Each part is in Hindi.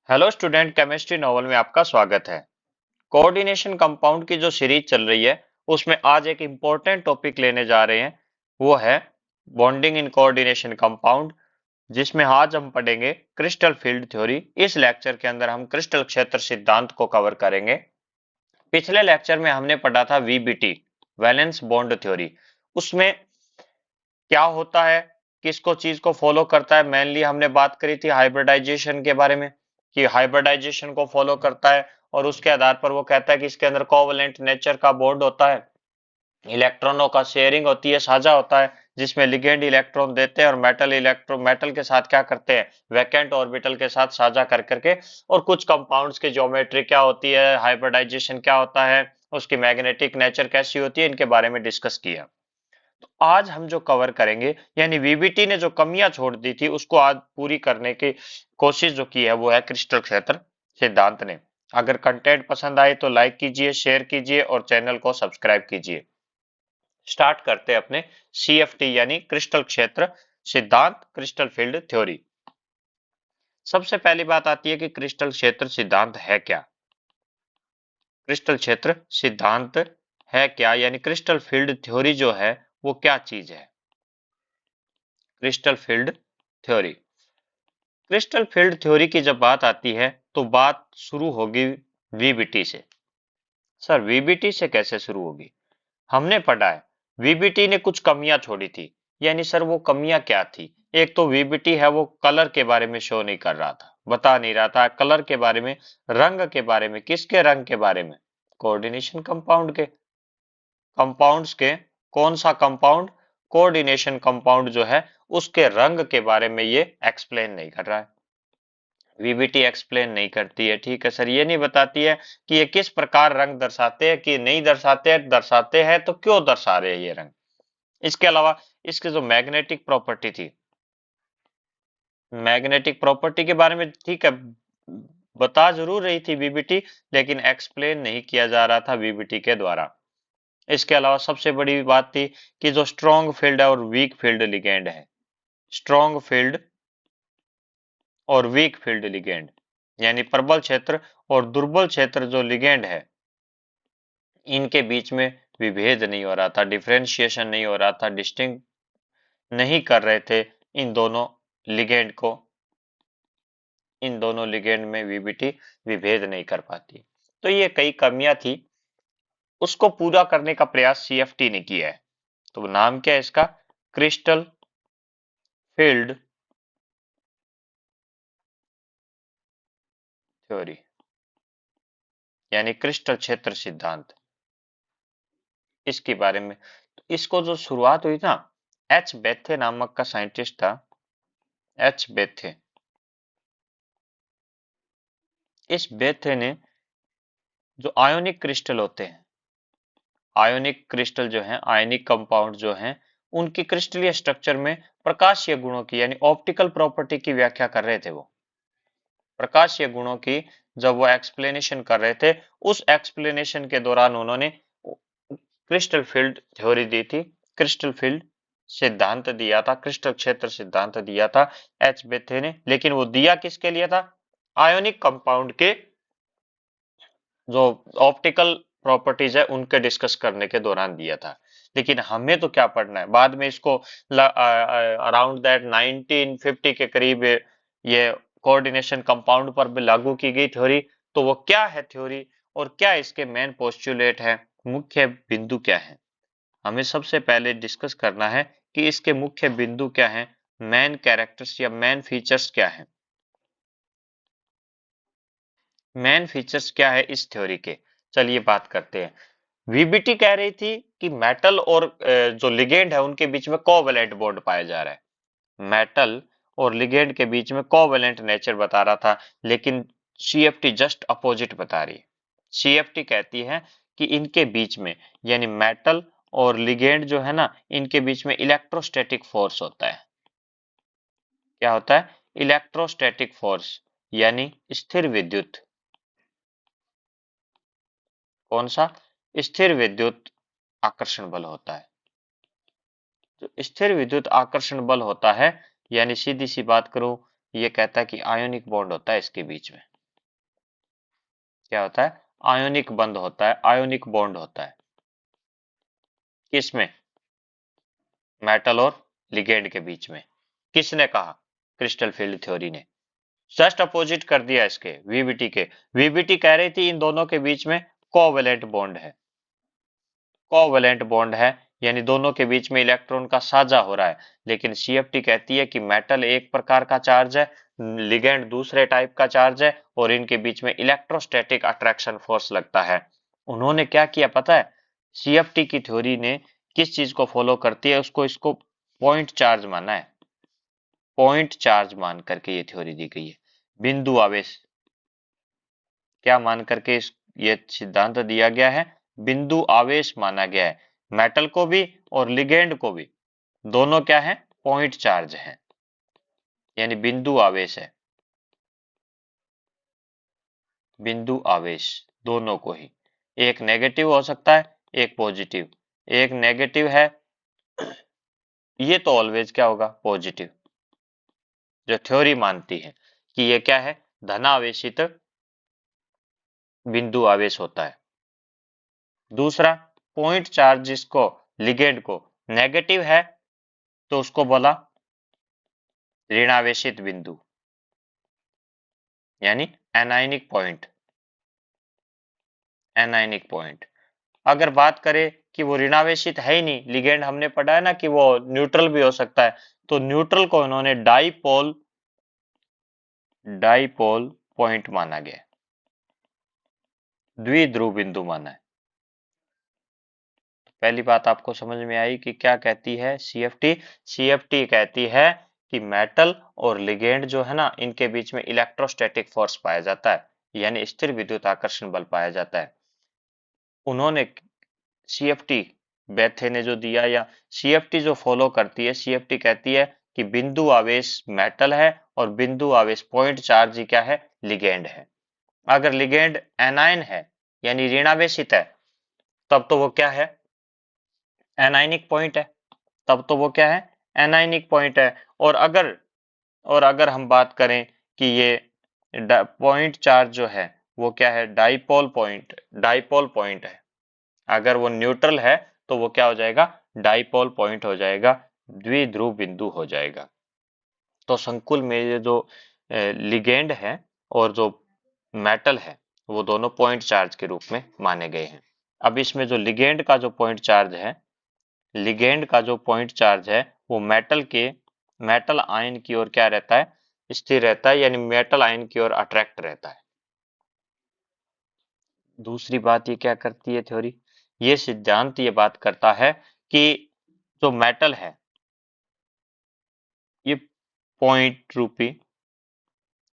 हेलो स्टूडेंट, केमिस्ट्री नॉवल में आपका स्वागत है। कोऑर्डिनेशन कंपाउंड की जो सीरीज चल रही है उसमें आज एक इम्पोर्टेंट टॉपिक लेने जा रहे हैं। वो है बॉन्डिंग इन कोऑर्डिनेशन कंपाउंड, जिसमें आज हम पढ़ेंगे क्रिस्टल फील्ड थ्योरी। इस लेक्चर के अंदर हम क्रिस्टल क्षेत्र सिद्धांत को कवर करेंगे। पिछले लेक्चर में हमने पढ़ा था वीबीटी, वैलेंस बॉन्ड थ्योरी। उसमें क्या होता है, किसको चीज को फॉलो करता है, मेनली हमने बात करी थी हाइब्रिडाइजेशन के बारे में कि हाइब्रिडाइजेशन को फॉलो करता है और उसके आधार पर वो कहता है कि इसके अंदर कोवलेंट नेचर का बॉन्ड होता है, इलेक्ट्रॉनों का शेयरिंग होती है, साझा होता है, जिसमें लिगेंड इलेक्ट्रॉन देते हैं और मेटल के साथ क्या करते हैं, वैकेंट ऑर्बिटल के साथ साझा कर करके। और कुछ कंपाउंड्स की ज्योमेट्री क्या होती है, हाइब्रिडाइजेशन क्या होता है, उसकी मैग्नेटिक नेचर कैसी होती है, इनके बारे में डिस्कस किया। तो आज हम जो कवर करेंगे, यानी वीबीटी ने जो कमियां छोड़ दी थी उसको आज पूरी करने की कोशिश जो की है वो है क्रिस्टल क्षेत्र सिद्धांत ने। अगर कंटेंट पसंद आए तो लाइक कीजिए, शेयर कीजिए और चैनल को सब्सक्राइब कीजिए। स्टार्ट करते हैं अपने सीएफटी यानी क्रिस्टल क्षेत्र सिद्धांत, क्रिस्टल फील्ड थ्योरी। सबसे पहली बात आती है कि क्रिस्टल क्षेत्र सिद्धांत है क्या। क्रिस्टल क्षेत्र सिद्धांत है क्या, यानी क्रिस्टल फील्ड थ्योरी जो है वो क्या चीज है। Crystal field theory, crystal field theory की जब बात आती है तो बात शुरू होगी वीबीटी से। सर वीबीटी से कैसे शुरू होगी? हमने पढ़ा है वीबीटी ने कुछ कमियां छोड़ी थी। यानी सर वो कमियां क्या थी? एक तो वीबीटी है वो कलर के बारे में शो नहीं कर रहा था, बता नहीं रहा था कलर के बारे में, रंग के बारे में। किसके रंग के बारे में? कोऑर्डिनेशन कंपाउंड के, कंपाउंड्स के। कौन सा कंपाउंड? कोऑर्डिनेशन कंपाउंड जो है उसके रंग के बारे में ये एक्सप्लेन नहीं कर रहा है। वीबीटी एक्सप्लेन नहीं करती है, ठीक है सर, ये नहीं बताती है कि ये किस प्रकार रंग दर्शाते हैं, कि नहीं दर्शाते हैं, दर्शाते हैं तो क्यों दर्शा रहे हैं ये रंग। इसके अलावा इसकी जो मैग्नेटिक प्रॉपर्टी थी, मैग्नेटिक प्रॉपर्टी के बारे में ठीक है बता जरूर रही थी वीबीटी, लेकिन एक्सप्लेन नहीं किया जा रहा था वीबीटी के द्वारा। इसके अलावा सबसे बड़ी बात थी कि जो स्ट्रॉन्ग फील्ड है और वीक फील्ड लिगेंड है, स्ट्रॉन्ग फील्ड और वीक फील्ड लिगेंड, यानी प्रबल क्षेत्र और दुर्बल क्षेत्र जो लिगेंड है, इनके बीच में विभेद नहीं हो रहा था, डिफरेंशिएशन नहीं हो रहा था, डिस्टिंग नहीं कर रहे थे इन दोनों लिगेंड को। इन दोनों लिगेंड में वीबीटी विभेद नहीं कर पाती। तो ये कई कमियां थी, उसको पूरा करने का प्रयास सीएफटी ने किया है। तो नाम क्या है इसका? क्रिस्टल फील्ड थ्योरी, यानी क्रिस्टल क्षेत्र सिद्धांत। इसके बारे में तो इसको जो शुरुआत हुई ना, एच बेथे नामक का साइंटिस्ट था, एच बेथे। इस बेथे ने जो आयोनिक क्रिस्टल होते हैं, आयोनिक क्रिस्टल जो है, आयनिक कंपाउंड जो हैं, उनकी क्रिस्टलीय स्ट्रक्चर में प्रकाशीय गुणों की यानी ऑप्टिकल प्रॉपर्टी की व्याख्या कर रहे थे। वो प्रकाशीय गुणों की जब वो एक्सप्लेनेशन कर रहे थे, उस एक्सप्लेनेशन के दौरान उन्होंने क्रिस्टल फील्ड थ्योरी दी थी, क्रिस्टल फील्ड सिद्धांत दिया था, क्रिस्टल क्षेत्र सिद्धांत दिया था एच बेथे ने। लेकिन वो दिया किसके लिए था? आयोनिक कंपाउंड के जो ऑप्टिकल प्रॉपर्टीज है उनके डिस्कस करने के दौरान दिया था। लेकिन हमें तो क्या पढ़ना है, बाद में इसको अराउंड दैट 1950 के करीब ये कोऑर्डिनेशन कंपाउंड पर भी लागू की गई थ्योरी। तो वो क्या है थ्योरी और क्या इसके मेन पोस्टुलेट है, मुख्य बिंदु क्या है, हमें सबसे पहले डिस्कस करना है कि इसके मुख्य बिंदु क्या है, मेन कैरेक्टर्स या मेन फीचर्स क्या है। मेन फीचर्स क्या है इस थ्योरी के, चलिए बात करते हैं। वीबीटी कह रही थी कि मेटल और जो लिगेंड है उनके बीच में कोवैलेंट बॉन्ड पाया जा रहा है। मेटल और लिगेंड के बीच में कोवैलेंट नेचर बता रहा था, लेकिन सीएफटी जस्ट अपोजिट बता रही है। सीएफटी कहती है कि इनके बीच में, यानी मेटल और लिगेंड जो है ना, इनके बीच में इलेक्ट्रोस्टैटिक फोर्स होता है। क्या होता है? इलेक्ट्रोस्टैटिक फोर्स, यानी स्थिर विद्युत। कौन सा? स्थिर विद्युत आकर्षण बल होता है। जो स्थिर विद्युत आकर्षण बल होता है, यानी सीधी सी बात करूं, ये कहता है कि आयोनिक बॉन्ड होता है इसके बीच में। क्या होता है, आयोनिक बंध होता है, आयोनिक बॉन्ड होता है। किसमें, मेटल और लिगेंड के बीच में। किसने कहा, क्रिस्टल फील्ड थ्योरी ने। जस्ट अपोजिट कर दिया इसके, वीबीटी के। वीबीटी कह रही थी इन दोनों के बीच में कोवेलेंट बॉन्ड है, कोवेलेंट बॉन्ड है, यानी दोनों के बीच में इलेक्ट्रॉन का साझा हो रहा है। लेकिन सीएफटी कहती है कि मेटल एक प्रकार का चार्ज है, लिगेंड दूसरे टाइप का चार्ज है, और इनके बीच में इलेक्ट्रोस्टैटिक अट्रैक्शन फोर्स लगता है। उन्होंने क्या किया पता है, सीएफटी की थ्योरी ने किस चीज को फॉलो करती है, उसको इसको पॉइंट चार्ज माना है, पॉइंट चार्ज मान करके ये थ्योरी दी गई है। बिंदु आवेश क्या मान करके इस ये सिद्धांत दिया गया है, बिंदु आवेश माना गया है। मेटल को भी और लिगेंड को भी, दोनों क्या है, पॉइंट चार्ज है, यानी बिंदु आवेश है, बिंदु आवेश दोनों को ही। एक नेगेटिव हो सकता है, एक पॉजिटिव। एक नेगेटिव है, ये तो ऑलवेज क्या होगा, पॉजिटिव, जो थ्योरी मानती है कि ये क्या है, धनावेशित बिंदु आवेश होता है। दूसरा, पॉइंट चार्ज जिसको, लिगेंड को नेगेटिव है, तो उसको बोला ऋणावेशित बिंदु, यानी एनायनिक पॉइंट, एनायनिक पॉइंट। अगर बात करें कि वो ऋणावेशित है ही नहीं, लिगेंड हमने पढ़ा है ना कि वो न्यूट्रल भी हो सकता है, तो न्यूट्रल को इन्होंने डाइपोल, डाइपोल पॉइंट माना गया, द्विध्रुव बिंदु माना है। पहली बात आपको समझ में आई कि क्या कहती है सीएफटी। सीएफटी कहती है कि मेटल और लिगेंड जो है ना, इनके बीच में इलेक्ट्रोस्टैटिक फोर्स पाया जाता है, यानी स्थिर विद्युत आकर्षण बल पाया जाता है। उन्होंने, सीएफटी बेथे ने जो दिया, या सीएफटी जो फॉलो करती है, सीएफटी कहती है कि बिंदु आवेश मेटल है और बिंदु आवेश पॉइंट चार्ज ही क्या है, लिगेंड है। अगर लिगेंड एनायन है, यानी ऋणावेशित है, तब तो वो क्या है, एनायनिक पॉइंट है, तब तो वो क्या है, एनायनिक पॉइंट है। और अगर हम बात करें कि ये पॉइंट चार्ज जो है वो क्या है, डाइपोल पॉइंट, डाइपोल पॉइंट है। अगर वो न्यूट्रल है तो वो क्या हो जाएगा, डाइपोल पॉइंट हो जाएगा, द्विध्रुव बिंदु हो जाएगा। तो संकुल में ये जो लिगेंड है और जो मेटल है, वो दोनों पॉइंट चार्ज के रूप में माने गए हैं। अब इसमें जो लिगेंड का जो पॉइंट चार्ज है, लिगेंड का जो पॉइंट चार्ज है, वो मेटल आयन की ओर क्या रहता है, स्थिर रहता है, यानी मेटल आयन की ओर अट्रैक्ट रहता है। दूसरी बात ये क्या करती है थ्योरी, ये सिद्धांत ये बात करता है कि जो मेटल है, ये पॉइंट रूपी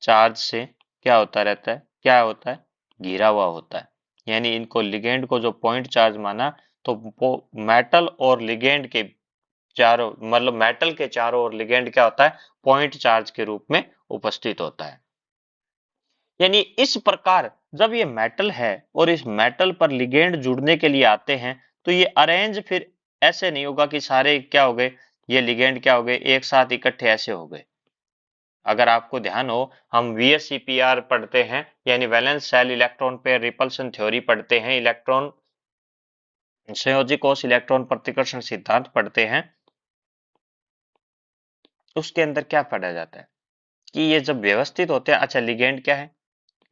चार्ज से क्या होता रहता है, क्या होता है, घिरा हुआ होता है। यानी इनको, लिगेंड को जो पॉइंट चार्ज माना, तो मेटल और लिगेंड के चारों, मतलब मेटल के चारों ओर लिगेंड क्या होता है, पॉइंट चार्ज के रूप में उपस्थित होता है। यानी इस प्रकार जब ये मेटल है और इस मेटल पर लिगेंड जुड़ने के लिए आते हैं, तो ये अरेंज फिर ऐसे नहीं होगा कि सारे क्या हो गए, ये लिगेंड क्या हो गए, एक साथ इकट्ठे ऐसे हो गए। अगर आपको ध्यान हो, हम वीएसईपीआर पढ़ते हैं, यानी valence shell electron pair repulsion theory पढ़ते हैं, इलेक्ट्रॉन संयोजी कोष इलेक्ट्रॉन प्रतिकर्षण सिद्धांत पढ़ते हैं, उसके अंदर क्या पढ़ा जाता है कि ये जब व्यवस्थित होते हैं, अच्छा लिगेंड क्या है,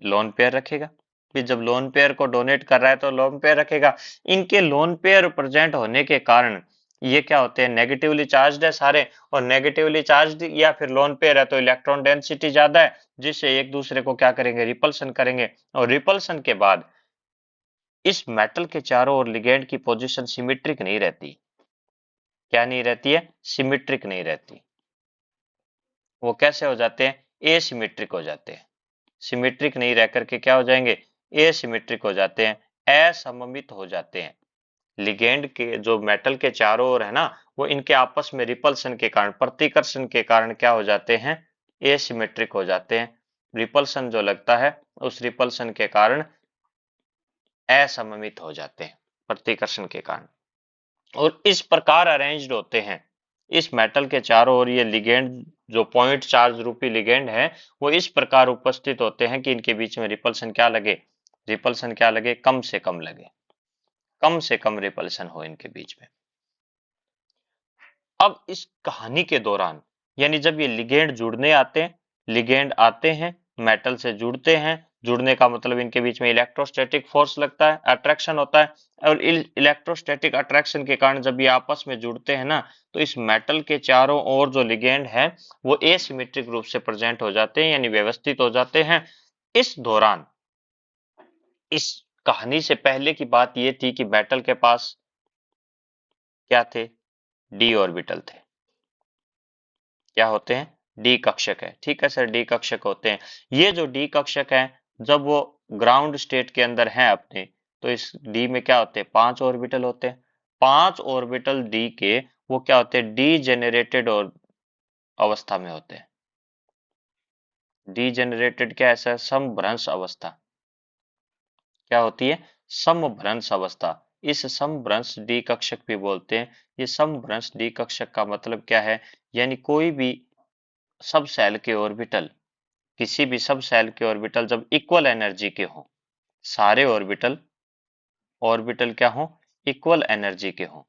लोन पेयर रखेगा, फिर जब लोन पेयर को डोनेट कर रहा है तो लोन पेयर रखेगा। इनके लोन पेयर प्रेजेंट होने के कारण ये क्या होते हैं, नेगेटिवली चार्ज्ड है सारे, और नेगेटिवली चार्ज्ड या फिर लोन पेयर है तो इलेक्ट्रॉन डेंसिटी ज्यादा है, जिससे एक दूसरे को क्या करेंगे, रिपल्सन करेंगे। और रिपल्सन के बाद इस मेटल के चारों ओर लिगेंड की पोजीशन सिमेट्रिक नहीं रहती। क्या नहीं रहती है, सिमेट्रिक नहीं रहती। वो कैसे हो जाते हैं, एसिमेट्रिक हो जाते हैं। सिमेट्रिक नहीं रह करके क्या हो जाएंगे, एसिमेट्रिक हो जाते हैं, असममित हो जाते हैं। लिगेंड के जो मेटल के चारों ओर है ना, वो इनके आपस में रिपल्सन के कारण, प्रतिकर्षण के कारण क्या हो जाते हैं, एसिमेट्रिक हो जाते हैं। रिपल्सन जो लगता है, उस रिपल्सन के कारण असममित हो जाते हैं, प्रतिकर्षण के कारण। और इस प्रकार अरेंज्ड होते हैं इस मेटल के चारों ओर ये लिगेंड, जो पॉइंट चार्ज रूपी लिगेंड है, वो इस प्रकार उपस्थित होते हैं कि इनके बीच में रिपल्सन क्या लगे, रिपल्सन क्या लगे, कम से कम लगे, कम से कम रिपल्सन हो इनके बीच में। अब इस कहानी के दौरान यानी जब ये लिगेंड जुड़ने आते हैं, लिगेंड आते हैं मेटल से जुड़ते हैं, जुड़ने का मतलब इनके बीच में इलेक्ट्रोस्टैटिक फोर्स लगता है, अट्रैक्शन होता है, और इलेक्ट्रोस्टैटिक अट्रैक्शन के कारण जब ये आपस में जुड़ते हैं ना, तो इस मेटल के चारों ओर जो लिगेंड है वो एसिमेट्रिक रूप से प्रेजेंट हो जाते हैं, यानी व्यवस्थित हो जाते हैं। इस दौरान इस कहानी से पहले की बात ये थी कि मेटल के पास क्या थे, डी ऑर्बिटल थे। क्या होते हैं, डी कक्षक है, ठीक है सर, डी कक्षक होते हैं। ये जो डी कक्षक है जब वो ग्राउंड स्टेट के अंदर है अपने, तो इस डी में क्या होते हैं, 5 ऑर्बिटल होते हैं। 5 ऑर्बिटल डी के वो क्या होते हैं, डी जेनरेटेड और अवस्था में होते हैं। डी जेनरेटेड क्या है सर, समभ्रंश अवस्था। क्या होती है, समभ्रंश अवस्था। इस समभ्रंश डी कक्षक भी बोलते हैं। ये समभ्रंश डी कक्षक का मतलब क्या है, यानी कोई भी सब सेल के ऑर्बिटल, किसी भी सब सेल के ऑर्बिटल जब इक्वल एनर्जी के हों, सारे ऑर्बिटल ऑर्बिटल क्या हों, इक्वल एनर्जी के हों,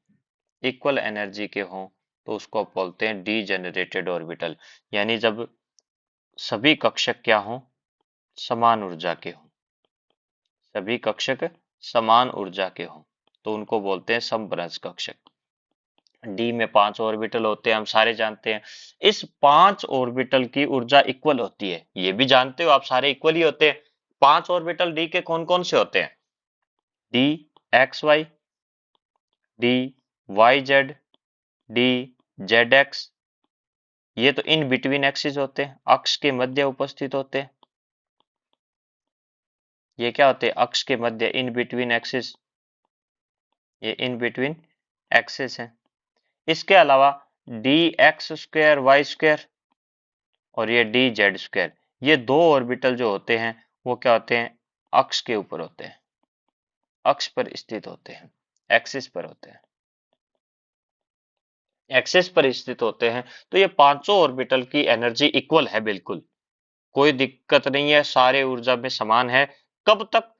इक्वल एनर्जी के हों, तो उसको आप बोलते हैं डी जनरेटेड ऑर्बिटल। यानी जब सभी कक्षक क्या हों, समान ऊर्जा के हों, सभी कक्षक समान ऊर्जा के हों, तो उनको बोलते हैं समभ्रंश कक्षक। डी में 5 ऑर्बिटल होते हैं, हम सारे जानते हैं। इस 5 ऑर्बिटल की ऊर्जा इक्वल होती है, ये भी जानते हो आप, सारे इक्वल ही होते हैं। 5 ऑर्बिटल डी के कौन कौन से होते हैं, d x y, d y z, d z x. ये तो इन बिटवीन एक्सिस होते हैं, अक्ष के मध्य उपस्थित होते हैं। ये क्या होते हैं, अक्ष के मध्य, इन बिटवीन एक्सिस, ये इन बिटवीन एक्सिस है। इसके अलावा d x square y square और ये डी जेड स्क्वायर, ये दो ऑर्बिटल जो होते हैं वो क्या होते हैं, अक्ष के ऊपर होते हैं, अक्ष पर स्थित होते हैं, एक्सिस पर होते हैं, एक्सिस पर स्थित होते हैं। तो ये पांचों ऑर्बिटल की एनर्जी इक्वल है, बिल्कुल कोई दिक्कत नहीं है, सारे ऊर्जा में समान है। कब तक,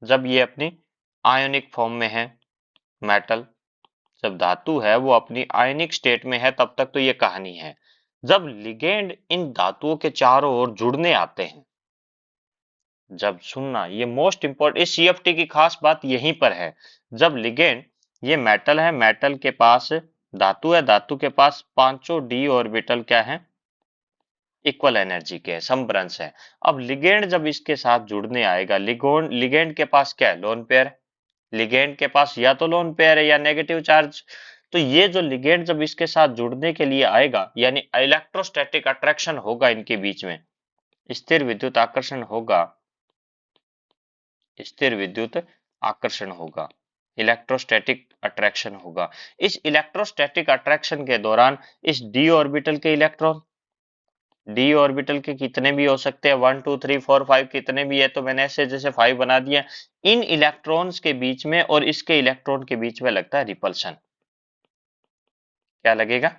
जब ये अपनी आयोनिक फॉर्म में है, मेटल जब धातु है वो अपनी आयनिक स्टेट में है, तब तक तो ये कहानी है। जब लिगेंड इन धातुओं के चारों ओर जुड़ने आते हैं, जब सुनना, ये मोस्ट इंपोर्टेंट, इस सीएफटी की खास बात यहीं पर है। जब लिगेंड, ये मेटल है, मेटल के पास धातु है, धातु के पास पांचों डी ऑर्बिटल क्या है, इक्वल एनर्जी के, समभ्रंश है। अब लिगेंड जब इसके साथ जुड़ने आएगा, लिगेंड के पास क्या है, लोन पेयर, लिगेंड के पास या तो लोन पेयर है या नेगेटिव चार्ज। तो ये जो लिगेंड जब इसके साथ जुड़ने के लिए आएगा, यानी इलेक्ट्रोस्टैटिक अट्रैक्शन होगा इनके बीच में, स्थिर विद्युत आकर्षण होगा, स्थिर विद्युत आकर्षण होगा, इलेक्ट्रोस्टैटिक अट्रैक्शन होगा। इस इलेक्ट्रोस्टैटिक अट्रैक्शन के दौरान इस डी ऑर्बिटल के इलेक्ट्रॉन, डी ऑर्बिटल के कितने भी हो सकते हैं, 1 2 3 4 5 कितने भी है, तो मैंने ऐसे जैसे 5 बना दिया। इन इलेक्ट्रॉन्स के बीच में और इसके इलेक्ट्रॉन के बीच में लगता है रिपल्शन। क्या लगेगा,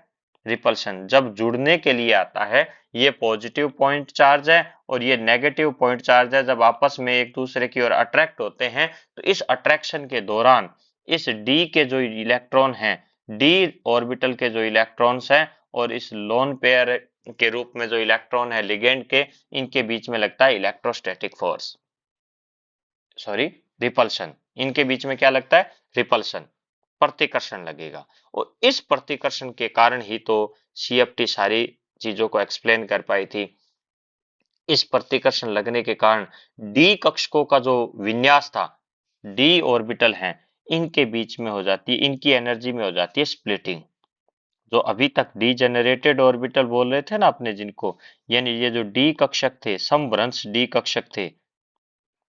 रिपल्शन। जब जुड़ने के लिए आता है, ये पॉजिटिव पॉइंट चार्ज है और ये नेगेटिव पॉइंट चार्ज है, जब आपस में एक दूसरे की ओर अट्रैक्ट होते हैं, तो इस अट्रैक्शन के दौरान इस डी के जो इलेक्ट्रॉन हैं, डी ऑर्बिटल के जो इलेक्ट्रॉन्स हैं और इस लोन पेयर के रूप में जो इलेक्ट्रॉन है लिगेंड के, इनके बीच में लगता है इलेक्ट्रोस्टैटिक फोर्स, सॉरी रिपल्शन। इनके बीच में क्या लगता है, रिपल्शन, प्रतिकर्षण लगेगा। और इस प्रतिकर्षण के कारण ही तो सीएफटी सारी चीजों को एक्सप्लेन कर पाई थी। इस प्रतिकर्षण लगने के कारण डी कक्षकों का जो विन्यास था, डी ऑर्बिटल हैं, इनके बीच में हो जाती है, इनकी एनर्जी में हो जाती है स्प्लिटिंग। जो अभी तक डी जनरेटेड ऑर्बिटल बोल रहे थे ना अपने जिनको, यानी ये जो डी कक्षक थे, समभ्रंश डी कक्षक थे,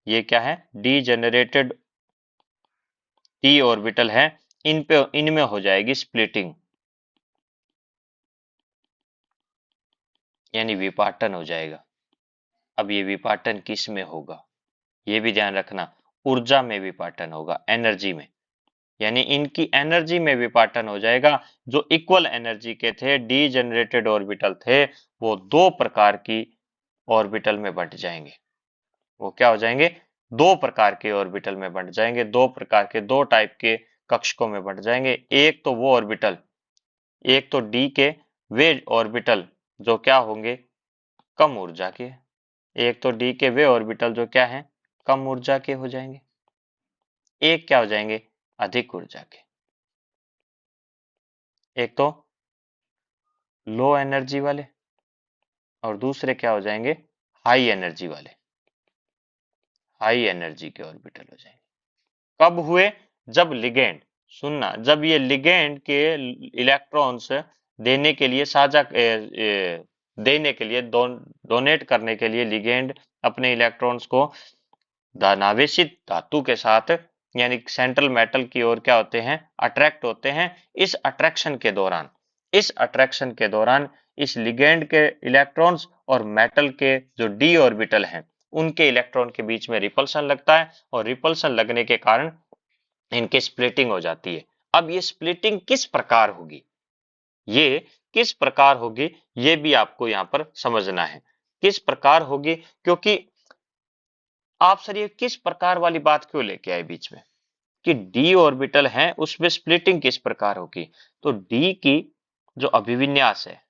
ये क्या है, डी जनरेटेड डी ऑर्बिटल है, इन पे, इनमें हो जाएगी स्प्लिटिंग, यानी विपाटन हो जाएगा। अब ये विपाटन किस में होगा, ये भी ध्यान रखना, ऊर्जा में विपाटन होगा, एनर्जी में, यानी इनकी एनर्जी में विपाटन हो जाएगा। जो इक्वल एनर्जी के थे, डी जनरेटेड ऑर्बिटल थे, वो दो प्रकार की ऑर्बिटल में बंट जाएंगे। वो क्या हो जाएंगे, दो प्रकार के ऑर्बिटल में बंट जाएंगे, दो प्रकार के, दो टाइप के कक्षकों में बंट जाएंगे। एक तो वो ऑर्बिटल, एक तो डी के वे ऑर्बिटल जो क्या होंगे, कम ऊर्जा के। एक तो डी के वे ऑर्बिटल जो क्या है, कम ऊर्जा के हो जाएंगे। एक क्या हो जाएंगे, अधिक ऊर्जा के। एक तो लो एनर्जी वाले और दूसरे क्या हो जाएंगे, हाई एनर्जी वाले, हाई एनर्जी के ऑर्बिटल हो जाएंगे। कब हुए, जब लिगेंड, सुनना, जब ये लिगेंड के इलेक्ट्रॉन्स देने के लिए देने के लिए डोनेट करने के लिए लिगेंड अपने इलेक्ट्रॉन्स को धनावेशित धातु के साथ यानी सेंट्रल मेटल की ओर क्या होते हैं, अट्रैक्ट होते हैं। इस अट्रैक्शन के दौरान, इस अट्रैक्शन के दौरान इस लिगेंड के इलेक्ट्रॉन्स और मेटल के जो डी ऑर्बिटल हैं उनके इलेक्ट्रॉन के बीच में रिपल्शन लगता है, और रिपल्शन लगने के कारण इनकी स्प्लिटिंग हो जाती है। अब ये स्प्लिटिंग किस प्रकार होगी, ये किस प्रकार होगी, ये भी आपको यहाँ पर समझना है किस प्रकार होगी। क्योंकि आप सर ये किस प्रकार वाली बात क्यों लेके आए बीच में, कि डी ऑर्बिटल है उसमें स्प्लिटिंग किस प्रकार होगी। तो डी की जो अभिविन्यास है,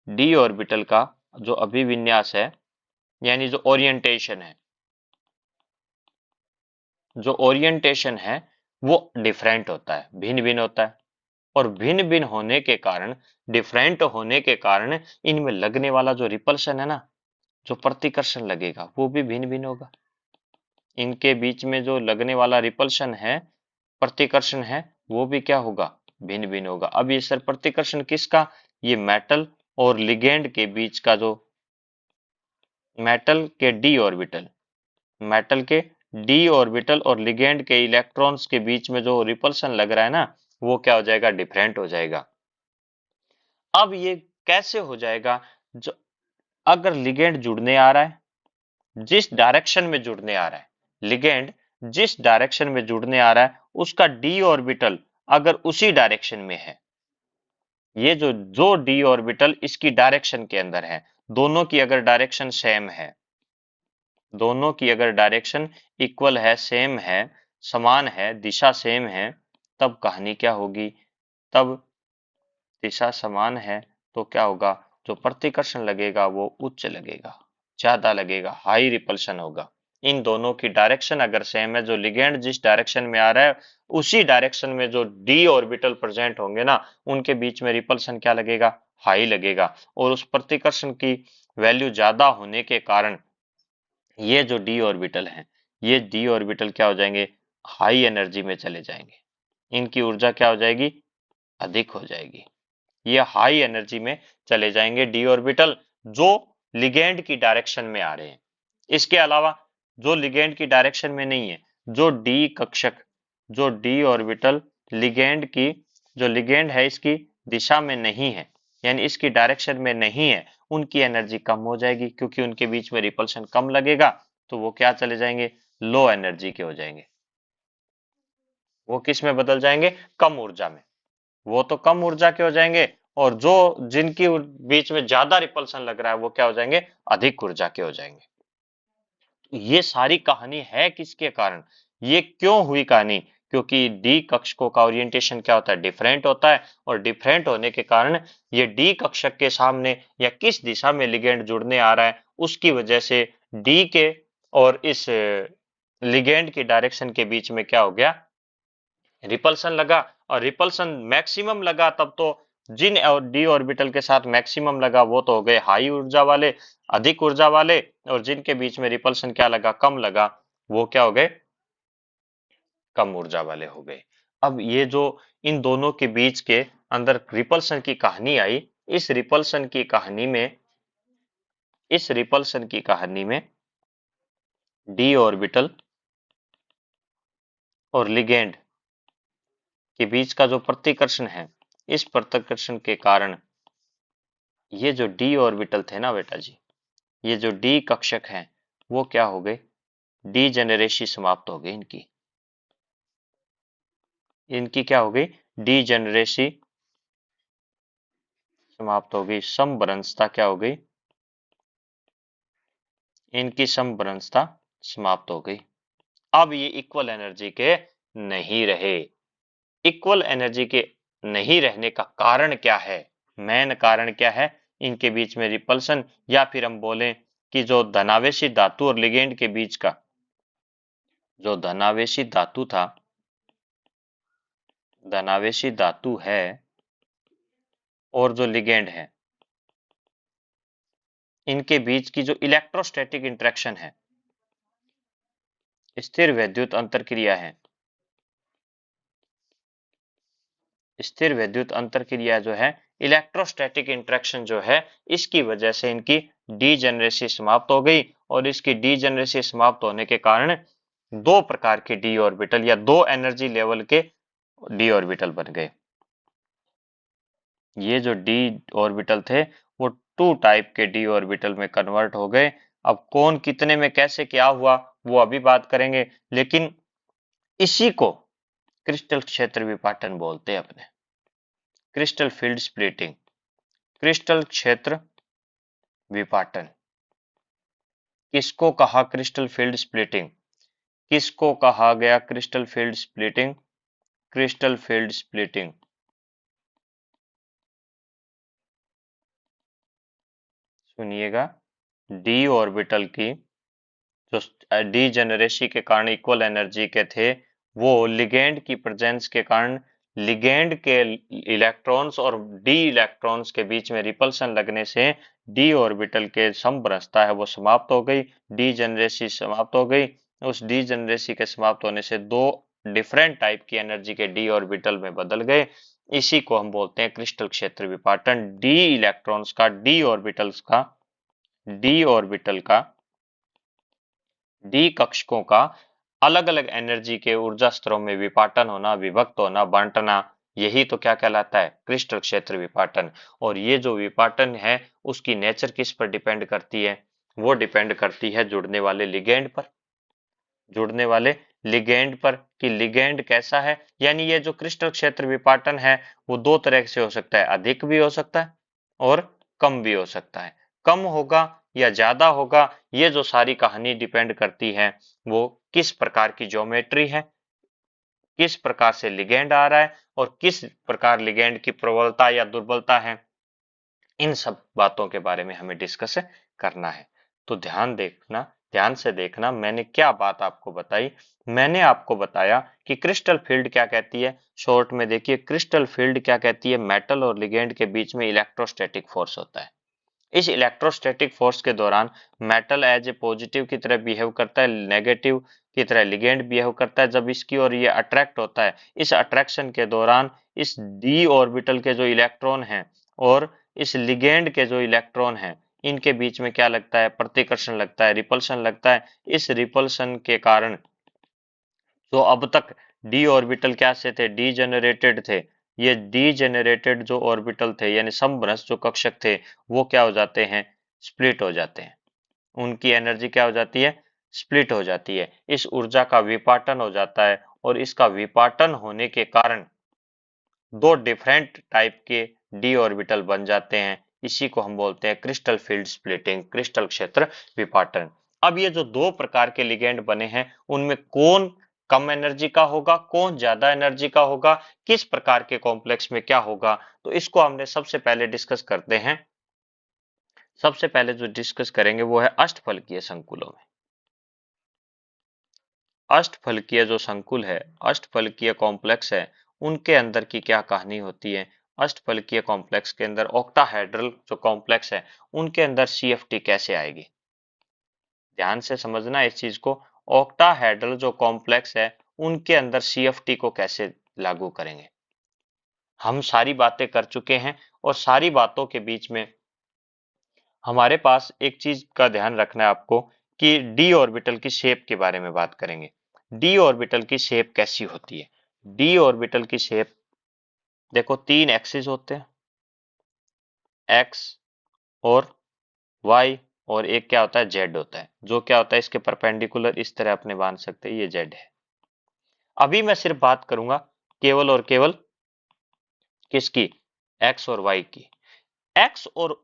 डी ऑर्बिटल का जो अभिविन्यास है यानी जो ओरिएंटेशन है, जो ओरिएंटेशन है वो डिफरेंट होता है, भिन्न भिन्न होता है। और भिन्न भिन्न होने के कारण, डिफरेंट होने के कारण इनमें लगने वाला जो रिपल्शन है ना, जो प्रतिकर्षण लगेगा वो भी भिन्न भिन्न होगा। इनके बीच में जो लगने वाला रिपल्शन है, प्रतिकर्षण है, वो भी क्या होगा, भिन्न भिन्न होगा। अब ये सर प्रतिकर्षण किसका, ये मेटल और लिगेंड के बीच का जो मेटल के डी ऑर्बिटल, मेटल के डी ऑर्बिटल और लिगेंड के इलेक्ट्रॉन्स के बीच में जो रिपल्शन लग रहा है ना, वो क्या हो जाएगा, डिफरेंट हो जाएगा। अब ये कैसे हो जाएगा, जो अगर लिगेंड जुड़ने आ रहा है, जिस डायरेक्शन में जुड़ने आ रहा है, लिगेंड जिस डायरेक्शन में जुड़ने आ रहा है उसका डी ऑर्बिटल अगर उसी डायरेक्शन में है, ये जो जो डी ऑर्बिटल इसकी डायरेक्शन के अंदर है, दोनों की अगर डायरेक्शन सेम है, दोनों की अगर डायरेक्शन इक्वल है, सेम है, समान है, दिशा सेम है, तब कहानी क्या होगी, तब दिशा समान है तो क्या होगा, जो प्रतिकर्षण लगेगा वो उच्च लगेगा, ज्यादा लगेगा, हाई रिपल्शन होगा। इन दोनों की डायरेक्शन अगर सेम है, जो लिगेंड जिस डायरेक्शन में आ रहा है उसी डायरेक्शन में जो डी ऑर्बिटल प्रेजेंट होंगे ना, उनके बीच में रिपल्शन क्या लगेगा, हाई लगेगा। और उस प्रतिकर्षण की वैल्यू ज्यादा होने के कारण ये जो डी ऑर्बिटल हैं, ये डी ऑर्बिटल क्या हो जाएंगे, हाई एनर्जी में चले जाएंगे, इनकी ऊर्जा क्या हो जाएगी, अधिक हो जाएगी। ये हाई एनर्जी में चले जाएंगे डी ऑर्बिटल जो लिगेंड की डायरेक्शन में आ रहे हैं। इसके अलावा जो लिगेंड की डायरेक्शन में नहीं है, जो डी कक्षक, जो डी ऑर्बिटल लिगेंड की, जो लिगेंड है इसकी दिशा में नहीं है यानी इसकी डायरेक्शन में नहीं है, उनकी एनर्जी कम हो जाएगी क्योंकि उनके बीच में रिपल्शन कम लगेगा, तो वो क्या चले जाएंगे, लो एनर्जी के हो जाएंगे। वो किस में बदल जाएंगे, कम ऊर्जा में, वो तो कम ऊर्जा के हो जाएंगे। और जो जिनकी बीच में ज्यादा रिपल्सन लग रहा है वो क्या हो जाएंगे, अधिक ऊर्जा के हो जाएंगे। तो ये सारी कहानी है किसके कारण, ये क्यों हुई कहानी, क्योंकि डी कक्षकों का ओरिएंटेशन क्या होता है, डिफरेंट होता है। और डिफरेंट होने के कारण ये डी कक्षक के सामने या किस दिशा में लिगेंड जुड़ने आ रहा है उसकी वजह से डी के और इस लिगेंड की डायरेक्शन के बीच में क्या हो गया, रिपल्सन लगा। और रिपल्सन मैक्सिमम लगा तब तो जिन और डी ऑर्बिटल के साथ मैक्सिमम लगा वो तो हो गए हाई ऊर्जा वाले, अधिक ऊर्जा वाले। और जिनके बीच में रिपल्सन क्या लगा, कम लगा, वो क्या हो गए, कम ऊर्जा वाले हो गए। अब ये जो इन दोनों के बीच के अंदर रिपल्सन की कहानी आई, इस रिपल्सन की कहानी में, इस रिपल्सन की कहानी में डी ऑर्बिटल और लिगेंड के बीच का जो प्रतिकर्षण है, इस प्रतिकर्षण के कारण ये जो डी ऑर्बिटल थे ना बेटा जी, ये जो डी कक्षक हैं वो क्या हो गए, डी जनरेसी समाप्त हो गई इनकी, इनकी क्या हो गई, डी जनरेसी समाप्त हो गई, समभ्रंशता क्या हो गई, इनकी समभ्रंशता समाप्त हो गई। अब ये इक्वल एनर्जी के नहीं रहे। इक्वल एनर्जी के नहीं रहने का कारण क्या है? मेन कारण क्या है? इनके बीच में रिपल्सन, या फिर हम बोलें कि जो धनावेशी धातु और लिगेंड के बीच का जो धनावेशी धातु था, धनावेशी धातु है और जो लिगेंड है, इनके बीच की जो इलेक्ट्रोस्टैटिक इंटरेक्शन है, स्थिर वैद्युत अंतरक्रिया है, स्थिर वैद्युत अंतरक्रिया जो है, इलेक्ट्रोस्टैटिक इंटरेक्शन जो है, इसकी वजह से इनकी डीजेनरेसी समाप्त हो गई, और इसकी डीजेनरेसी समाप्त होने के कारण दो प्रकार के डी ऑर्बिटल या दो एनर्जी लेवल के डी ऑर्बिटल बन गए। ये जो डी ऑर्बिटल थे वो टू टाइप के डी ऑर्बिटल में कन्वर्ट हो गए। अब कौन कितने में कैसे क्या हुआ वो अभी बात करेंगे, लेकिन इसी को क्रिस्टल क्षेत्र विपाटन बोलते हैं अपने, क्रिस्टल फील्ड स्प्लिटिंग, क्रिस्टल क्षेत्र विपाटन। किसको कहा क्रिस्टल फील्ड स्प्लिटिंग? किसको कहा गया crystal field splitting? Crystal field splitting सुनिएगा, डी ऑर्बिटल की जो डीजेनरेसी के कारण इक्वल एनर्जी के थे, वो लिगेंड की प्रेजेंस के कारण लिगेंड के इलेक्ट्रॉन्स और डी इलेक्ट्रॉन्स के बीच में रिपल्सन लगने से डी ऑर्बिटल के समरसता है वो समाप्त हो गई, डीजेनरेसी समाप्त हो गई। उस डीजेनरेसी के समाप्त होने से दो डिफरेंट टाइप की एनर्जी के डी ऑर्बिटल में बदल गए। इसी को हम बोलते हैं क्रिस्टल क्षेत्र विपाटन। डी इलेक्ट्रॉन्स का डी ऑर्बिटल्स का डी ऑर्बिटल का डी कक्षकों का अलग अलग एनर्जी के ऊर्जा स्तरों में विपाटन होना, विभक्त होना, बांटना, यही तो क्या कहलाता है? क्रिस्टल क्षेत्र विपाटन। और ये जो विपाटन है उसकी नेचर किस पर डिपेंड करती है? वो डिपेंड करती है जुड़ने वाले लिगेंड पर, जुड़ने वाले लिगेंड पर, कि लिगेंड कैसा है। यानी ये जो क्रिस्टल क्षेत्र विपाटन है वो दो तरह से हो सकता है, अधिक भी हो सकता है और कम भी हो सकता है। कम होगा या ज्यादा होगा, ये जो सारी कहानी डिपेंड करती है वो किस प्रकार की ज्योमेट्री है, किस प्रकार से लिगेंड आ रहा है, और किस प्रकार लिगेंड की प्रबलता या दुर्बलता है। इन सब बातों के बारे में हमें डिस्कस करना है। तो ध्यान देखना, ध्यान से देखना, मैंने क्या बात आपको बताई। मैंने आपको बताया कि क्रिस्टल फील्ड क्या कहती है। शॉर्ट में देखिए, क्रिस्टल फील्ड क्या कहती है? मेटल और लिगेंड के बीच में इलेक्ट्रोस्टैटिक फोर्स होता है। इस इलेक्ट्रोस्टैटिक फोर्स के दौरान मेटल एज ए पॉजिटिव की तरह बिहेव करता है, नेगेटिव की तरह लिगेंड बिहेव करता है। जब इसकी ओर ये अट्रैक्ट होता है, इस अट्रैक्शन के दौरान इस डी ऑर्बिटल के जो इलेक्ट्रॉन हैं और इस लिगेंड के जो इलेक्ट्रॉन हैं, इनके बीच में क्या लगता है? प्रतिकर्षण लगता है, रिपल्सन लगता है। इस रिपल्सन के कारण जो अब तक डी ऑर्बिटल क्या से थे? डी जनरेटेड थे। ये डी जनरेटेड जो ऑर्बिटल थे यानी समभ्रंश जो कक्षक थे, वो क्या हो जाते हैं? स्प्लिट हो जाते हैं। उनकी एनर्जी क्या हो जाती है? स्प्लिट हो जाती है। इस ऊर्जा का विपाटन हो जाता है, और इसका विपाटन होने के कारण दो डिफरेंट टाइप के डी ऑर्बिटल बन जाते हैं। इसी को हम बोलते हैं क्रिस्टल फील्ड स्प्लिटिंग, क्रिस्टल क्षेत्र विपाटन। अब ये जो दो प्रकार के लिगेंड बने हैं, उनमें कौन कम एनर्जी का होगा, कौन ज्यादा एनर्जी का होगा, किस प्रकार के कॉम्प्लेक्स में क्या होगा, तो इसको हमने सबसे पहले डिस्कस करते हैं। सबसे पहले जो डिस्कस करेंगे वो है अष्टफलकीय संकुलों में। अष्टफलकीय जो संकुल है, अष्टफलकीय कॉम्प्लेक्स है, उनके अंदर की क्या कहानी होती है। अष्टफलकीय कॉम्प्लेक्स के अंदर ऑक्टाहेड्रल जो कॉम्प्लेक्स है, उनके अंदर सीएफटी कैसे आएगी? ध्यान से समझना इस चीज को। ऑक्टाहेड्रल जो कॉम्प्लेक्स है, उनके अंदर सीएफटी को कैसे लागू करेंगे? हम सारी बातें कर चुके हैं, और सारी बातों के बीच में हमारे पास एक चीज का ध्यान रखना है आपको, कि डी ऑर्बिटल की शेप के बारे में बात करेंगे। डी ऑर्बिटल की शेप कैसी होती है? डी ऑर्बिटल की शेप देखो, तीन एक्सिस होते हैं, एक्स और वाई, और एक क्या होता है? जेड होता है। जो क्या होता है? इसके परपेंडिकुलर इस तरह अपने बांध सकते हैं, ये जेड है। अभी मैं सिर्फ बात करूंगा केवल और केवल किसकी? एक्स और वाई की। एक्स और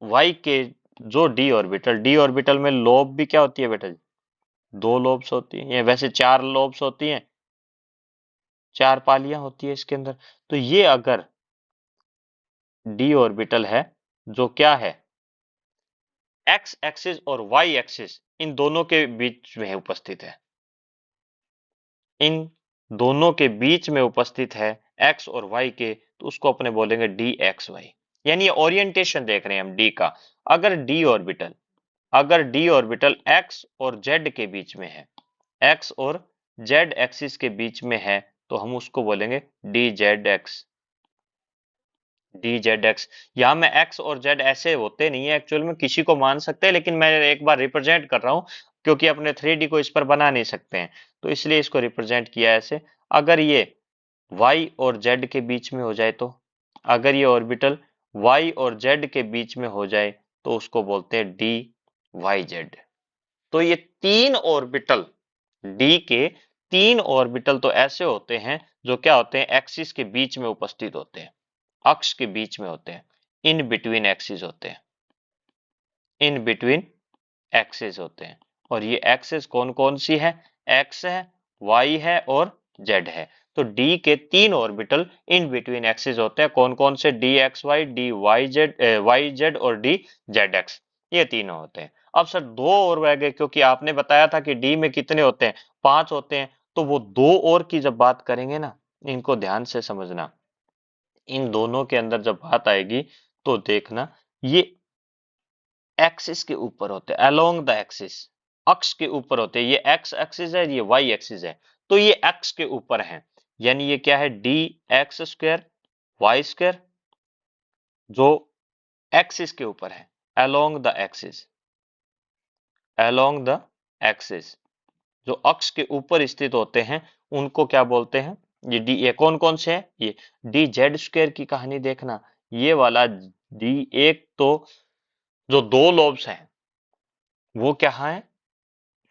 वाई के जो डी ऑर्बिटल में लोब भी क्या होती है बेटा जी? 2 लोब्स होती हैं, या वैसे 4 लोब्स होती हैं, 4 पालियां होती है इसके अंदर। तो ये अगर डी ऑर्बिटल है जो क्या है एक्स एक्सिस और वाई एक्सिस इन दोनों के बीच में उपस्थित है, इन दोनों के बीच में उपस्थित है एक्स और वाई के, तो उसको अपने बोलेंगे डी एक्स वाई। यानी ये ओरिएंटेशन देख रहे हैं हम डी का। अगर डी ऑर्बिटल अगर डी ऑर्बिटल एक्स और जेड के बीच में है, एक्स और जेड एक्सिस के बीच में है, तो हम उसको बोलेंगे D z x. D z x, यहाँ में एक्स और जेड ऐसे होते नहीं है एक्चुअल में, किसी को मान सकते हैं, लेकिन मैं एक बार रिप्रेजेंट कर रहा हूँ क्योंकि अपने 3D को इस पर बना नहीं सकते हैं, तो इसलिए इसको रिप्रेजेंट किया ऐसे। अगर ये y और z के बीच में हो जाए, तो अगर ये ऑर्बिटल y और z के बीच में हो जाए तो उसको बोलते हैं डी वाई जेड। तो ये तीन ऑर्बिटल, डी के तीन ऑर्बिटल तो ऐसे होते हैं जो क्या होते हैं एक्सिस के बीच में उपस्थित होते हैं, अक्ष के बीच में होते हैं, इन बिटवीन एक्सिस होते हैं, इन बिटवीन एक्सिस होते हैं। और ये एक्सिस कौन कौन सी है, एक्स है, वाई है और जेड है। तो डी के तीन ऑर्बिटल इन बिटवीन एक्सिस होते हैं, कौन कौन से, d x y, d y z, y z और डी जेड एक्स, ये तीनों होते हैं। अब सर दो और रह गए, क्योंकि आपने बताया था कि डी में कितने होते हैं, 5 होते हैं, तो वो दो और की जब बात करेंगे ना, इनको ध्यान से समझना। इन दोनों के अंदर जब बात आएगी तो देखना, ये एक्सिस के ऊपर होते हैं, अलोंग द एक्सिस, अक्ष के ऊपर होते हैं। ये एक्स एक्सिस है, ये वाई एक्सिस है, तो ये एक्स के ऊपर है। यानी ये क्या है, d x square y square, जो एक्सिस के ऊपर है, along the axis, along the axis, जो अक्ष के ऊपर स्थित होते हैं उनको क्या बोलते हैं, ये डी, ये कौन कौन से है, ये डी जेड स्क्वायर की कहानी देखना। ये वाला डी, एक तो जो दो लोब्स हैं वो क्या है,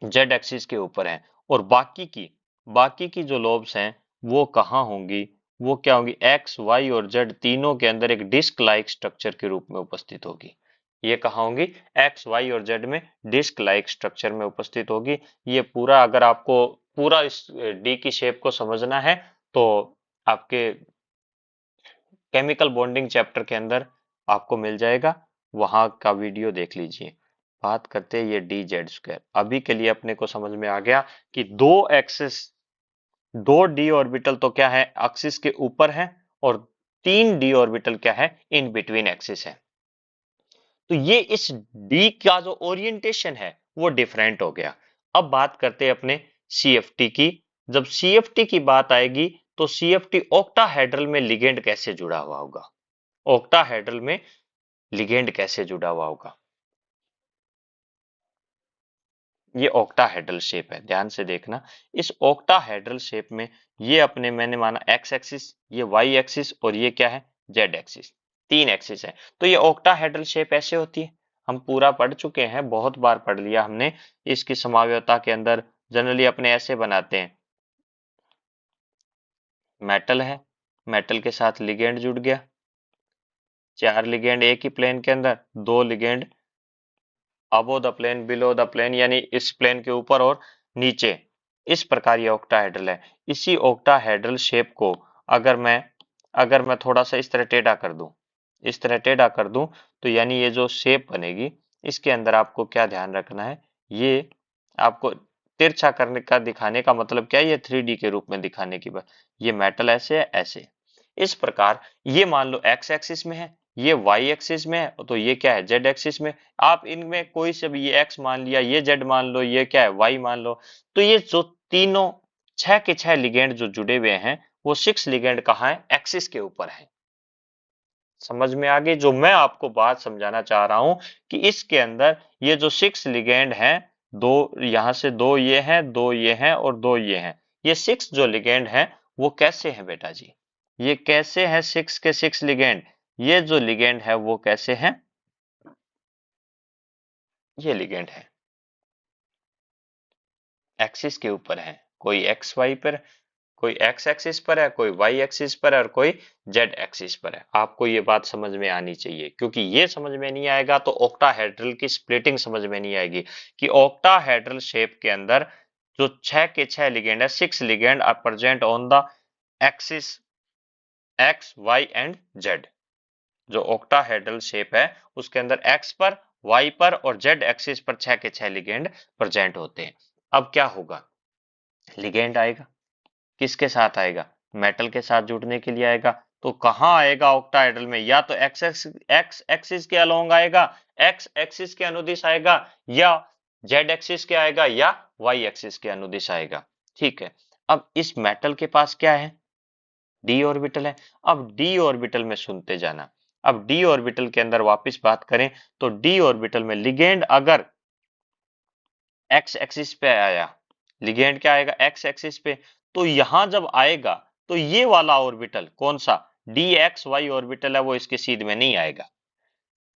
जेड एक्सिस के ऊपर है, और बाकी की जो लोब्स हैं वो कहाँ होंगी, वो क्या होंगी, एक्स वाई और जेड तीनों के अंदर एक डिस्क लाइक स्ट्रक्चर के रूप में उपस्थित होगी। ये कहाँ होंगी, एक्स वाई और जेड में डिस्क लाइक स्ट्रक्चर में उपस्थित होगी। ये पूरा, अगर आपको पूरा इस डी की शेप को समझना है तो आपके केमिकल बॉन्डिंग चैप्टर के अंदर आपको मिल जाएगा, वहां का वीडियो देख लीजिए। बात करते हैं ये डी जेड स्क्वायर। अभी के लिए अपने को समझ में आ गया कि दो एक्सिस, दो डी ऑर्बिटल तो क्या है एक्सिस के ऊपर है, और तीन डी ऑर्बिटल क्या है, इन बिटवीन एक्सिस है। तो ये इस डी का जो ओरिएंटेशन है वो डिफरेंट हो गया। अब बात करते हैं अपने सीएफटी की। जब सीएफटी की बात आएगी तो सीएफटी ऑक्टाहेड्रल में लिगेंड कैसे जुड़ा हुआ होगा, ऑक्टाहेड्रल में लिगेंड कैसे जुड़ा हुआ होगा। ये ऑक्टाहेड्रल शेप है, ध्यान से देखना। इस ऑक्टाहेड्रल शेप में ये अपने, मैंने माना एक्स एक्सिस, ये वाई एक्सिस और ये क्या है, जेड एक्सिस, तीन एक्सिस है। तो ये ऑक्टाहेड्रल शेप ऐसे होती है, हम पूरा पढ़ चुके हैं, बहुत बार पढ़ लिया हमने। इसकी समाव्यता के अंदर जनरली अपने ऐसे बनाते हैं, मेटल है, मेटल के साथ लिगेंड जुड़ गया, चार लिगेंड एक ही प्लेन के अंदर, दो ligand above the plane below the plane, यानी इस प्लेन के ऊपर और नीचे। इस प्रकार ये ऑक्टाहेड्रल है। इसी ऑक्टाहेड्रल शेप को अगर मैं अगर मैं थोड़ा सा इस तरह टेढ़ा कर दूं, इस तरह टेढ़ा कर दूं, तो यानी ये जो शेप बनेगी, इसके अंदर आपको क्या ध्यान रखना है, ये आपको तिरछा करने का, दिखाने का मतलब क्या है, ये 3D के रूप में दिखाने की बात। ये मेटल ऐसे है, ऐसे। इस प्रकार ये मान लो एक्स एक्सिस में है, ये वाई एक्सिस में है, तो ये क्या है, जेड एक्सिस में। आप इनमें कोई से भी, ये एक्स मान लिया, ये जेड मान लो, ये क्या है, वाई मान लो। तो ये जो तीनों, छह के छह लिगेंड जो जुड़े हुए हैं, वो 6 लिगेंड कहाँ है, एक्सिस के ऊपर है। समझ में आ गई जो मैं आपको बात समझाना चाह रहा हूं, कि इसके अंदर ये जो 6 लिगेंड हैं, दो यहां से, दो ये हैं, दो ये हैं और दो ये हैं, ये 6 जो लिगेंड हैं वो कैसे हैं बेटा जी, ये कैसे हैं 6 के 6 लिगेंड। ये जो लिगेंड है वो कैसे हैं, ये लिगेंड है एक्सिस के ऊपर है, कोई एक्स वाई पर, कोई एक्स एक्सिस पर है, कोई वाई एक्सिस पर है और कोई जेड एक्सिस पर है। आपको ये बात समझ में आनी चाहिए, क्योंकि ये समझ में नहीं आएगा तो ऑक्टाहेड्रल की स्प्लिटिंग समझ में नहीं आएगी कि ऑक्टाहेड्रल शेप के अंदर जो 6 के 6 लिगेंड है, 6 ligand are present on the axis x y and z. जो ऑक्टाहेड्रल शेप है उसके अंदर एक्स पर, वाई पर और जेड एक्सिस पर 6 के 6 लिगेंड प्रेजेंट होते हैं। अब क्या होगा, लिगेंड आएगा, किसके साथ आएगा, मेटल के साथ जुड़ने के लिए आएगा। तो कहां आएगा ऑक्टाहेड्रल में, या तो एक्स एक्सिस के अलोंग आएगा, एक्स एक्सिस के अनुदिश आएगा, या जेड एक्सिस के आएगा, या वाई एक्सिस के अनुदिश आएगा। ठीक है, अब इस मेटल के पास क्या है, डी ऑर्बिटल है। अब डी ऑर्बिटल में सुनते जाना, अब डी ऑर्बिटल के अंदर वापस बात करें तो डी ऑर्बिटल में लिगेंड अगर एक्स एक्सिस पे आया, लिगेंड क्या आएगा, एक्स एक्सिस पे, तो यहां जब आएगा तो ये वाला ऑर्बिटल कौन सा, डी एक्स वाई ऑर्बिटल है, वो इसके सीध में नहीं आएगा।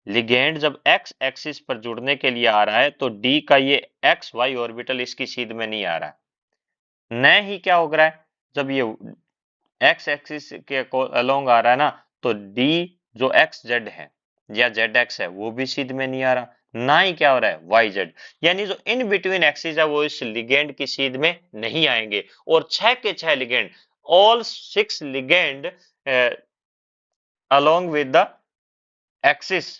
लिगेंड जब एक्स एक्सिस पर जुड़ने के लिए आ रहा है तो डी का ये एक्स वाई ऑर्बिटल इसकी सीध में नहीं आ रहा है। न ही क्या हो रहा है, जब ये एक्स एक्सिस के अलोंग आ रहा है ना, तो डी जो एक्स जेड है या जेड एक्स है वो भी सीध में नहीं आ रहा, ना ही क्या हो रहा है वाई जेड, यानी जो इन बिटवीन एक्सिस है वो इस लिगेंड की सीध में नहीं आएंगे। और 6 के 6 ligand, all 6 ligand along with the axis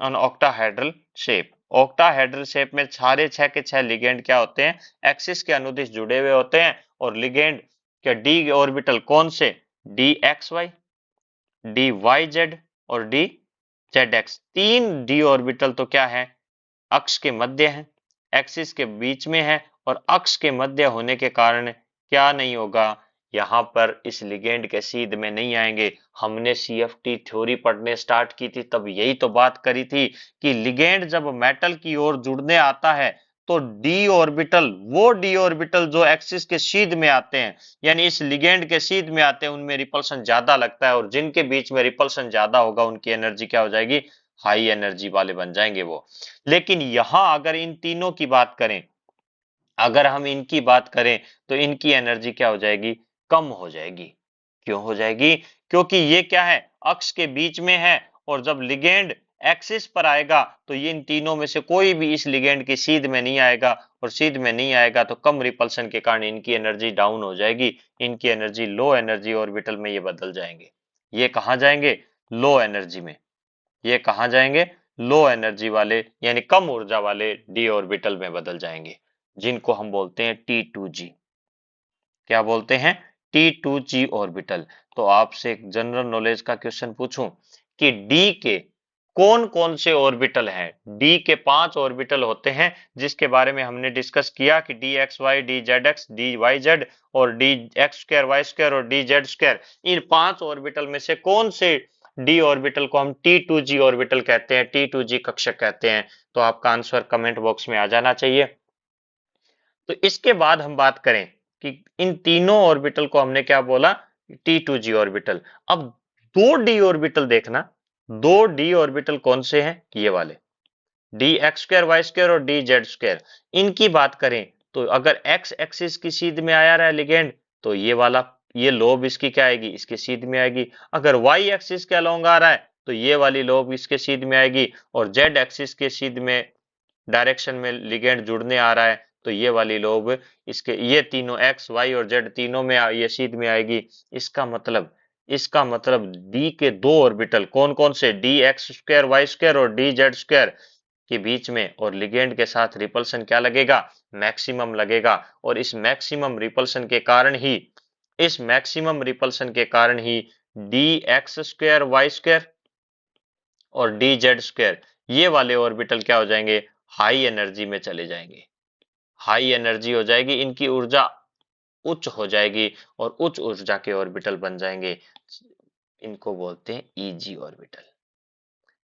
on octahedral shape. Octahedral shape में सारे 6 के 6 लिगेंड क्या होते हैं, एक्सिस के अनुदिश जुड़े हुए होते हैं। और लिगेंड के डी ऑर्बिटल कौन से, d x y, d y z और डी जेड एक्स। तीन डी ऑर्बिटल तो क्या है, अक्ष के मध्य है, एक्सिस के बीच में है, और अक्ष के मध्य होने के कारण क्या नहीं होगा, यहाँ पर इस लिगेंड के सीध में नहीं आएंगे। हमने सीएफटी थ्योरी पढ़ने स्टार्ट की थी तब यही तो बात करी थी कि लिगेंड जब मेटल की ओर जुड़ने आता है तो डी ऑर्बिटल, वो डी ऑर्बिटल जो एक्सिस के सीध में आते हैं, यानी इस लिगेंड के सीध में आते हैं, उनमें रिपल्सन ज्यादा लगता है, और जिनके बीच में रिपल्सन ज्यादा होगा उनकी एनर्जी क्या हो जाएगी, हाई एनर्जी वाले बन जाएंगे वो। लेकिन यहां अगर इन तीनों की बात करें, अगर हम इनकी बात करें तो इनकी एनर्जी क्या हो जाएगी, कम हो जाएगी। क्यों हो जाएगी, क्योंकि ये क्या है, अक्ष के बीच में है, और जब लिगेंड एक्सिस पर आएगा तो ये इन तीनों में से कोई भी इस लिगेंड की सीध में नहीं आएगा, और सीध में नहीं आएगा तो कम रिपल्सन के कारण इनकी एनर्जी डाउन हो जाएगी, इनकी एनर्जी लो एनर्जी ऑर्बिटल में ये बदल जाएंगे। ये कहां जाएंगे, लो एनर्जी में, ये कहां जाएंगे, लो एनर्जी वाले यानी कम ऊर्जा वाले डी ऑर्बिटल में बदल जाएंगे, जिनको हम बोलते हैं T2G। क्या बोलते हैं, T2G ऑर्बिटल। तो आपसे एक जनरल नॉलेज का क्वेश्चन पूछूं कि डी के कौन कौन से ऑर्बिटल हैं, डी के 5 ऑर्बिटल होते हैं जिसके बारे में हमने डिस्कस किया कि d x y, d z x, d y z और d x square y square और डी जेड स्क्वायर। इन 5 ऑर्बिटल में से कौन से डी ऑर्बिटल को हम T2G ऑर्बिटल कहते हैं, T2G कक्षक कहते हैं। तो आपका आंसर कमेंट बॉक्स में आ जाना चाहिए। तो इसके बाद हम बात करें कि इन तीनों ऑर्बिटल को हमने क्या बोला, T2G ऑर्बिटल। अब दो डी ऑर्बिटल देखना, दो डी ऑर्बिटल कौन से हैं, ये वाले d x square y square और डी जेड स्क्वायर। इनकी बात करें तो अगर एक्स एक्सिस की सीध में आया रहा है लिगेंड तो ये वाला, ये लोब इसकी क्या आएगी, इसके सीध में आएगी। अगर वाई एक्सिस के अलोंग आ रहा है तो ये वाली लोब इसके सीध में आएगी, और जेड एक्सिस के सीध में डायरेक्शन में लिगेंड जुड़ने आ रहा है तो ये वाली लोब इसके, ये तीनों एक्स वाई और जेड तीनों में ये सीध में आएगी। इसका मतलब डी के दो ऑर्बिटल कौन कौन से, d x square y square और डी जेड स्क्वायर के बीच में और लिगेंड के साथ रिपल्सन क्या लगेगा, मैक्सिमम लगेगा। और इस मैक्सिमम रिपल्सन के कारण ही, इस मैक्सिमम रिपल्सन के कारण ही d x square y square और डी जेड स्क्वायर ये वाले ऑर्बिटल क्या हो जाएंगे, हाई एनर्जी में चले जाएंगे, हाई एनर्जी हो जाएगी, इनकी ऊर्जा उच्च हो जाएगी और उच्च ऊर्जा के ऑर्बिटल बन जाएंगे, इनको बोलते हैं ईजी ऑर्बिटल।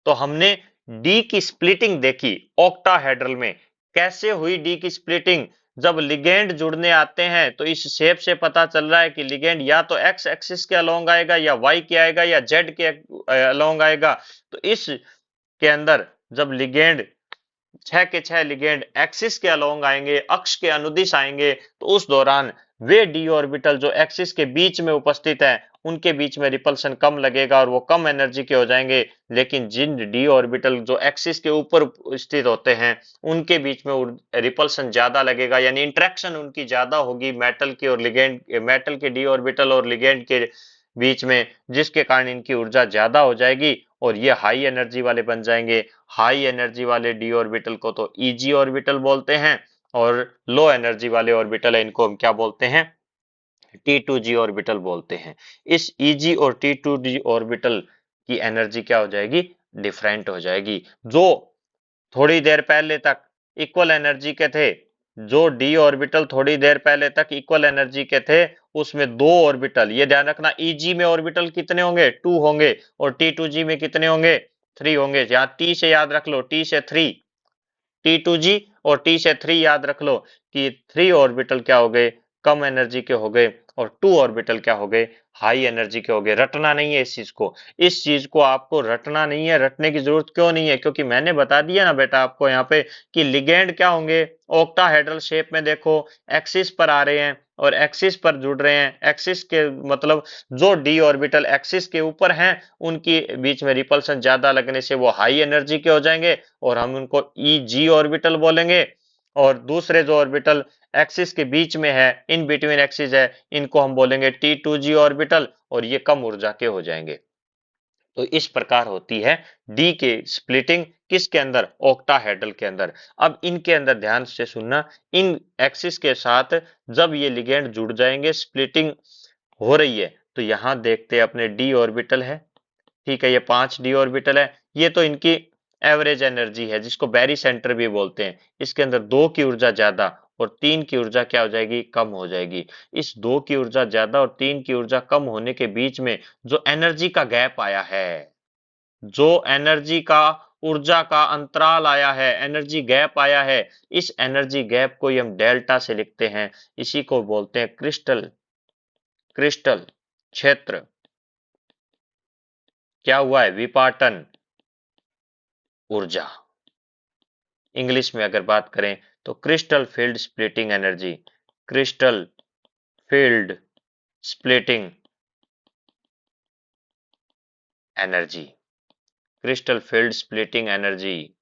तो हमने डी की स्प्लिटिंग देखी ऑक्टाहेड्रल में, कैसे हुई डी की स्प्लिटिंग, जब लिगेंड जुड़ने आते हैं तो इस शेप से पता चल रहा है कि लिगेंड या तो एक्स एक्सिस के अलोंग आएगा या वाई के आएगा या जेड के अलोंग आएगा। तो इस के अंदर जब लिगेंड छह के छह लिगेंड एक्सिस के अलोंग आएंगे, अक्ष के अनुदिश आएंगे, तो उस दौरान वे डी ऑर्बिटल जो एक्सिस के बीच में उपस्थित है उनके बीच में रिपल्सन कम लगेगा और वो कम एनर्जी के हो जाएंगे। लेकिन जिन डी ऑर्बिटल जो एक्सिस के ऊपर स्थित होते हैं उनके बीच में रिपल्सन ज्यादा लगेगा, यानी इंटरेक्शन उनकी ज्यादा होगी मेटल की और लिगेंड, मेटल के डी ऑर्बिटल और लिगेंड के बीच में, जिसके कारण इनकी ऊर्जा ज्यादा हो जाएगी और ये हाई एनर्जी वाले बन जाएंगे। हाई एनर्जी वाले डी ऑर्बिटल को तो ईजी ऑर्बिटल बोलते हैं और लो एनर्जी वाले ऑर्बिटल है इनको हम क्या बोलते हैं, T2G ऑर्बिटल बोलते हैं। इस Eg और T2G ऑर्बिटल की एनर्जी क्या हो जाएगी, डिफरेंट हो जाएगी। जो थोड़ी देर पहले तक इक्वल एनर्जी के थे, जो डी ऑर्बिटल थोड़ी देर पहले तक इक्वल एनर्जी के थे, उसमें दो ऑर्बिटल, ये ध्यान रखना, Eg में ऑर्बिटल कितने होंगे, 2 होंगे, और T2G में कितने होंगे, 3 होंगे। यहाँ T से याद रख लो, T से 3, T2G और T से 3 याद रख लो कि 3 ऑर्बिटल क्या हो गए, कम एनर्जी के हो गए, और 2 ऑर्बिटल क्या हो गए, हाई एनर्जी के हो गए। रटना नहीं है इस चीज को, इस चीज को आपको रटना नहीं है। रटने की जरूरत क्यों नहीं है, क्योंकि मैंने बता दिया ना बेटा आपको यहाँ पे कि लिगेंड क्या होंगे, ऑक्टाहेड्रल शेप में, देखो एक्सिस पर आ रहे हैं और एक्सिस पर जुड़ रहे हैं। एक्सिस के मतलब जो डी ऑर्बिटल एक्सिस के ऊपर हैं उनकी बीच में रिपल्सन ज्यादा लगने से वो हाई एनर्जी के हो जाएंगे और हम उनको Eg ऑर्बिटल बोलेंगे। और दूसरे जो ऑर्बिटल एक्सिस के बीच में है, इन बिटवीन एक्सिस है, इनको हम बोलेंगे T2G ऑर्बिटल और ये कम ऊर्जा के हो जाएंगे। तो इस प्रकार होती है डी के स्प्लिटिंग, किसके अंदर, ऑक्टाहेड्रल के अंदर। अब इनके अंदर ध्यान से सुनना, इन एक्सिस के साथ जब ये लिगेंड जुड़ जाएंगे, स्प्लिटिंग हो रही है, तो यहां देखते हैं अपने डी ऑर्बिटल है, ठीक है, ये 5 डी ऑर्बिटल है, ये तो इनकी एवरेज एनर्जी है जिसको बैरी सेंटर भी बोलते हैं। इसके अंदर 2 की ऊर्जा ज्यादा और 3 की ऊर्जा क्या हो जाएगी, कम हो जाएगी। इस 2 की ऊर्जा ज्यादा और 3 की ऊर्जा कम होने के बीच में जो एनर्जी का गैप आया है, जो एनर्जी का ऊर्जा का अंतराल आया है, एनर्जी गैप आया है, इस एनर्जी गैप को ही हम डेल्टा से लिखते हैं। इसी को बोलते हैं क्रिस्टल क्रिस्टल क्षेत्र। क्या हुआ है, विपाटन ऊर्जा। इंग्लिश में अगर बात करें तो crystal field splitting energy, crystal field splitting energy, crystal field splitting energy.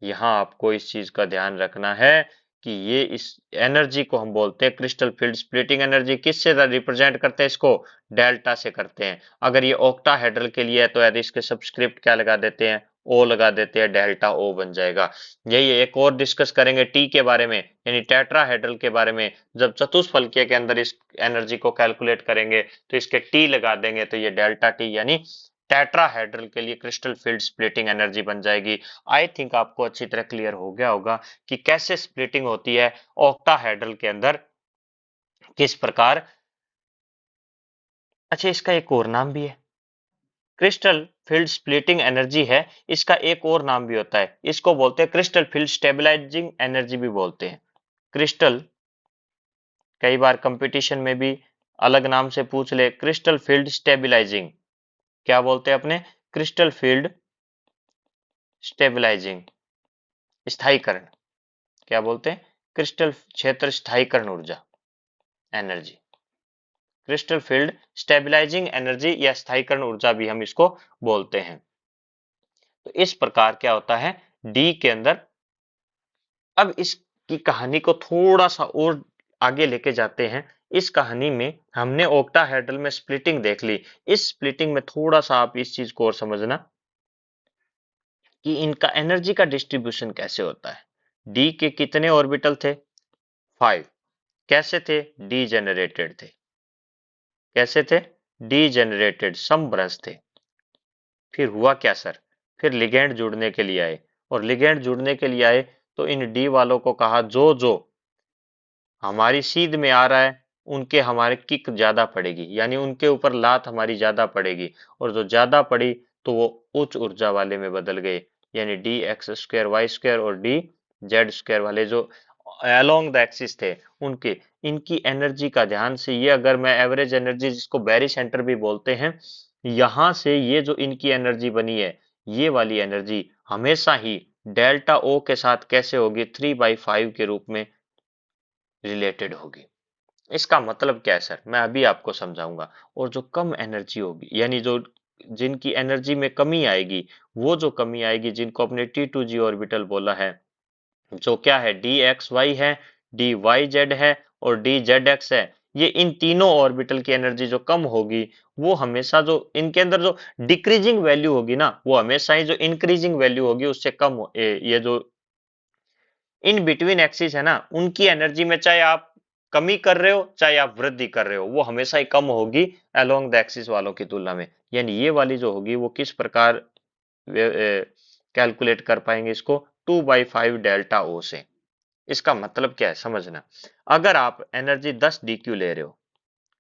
यहां आपको इस चीज का ध्यान रखना है कि ये इस एनर्जी को हम बोलते हैं क्रिस्टल फील्ड स्प्लिटिंग एनर्जी। किससे रिप्रेजेंट करते हैं इसको, डेल्टा से करते हैं। अगर ये ऑक्टाहेड्रल के लिए है तो यदि इसके सबस्क्रिप्ट क्या लगा देते हैं, ओ लगा देते हैं, डेल्टा ओ बन जाएगा। यही एक और डिस्कस करेंगे टी के बारे में, यानी टेट्राहेड्रल के बारे में। जब चतुष्फलकीय के अंदर इस एनर्जी को कैलकुलेट करेंगे तो इसके टी लगा देंगे तो ये डेल्टा टी यानी टेट्राहेड्रल के लिए क्रिस्टल फील्ड स्प्लिटिंग एनर्जी बन जाएगी। आई थिंक आपको अच्छी तरह क्लियर हो गया होगा कि कैसे स्प्लिटिंग होती है ऑक्टाहेड्रल के अंदर, किस प्रकार। अच्छा, इसका एक और नाम भी है, क्रिस्टल फील्ड स्प्लिटिंग एनर्जी है, इसका एक और नाम भी होता है, इसको बोलते हैं क्रिस्टल फील्ड स्टेबलाइजिंग एनर्जी भी बोलते हैं। क्रिस्टल, कई बार कंपटीशन में भी अलग नाम से पूछ ले, क्रिस्टल फील्ड स्टेबलाइजिंग, क्या बोलते हैं अपने, क्रिस्टल फील्ड स्टेबलाइजिंग, स्थायीकरण, क्या बोलते हैं, क्रिस्टल क्षेत्र स्थायीकरण ऊर्जा, energy, crystal field stabilising energy या स्थायीकरण ऊर्जा भी हम इसको बोलते हैं। तो इस प्रकार क्या होता है डी के अंदर। अब इसकी कहानी को थोड़ा सा और आगे लेके जाते हैं। इस कहानी में हमने ऑक्टाहेड्रल में स्प्लिटिंग देख ली, इस स्प्लिटिंग में थोड़ा सा आप इस चीज को और समझना कि इनका एनर्जी का डिस्ट्रीब्यूशन कैसे होता है। डी के कितने ऑर्बिटल थे, 5। कैसे थे, डीजेनरेटेड थे, कैसे थे, डीजेनरेटेड, समभ्रंश थे। फिर हुआ क्या सर, फिर लिगेंड जुड़ने के लिए आए, और लिगेंड जुड़ने के लिए आए तो इन डी वालों को कहा जो जो हमारी सीध में आ रहा है उनके हमारे किक ज्यादा पड़ेगी, यानी उनके ऊपर लात हमारी ज्यादा पड़ेगी, और जो ज्यादा पड़ी तो वो उच्च ऊर्जा वाले में बदल गए, यानी d x square y square और डी जेड स्क्वायर वाले जो अलोंग द एक्सिस थे उनके, इनकी एनर्जी का ध्यान से, ये अगर मैं एवरेज एनर्जी जिसको बैरी सेंटर भी बोलते हैं, यहां से ये जो इनकी एनर्जी बनी है, ये वाली एनर्जी हमेशा ही डेल्टा ओ के साथ कैसे होगी, 3/5 के रूप में रिलेटेड होगी। इसका मतलब क्या है सर, मैं अभी आपको समझाऊंगा। और जो कम एनर्जी होगी, यानी जो जिनकी एनर्जी में कमी आएगी, वो जो कमी आएगी जिनको अपने T2G ऑर्बिटल बोला है, जो क्या है, dxy है, dyz है और dzx है, ये इन तीनों ऑर्बिटल की एनर्जी जो कम होगी, वो हमेशा जो इनके अंदर जो डिक्रीजिंग वैल्यू होगी ना, वो हमेशा ही जो इंक्रीजिंग वैल्यू होगी उससे कम ये जो इन बिटवीन एक्सिस है ना, उनकी एनर्जी में चाहे आप कमी कर रहे हो चाहे आप वृद्धि कर रहे हो, वो हमेशा ही कम होगी अलोंग द एक्सिस वालों की तुलना में। यानी ये वाली जो होगी वो किस प्रकार कैलकुलेट कर पाएंगे इसको, 2/5 डेल्टा ओ से। इसका मतलब क्या है समझना, अगर आप एनर्जी 10 DQ ले रहे हो,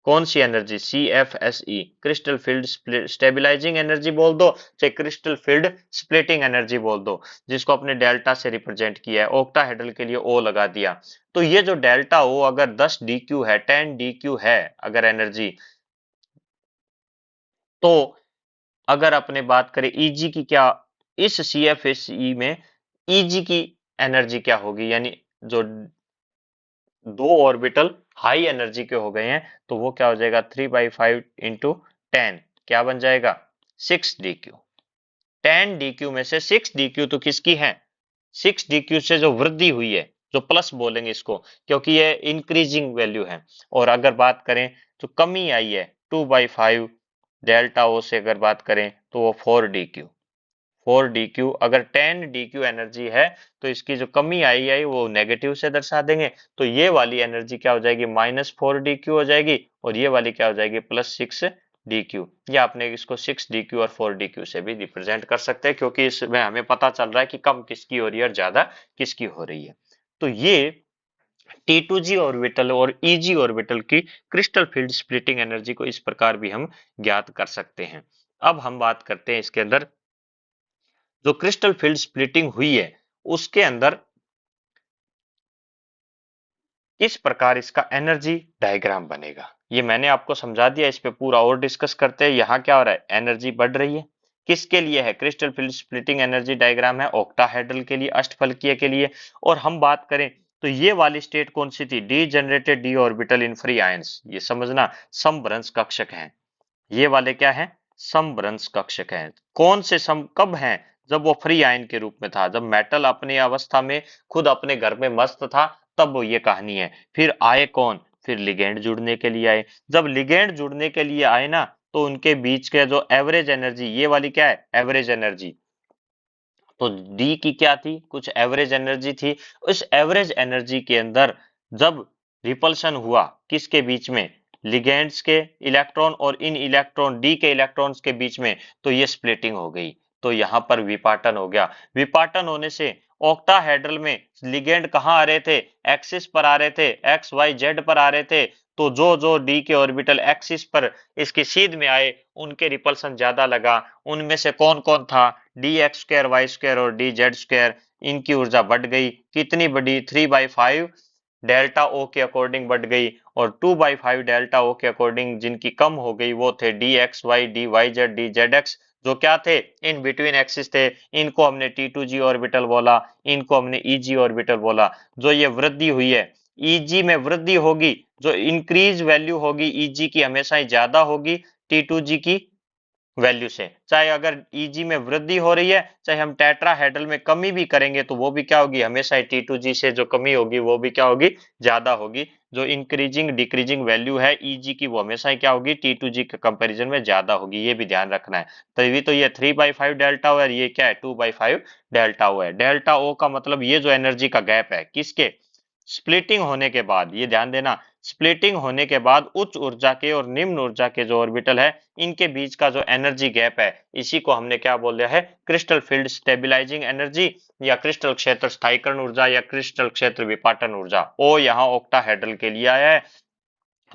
कौन सी energy, CFSE, crystal field stabilising energy बोल दो चाहे क्रिस्टल फील्ड स्प्लिटिंग एनर्जी बोल दो, जिसको अपने डेल्टा से रिप्रेजेंट किया है, ऑक्टाहेड्रल के लिए ओ लगा दिया। तो ये जो डेल्टा ओ अगर 10 DQ है, 10 DQ है अगर एनर्जी, तो अगर अपने बात करें ईजी की, क्या इस CFSE में ईजी की एनर्जी क्या होगी, यानी जो दो ऑर्बिटल हाई एनर्जी के हो गए हैं, तो वो क्या हो जाएगा, 3/5 इंटू 10, क्या बन जाएगा, 6 DQ। 10 DQ में से 6 DQ तो किसकी है, 6 DQ से जो वृद्धि हुई है, जो प्लस बोलेंगे इसको, क्योंकि ये इंक्रीजिंग वैल्यू है। और अगर बात करें तो कमी आई है 2/5 डेल्टा ओ से, अगर बात करें तो वो 4 DQ। 4 DQ, अगर 10 DQ एनर्जी है तो इसकी जो कमी आई है वो नेगेटिव से दर्शा देंगे, तो ये वाली एनर्जी क्या हो जाएगी, -4 DQ हो जाएगी, और ये वाली क्या हो जाएगी, +6 DQ। या आपने इसको 6 DQ और 4 DQ से भी रिप्रेजेंट कर सकते हैं, क्योंकि इसमें हमें पता चल रहा है कि कम किसकी हो रही है और ज्यादा किसकी हो रही है। तो ये T2G ऑर्बिटल और EG ऑर्बिटल की क्रिस्टल फील्ड स्प्लिटिंग एनर्जी को इस प्रकार भी हम ज्ञात कर सकते हैं। अब हम बात करते हैं इसके अंदर जो क्रिस्टल फील्ड स्प्लिटिंग हुई है, उसके अंदर किस प्रकार इसका एनर्जी डायग्राम बनेगा, ये मैंने आपको समझा दिया। इस पे पूरा और डिस्कस करते हैं। यहाँ क्या हो रहा है, एनर्जी बढ़ रही है, किसके लिए है, crystal field splitting energy diagram है ऑक्टाहेड्रल के लिए, अष्टफलकीय के लिए। और हम बात करें तो ये वाली स्टेट कौन सी थी, D generated d orbital in free ions, ये समझना समभ्रंश कक्षक है। ये वाले क्या है, समभ्रंश कक्षक हैं। कौन से सम कब हैं, जब वो फ्री आयन के रूप में था, जब मेटल अपनी अवस्था में खुद अपने घर में मस्त था, तब वो ये कहानी है। फिर आए कौन, फिर लिगेंड जुड़ने के लिए आए। जब लिगेंड जुड़ने के लिए आए ना, तो उनके बीच के जो एवरेज एनर्जी, ये वाली क्या है, एवरेज एनर्जी, तो डी की क्या थी, कुछ एवरेज एनर्जी थी। उस एवरेज एनर्जी के अंदर जब रिपल्शन हुआ किसके बीच में, लिगेंड्स के इलेक्ट्रॉन और इन इलेक्ट्रॉन डी के इलेक्ट्रॉन्स के बीच में, तो ये स्प्लिटिंग हो गई। तो यहाँ पर विपाटन हो गया। विपाटन होने से ऑक्टाहेड्रल में लिगेंड कहाँ आ रहे थे, एक्सिस पर आ रहे थे, एक्स वाई जेड पर आ रहे थे। तो जो जो डी के ऑर्बिटल एक्सिस पर इसकी सीध में आए, उनके रिपल्सन ज्यादा लगा। उनमें से कौन कौन था, dx² y² और dz², इनकी ऊर्जा बढ़ गई। कितनी बढ़ी, 3/5 डेल्टा ओ के अकॉर्डिंग बढ़ गई। और 2/5 डेल्टा ओ के अकॉर्डिंग जिनकी कम हो गई, वो थे dxy dyz dzx, जो क्या थे, इन बिटवीन एक्सिस थे। इनको हमने T2G ऑर्बिटल बोला, इनको हमने EG ऑर्बिटल बोला। जो ये वृद्धि हुई है, EG में वृद्धि होगी, जो इंक्रीज वैल्यू होगी EG की हमेशा ही ज्यादा होगी T2G की वैल्यू से। चाहे अगर ईजी में वृद्धि हो रही है, चाहे हम टेट्राहेड्रल में कमी भी करेंगे, तो वो भी क्या होगी, हमेशा ही T2G से जो कमी होगी वो भी क्या होगी, ज्यादा होगी। जो इंक्रीजिंग डिक्रीजिंग वैल्यू है ईजी की, वो हमेशा ही क्या होगी, T2G के कंपैरिजन में ज्यादा होगी। ये भी ध्यान रखना है। तभी तो ये 3/5 डेल्टा ओ है, ये क्या है, 2/5 डेल्टा ओ है। डेल्टा ओ का मतलब ये जो एनर्जी का गैप है, किसके, स्प्लिटिंग होने के बाद, ये ध्यान देना, स्प्लिटिंग होने के बाद उच्च ऊर्जा के और निम्न ऊर्जा के जो ऑर्बिटल है, इनके बीच का जो एनर्जी गैप है, इसी को हमने क्या बोल दिया है, क्रिस्टल फील्ड स्टेबिलाईजिंग एनर्जी, या क्रिस्टल क्षेत्र स्थायीकरण ऊर्जा, या क्रिस्टल क्षेत्र विपाटन ऊर्जा। ओ यहाँ ऑक्टाहेड्रल के लिए आया है।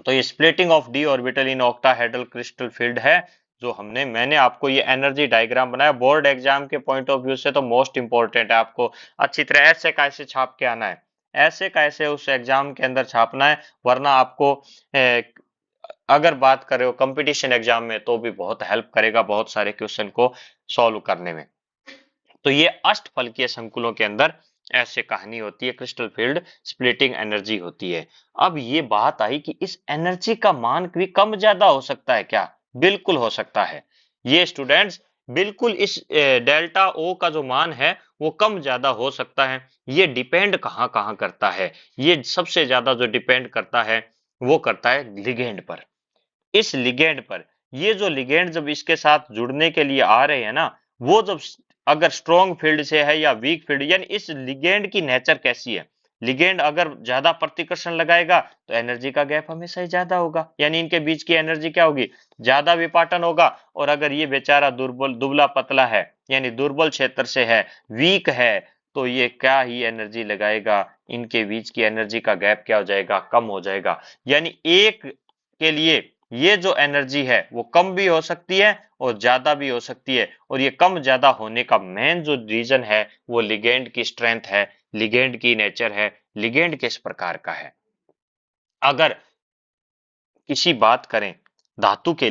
तो ये splitting of d orbital in octahedral crystal field है, जो मैंने आपको ये एनर्जी डायग्राम बनाया। बोर्ड एग्जाम के पॉइंट ऑफ व्यू से तो मोस्ट इंपॉर्टेंट है, आपको अच्छी तरह ऐसे कैसे छाप के आना है, ऐसे कैसे उस एग्जाम के अंदर छापना है। वरना आपको अगर बात करें कंपटीशन एग्जाम में, तो भी बहुत हेल्प करेगा बहुत सारे क्वेश्चन को सॉल्व करने में। तो ये अष्टफलकीय संकुलों के अंदर ऐसे कहानी होती है, क्रिस्टल फील्ड स्प्लिटिंग एनर्जी होती है। अब ये बात आई कि इस एनर्जी का मान भी कम ज्यादा हो सकता है क्या? बिल्कुल हो सकता है। ये स्टूडेंट्स बिल्कुल इस डेल्टा ओ का जो मान है वो कम ज्यादा हो सकता है। ये डिपेंड कहाँ कहाँ करता है? ये सबसे ज्यादा जो डिपेंड करता है वो करता है लिगेंड पर। इस लिगेंड पर, ये जो लिगेंड जब इसके साथ जुड़ने के लिए आ रहे हैं ना, वो जब अगर स्ट्रॉन्ग फील्ड से है या वीक फील्ड, यानी इस लिगेंड की नेचर कैसी है। लिगेंड अगर ज्यादा प्रतिकर्षण लगाएगा तो एनर्जी का गैप हमेशा ही ज्यादा होगा, यानी इनके बीच की एनर्जी क्या होगी? ज्यादा विपाटन होगा। और अगर ये बेचारा दुर्बल दुबला पतला है, यानी दुर्बल क्षेत्र से है, वीक है, तो ये क्या ही एनर्जी लगाएगा? इनके बीच की एनर्जी का गैप क्या हो जाएगा? कम हो जाएगा। यानी एक के लिए ये जो एनर्जी है वो कम भी हो सकती है और ज्यादा भी हो सकती है। और ये कम ज्यादा होने का मेन जो रीजन है वो लिगेंड की स्ट्रेंथ है, लिगेंड की नेचर है, लिगेंड किस प्रकार का है। अगर किसी बात करें धातु के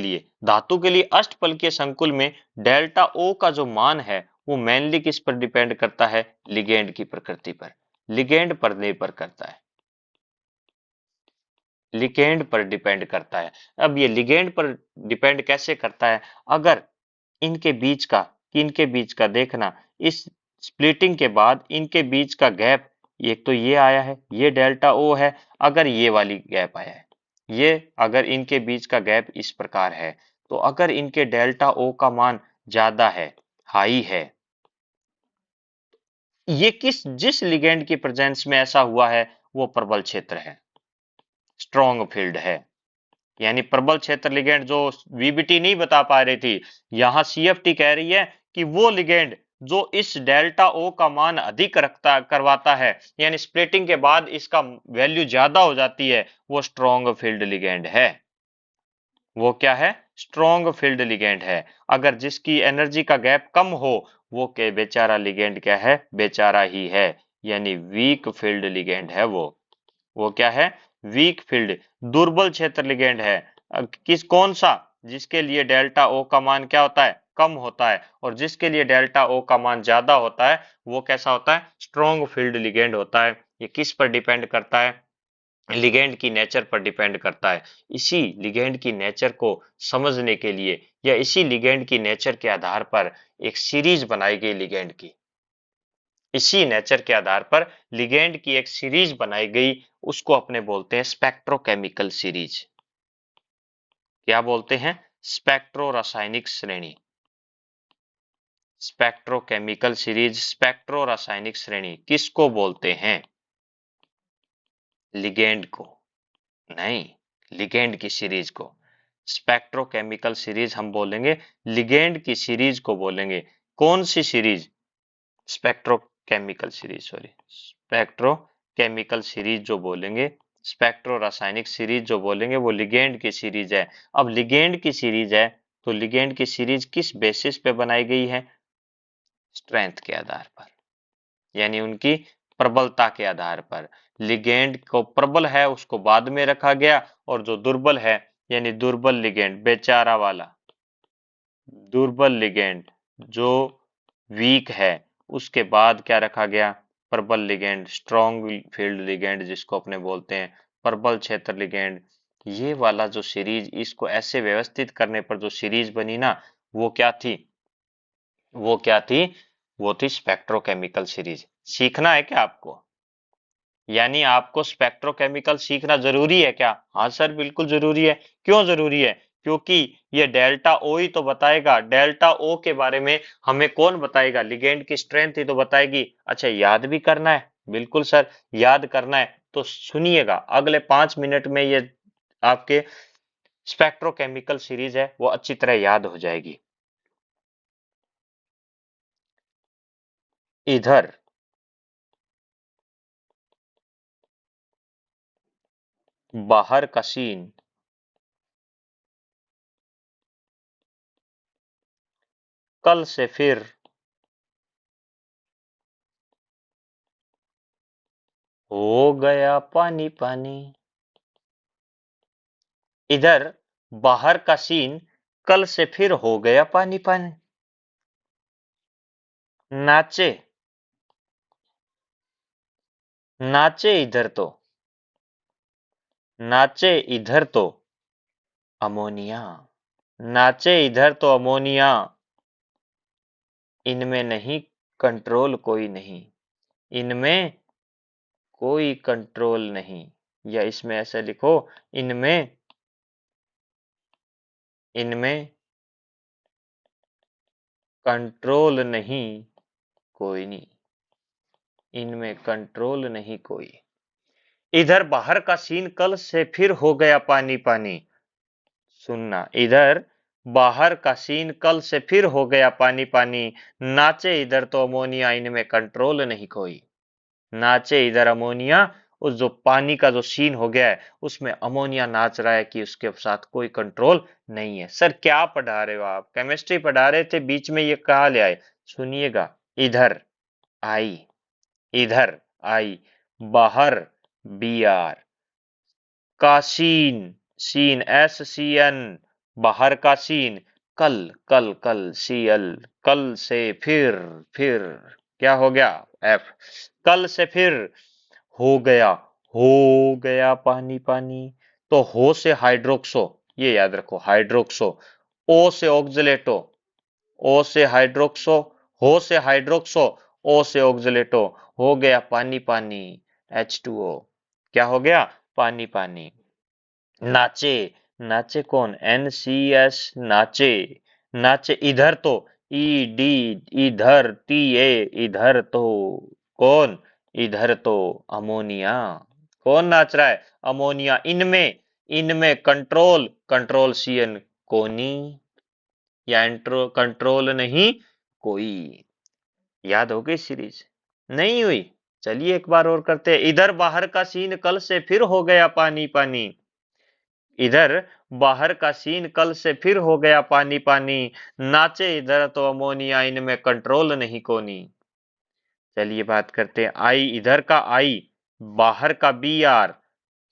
लिए अष्टफलकीय संकुल में डेल्टा ओ का जो मान है वो मेनली किस पर डिपेंड करता है? लिगेंड की प्रकृति पर, लिगेंड पर निर्भर करता है, लिगेंड पर डिपेंड करता है। अब ये लिगेंड पर डिपेंड कैसे करता है? अगर इनके बीच का इनके बीच का देखना, इस स्प्लिटिंग के बाद इनके बीच का गैप, एक तो ये आया है, ये डेल्टा ओ है। अगर ये वाली गैप आया है, ये अगर इनके बीच का गैप इस प्रकार है, तो अगर इनके डेल्टा ओ का मान ज्यादा है, हाई है, ये जिस लिगेंड की प्रेजेंस में ऐसा हुआ है वो प्रबल क्षेत्र है, स्ट्रॉन्ग फील्ड है। यानी प्रबल क्षेत्र लिगेंड जो वीबीटी नहीं बता पा रही थी, यहां सीएफटी कह रही है कि वो लिगेंड जो इस डेल्टा ओ का मान अधिक रखता करवाता है, यानी स्प्लिटिंग के बाद इसका वैल्यू ज्यादा हो जाती है, वो स्ट्रॉन्ग फील्ड लिगेंड है। वो क्या है? स्ट्रॉन्ग फील्ड लिगेंड है। अगर जिसकी एनर्जी का गैप कम हो, वो के बेचारा लिगेंड क्या है? बेचारा ही है, यानी वीक फील्ड लिगेंड है वो क्या है? वीक फील्ड, दुर्बल क्षेत्र लिगेंड है। किस कौन सा? जिसके लिए डेल्टा ओ का मान क्या होता है? कम होता है। और जिसके लिए डेल्टा ओ का मान ज्यादा होता है वो कैसा होता है? स्ट्रॉन्ग फील्ड लिगेंड होता है। ये किस पर डिपेंड करता है? लिगेंड की नेचर पर डिपेंड करता है। इसी लिगेंड की नेचर को समझने के लिए या इसी लिगेंड की नेचर के आधार पर एक सीरीज बनाई गई लिगेंड की, इसी नेचर के आधार पर लिगेंड की एक सीरीज बनाई गई, उसको अपने बोलते हैं स्पेक्ट्रोकेमिकल सीरीज। क्या बोलते हैं? स्पेक्ट्रो रासायनिक श्रेणी, स्पेक्ट्रोकेमिकल सीरीज, स्पेक्ट्रो रासायनिक श्रेणी किसको बोलते हैं? लिगेंड को नहीं, लिगेंड की सीरीज को। स्पेक्ट्रोकेमिकल सीरीज हम बोलेंगे, लिगेंड की सीरीज को बोलेंगे कौन सी series? Spectrochemical series, sorry, spectrochemical series जो बोलेंगे, स्पेक्ट्रो रासायनिक सीरीज जो बोलेंगे वो लिगेंड की सीरीज है। अब लिगेंड की सीरीज है तो लिगेंड की सीरीज किस बेसिस पे बनाई गई है? स्ट्रेंथ के आधार पर, यानी उनकी प्रबलता के आधार पर। लिगेंड को प्रबल है उसको बाद में रखा गया, और जो दुर्बल है, यानी दुर्बल लिगेंड, बेचारा वाला दुर्बल लिगेंड जो वीक है, उसके बाद क्या रखा गया? प्रबल लिगेंड, स्ट्रॉन्ग फील्ड लिगेंड जिसको अपने बोलते हैं, प्रबल क्षेत्र लिगेंड। ये वाला जो सीरीज, इसको ऐसे व्यवस्थित करने पर जो सीरीज बनी ना, वो क्या थी? वो क्या थी? वो थी स्पेक्ट्रोकेमिकल सीरीज। सीखना है क्या आपको? यानी आपको स्पेक्ट्रोकेमिकल सीखना जरूरी है क्या? हाँ सर, बिल्कुल जरूरी है। क्यों जरूरी है? क्योंकि ये डेल्टा ओ ही तो बताएगा। डेल्टा ओ के बारे में हमें कौन बताएगा? लिगेंड की स्ट्रेंथ ही तो बताएगी। अच्छा, याद भी करना है? बिल्कुल सर, याद करना है तो सुनिएगा, अगले 5 मिनट में ये आपके स्पेक्ट्रोकेमिकल सीरीज है वो अच्छी तरह याद हो जाएगी। इधर बाहर का सीन, कल से फिर हो गया पानी पानी। इधर बाहर का सीन कल से फिर हो गया पानी पानी। नाचे, नाचे इधर तो, नाचे इधर तो अमोनिया, नाचे इधर तो अमोनिया, इनमें नहीं कंट्रोल कोई नहीं, इनमें कोई कंट्रोल नहीं, या इसमें ऐसे लिखो, इनमें, इनमें कंट्रोल नहीं कोई नहीं, इनमें कंट्रोल नहीं कोई। इधर बाहर का सीन कल से फिर हो गया पानी पानी, सुनना, इधर बाहर का सीन कल से फिर हो गया पानी पानी, नाचे इधर तो अमोनिया, इनमें कंट्रोल नहीं कोई, नाचे इधर अमोनिया, उस जो पानी का जो सीन हो गया है उसमें अमोनिया नाच रहा है कि उसके साथ कोई कंट्रोल नहीं है। सर क्या पढ़ा रहे हो आप, केमिस्ट्री पढ़ा रहे थे, बीच में ये कहा ले आए, सुनिएगा, इधर आई, इधर आई, बाहर बी आर, का scene, scene S C N, बाहर का सीन, कल, कल कल सी एल, कल से फिर क्या हो गया, एफ, कल से फिर हो हो गया पानी पानी, तो हो से हाइड्रोक्सो, ये याद रखो हाइड्रोक्सो, ओ से ऑक्सलेटो, ओ से हाइड्रोक्सो, हो से हाइड्रोक्सो, ओ से ऑक्सलेटो, हो गया पानी पानी, H2O, क्या हो गया, पानी पानी। नाचे, नाचे कौन, NCS, नाचे, नाचे इधर तो, ED, इधर, TA, इधर तो कौन, इधर तो अमोनिया, कौन नाच रहा है, अमोनिया, इनमें, इनमें कंट्रोल, कंट्रोल CN कोनी, या एंट्रो कंट्रोल नहीं कोई। याद हो गई सीरीज, नहीं हुई, चलिए एक बार और करते हैं। इधर बाहर का सीन कल से फिर हो गया पानी पानी, इधर बाहर का सीन कल से फिर हो गया पानी पानी, नाचे इधर तो अमोनिया, इनमें कंट्रोल नहीं कोनी। चलिए बात करते हैं, आई, इधर का आई, बाहर का BR,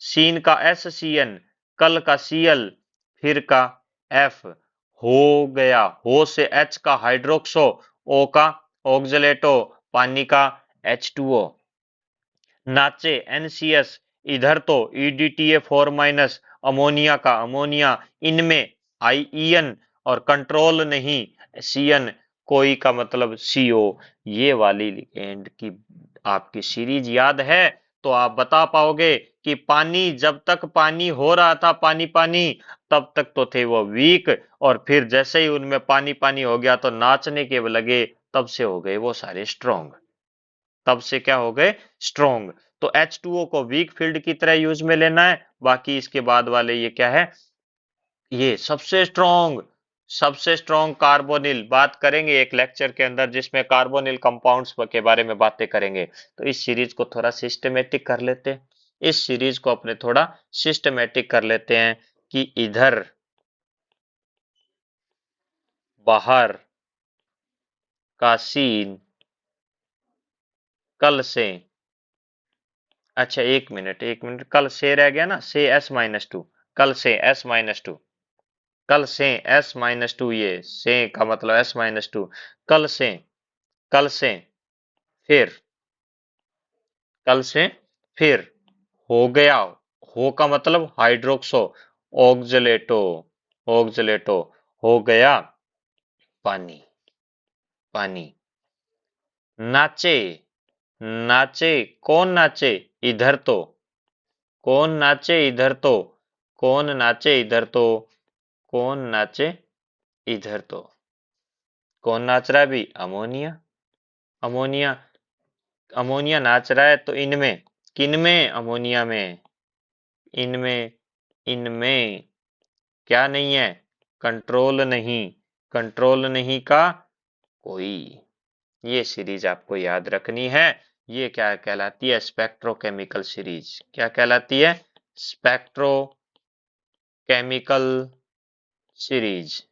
सीन का SCN, कल का CL, फिर का F, हो गया, हो से H का हाइड्रोक्सो, O का ऑक्सलेटो, पानी का H2O, नाचे NCS, इधर तो EDTA4-, अमोनिया का अमोनिया, इनमें IEN, और कंट्रोल नहीं CN, कोई का मतलब CO। ये वाली एंड की आपकी सीरीज याद है तो आप बता पाओगे कि पानी, जब तक पानी हो रहा था पानी पानी, तब तक तो थे वो वीक, और फिर जैसे ही उनमें पानी पानी हो गया तो नाचने के लगे, तब से हो गए वो सारे स्ट्रॉन्ग, तब से क्या हो गए, स्ट्रॉन्ग। तो H2O को वीक फील्ड की तरह यूज में लेना है, बाकी इसके बाद वाले ये क्या है, ये सबसे स्ट्रॉन्ग, सबसे स्ट्रॉन्ग कार्बोनिल, बात करेंगे एक लेक्चर के अंदर जिसमें कार्बोनिल कंपाउंड्स के बारे में बातें करेंगे। तो इस सीरीज को थोड़ा सिस्टमेटिक कर लेते हैं, इस सीरीज को अपने थोड़ा सिस्टमेटिक कर लेते हैं कि इधर बाहर का सीन कल से, अच्छा एक मिनट एक मिनट, कल से रह गया ना, से S-2, कल से S-2, कल से S-2, ये से का मतलब S-2, कल से, कल से फिर, कल से फिर हो गया, हो का मतलब हाइड्रोक्सो, ऑक्सलेटो, ऑक्सलेटो, हो गया पानी, पानी। नाचे, नाचे कौन नाचे, इधर तो, कौन नाचे इधर तो, कौन नाचे इधर तो, कौन नाचे इधर तो, कौन नाच रहा है भी, अमोनिया, अमोनिया, अमोनिया नाच रहा है, तो इनमें, किनमें, अमोनिया में, इनमें, इनमें क्या नहीं है, कंट्रोल नहीं, कंट्रोल नहीं का कोई। ये सीरीज आपको याद रखनी है, ये क्या कहलाती है, स्पेक्ट्रोकेमिकल सीरीज, क्या कहलाती है, स्पेक्ट्रोकेमिकल सीरीज,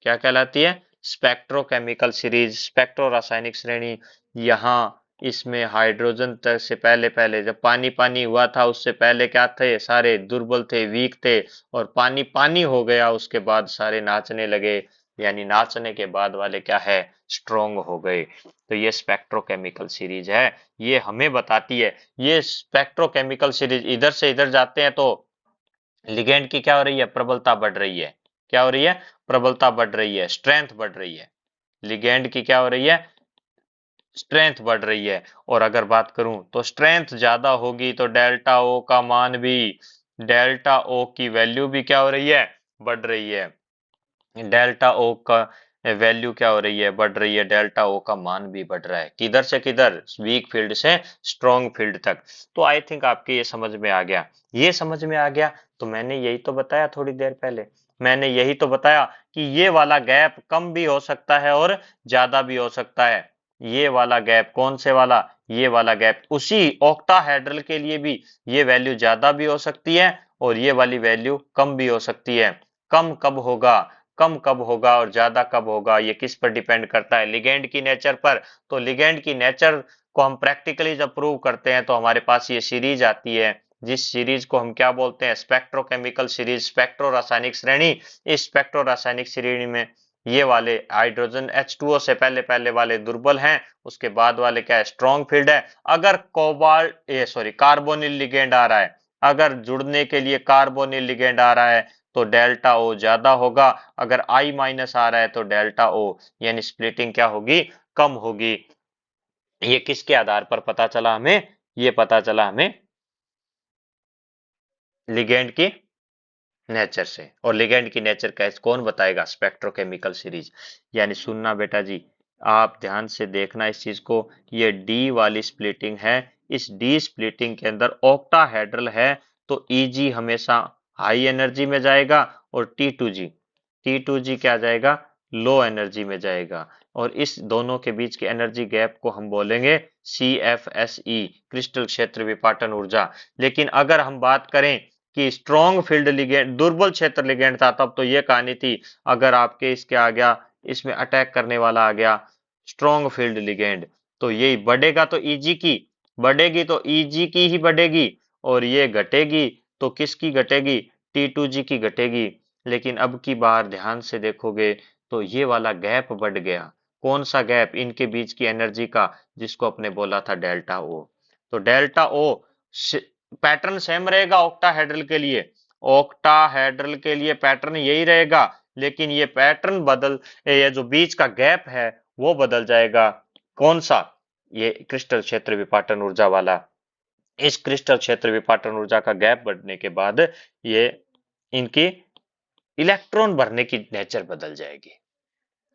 क्या कहलाती है, स्पेक्ट्रोकेमिकल सीरीज, स्पेक्ट्रो रासायनिक श्रेणी। यहाँ इसमें हाइड्रोजन तक से पहले, पहले जब पानी पानी हुआ था उससे पहले क्या थे, सारे दुर्बल थे, वीक थे, और पानी पानी हो गया उसके बाद सारे नाचने लगे, यानी नाचने के बाद वाले क्या है, स्ट्रोंग हो गए। तो ये स्पेक्ट्रोकेमिकल सीरीज है, ये हमें बताती है। ये स्पेक्ट्रोकेमिकल सीरीज इधर से इधर जाते हैं तो लिगेंड की क्या हो रही है, प्रबलता बढ़ रही है। क्या हो रही है, प्रबलता बढ़ रही है, स्ट्रेंथ बढ़ रही है। लिगेंड की क्या हो रही है, स्ट्रेंथ बढ़ रही है। और अगर बात करूं तो स्ट्रेंथ ज्यादा होगी तो डेल्टा ओ का मान भी, डेल्टा ओ की वैल्यू भी क्या हो रही है, बढ़ रही है। डेल्टा ओ का वैल्यू क्या हो रही है, बढ़ रही है। डेल्टा ओ का मान भी बढ़ रहा है, किधर से किधर, वीक फील्ड से स्ट्रॉन्ग फील्ड तक। तो आई थिंक आपके ये समझ में आ गया। ये समझ में आ गया तो मैंने यही तो बताया थोड़ी देर पहले, मैंने यही तो बताया कि ये वाला गैप कम भी हो सकता है और ज्यादा भी हो सकता है। ये वाला गैप कौन से वाला, ये वाला गैप, उसी ऑक्टाहेड्रल के लिए भी ये वैल्यू ज्यादा भी हो सकती है और ये वाली वैल्यू कम भी हो सकती है। कम कब होगा, कम कब होगा और ज्यादा कब होगा, ये किस पर डिपेंड करता है, लिगेंड की नेचर पर। तो लिगेंड की नेचर को हम प्रैक्टिकली जब प्रूव करते हैं तो हमारे पास ये सीरीज आती है, जिस सीरीज को हम क्या बोलते हैं, स्पेक्ट्रोकेमिकल सीरीज, स्पेक्ट्रो रासायनिक श्रेणी। इस स्पेक्ट्रो रासायनिक श्रेणी में ये वाले हाइड्रोजन H2O से पहले पहले वाले दुर्बल हैं, उसके बाद वाले क्या है, स्ट्रॉन्ग फील्ड है। अगर कोबाल्ट ये सॉरी कार्बोनिल लिगेंड आ रहा है, अगर जुड़ने के लिए कार्बोनिल लिगेंड आ रहा है तो डेल्टा ओ ज्यादा होगा। अगर I माइनस आ रहा है तो डेल्टा ओ यानी स्प्लिटिंग क्या होगी, कम होगी। ये किसके आधार पर पता चला हमें, ये पता चला हमें लिगेंड की नेचर से। और लिगेंड की नेचर कैसे, कौन बताएगा, स्पेक्ट्रोकेमिकल सीरीज। यानी सुनना बेटा जी, आप ध्यान से देखना इस चीज को, ये डी वाली स्प्लिटिंग है, इस डी स्प्लिटिंग के अंदर ऑक्टाहेड्रल है तो ईजी हमेशा हाई एनर्जी में जाएगा और टी टू जी क्या जाएगा, लो एनर्जी में जाएगा। और इस दोनों के बीच के एनर्जी गैप को हम बोलेंगे CFSE, क्रिस्टल क्षेत्र विपाटन ऊर्जा। लेकिन अगर हम बात करें कि स्ट्रॉन्ग फील्ड लिगेंड, दुर्बल क्षेत्र लिगेंड था, तब तो ये कहानी थी। अगर आपके इसके आ गया, इसमें अटैक करने वाला आ गया स्ट्रॉन्ग फील्ड लिगेंड, तो ये बढ़ेगा तो ईजी की, बढ़ेगी तो ईजी की ही बढ़ेगी, और ये घटेगी तो किसकी घटेगी, T2G की घटेगी। लेकिन अब की बार ध्यान से देखोगे तो ये वाला गैप बढ़ गया। कौन सा गैप, इनके बीच की एनर्जी का, जिसको अपने बोला था डेल्टा ओ। तो डेल्टा ओ पैटर्न सेम रहेगा ऑक्टाहेड्रल के लिए, ऑक्टाहेड्रल के लिए पैटर्न यही रहेगा, लेकिन ये पैटर्न बदल, ये जो बीच का गैप है वो बदल जाएगा। कौन सा, ये क्रिस्टल क्षेत्र विपाटन ऊर्जा वाला। इस क्रिस्टल क्षेत्र विपाटन ऊर्जा का गैप बढ़ने के बाद ये इनकी इलेक्ट्रॉन भरने की नेचर बदल जाएगी।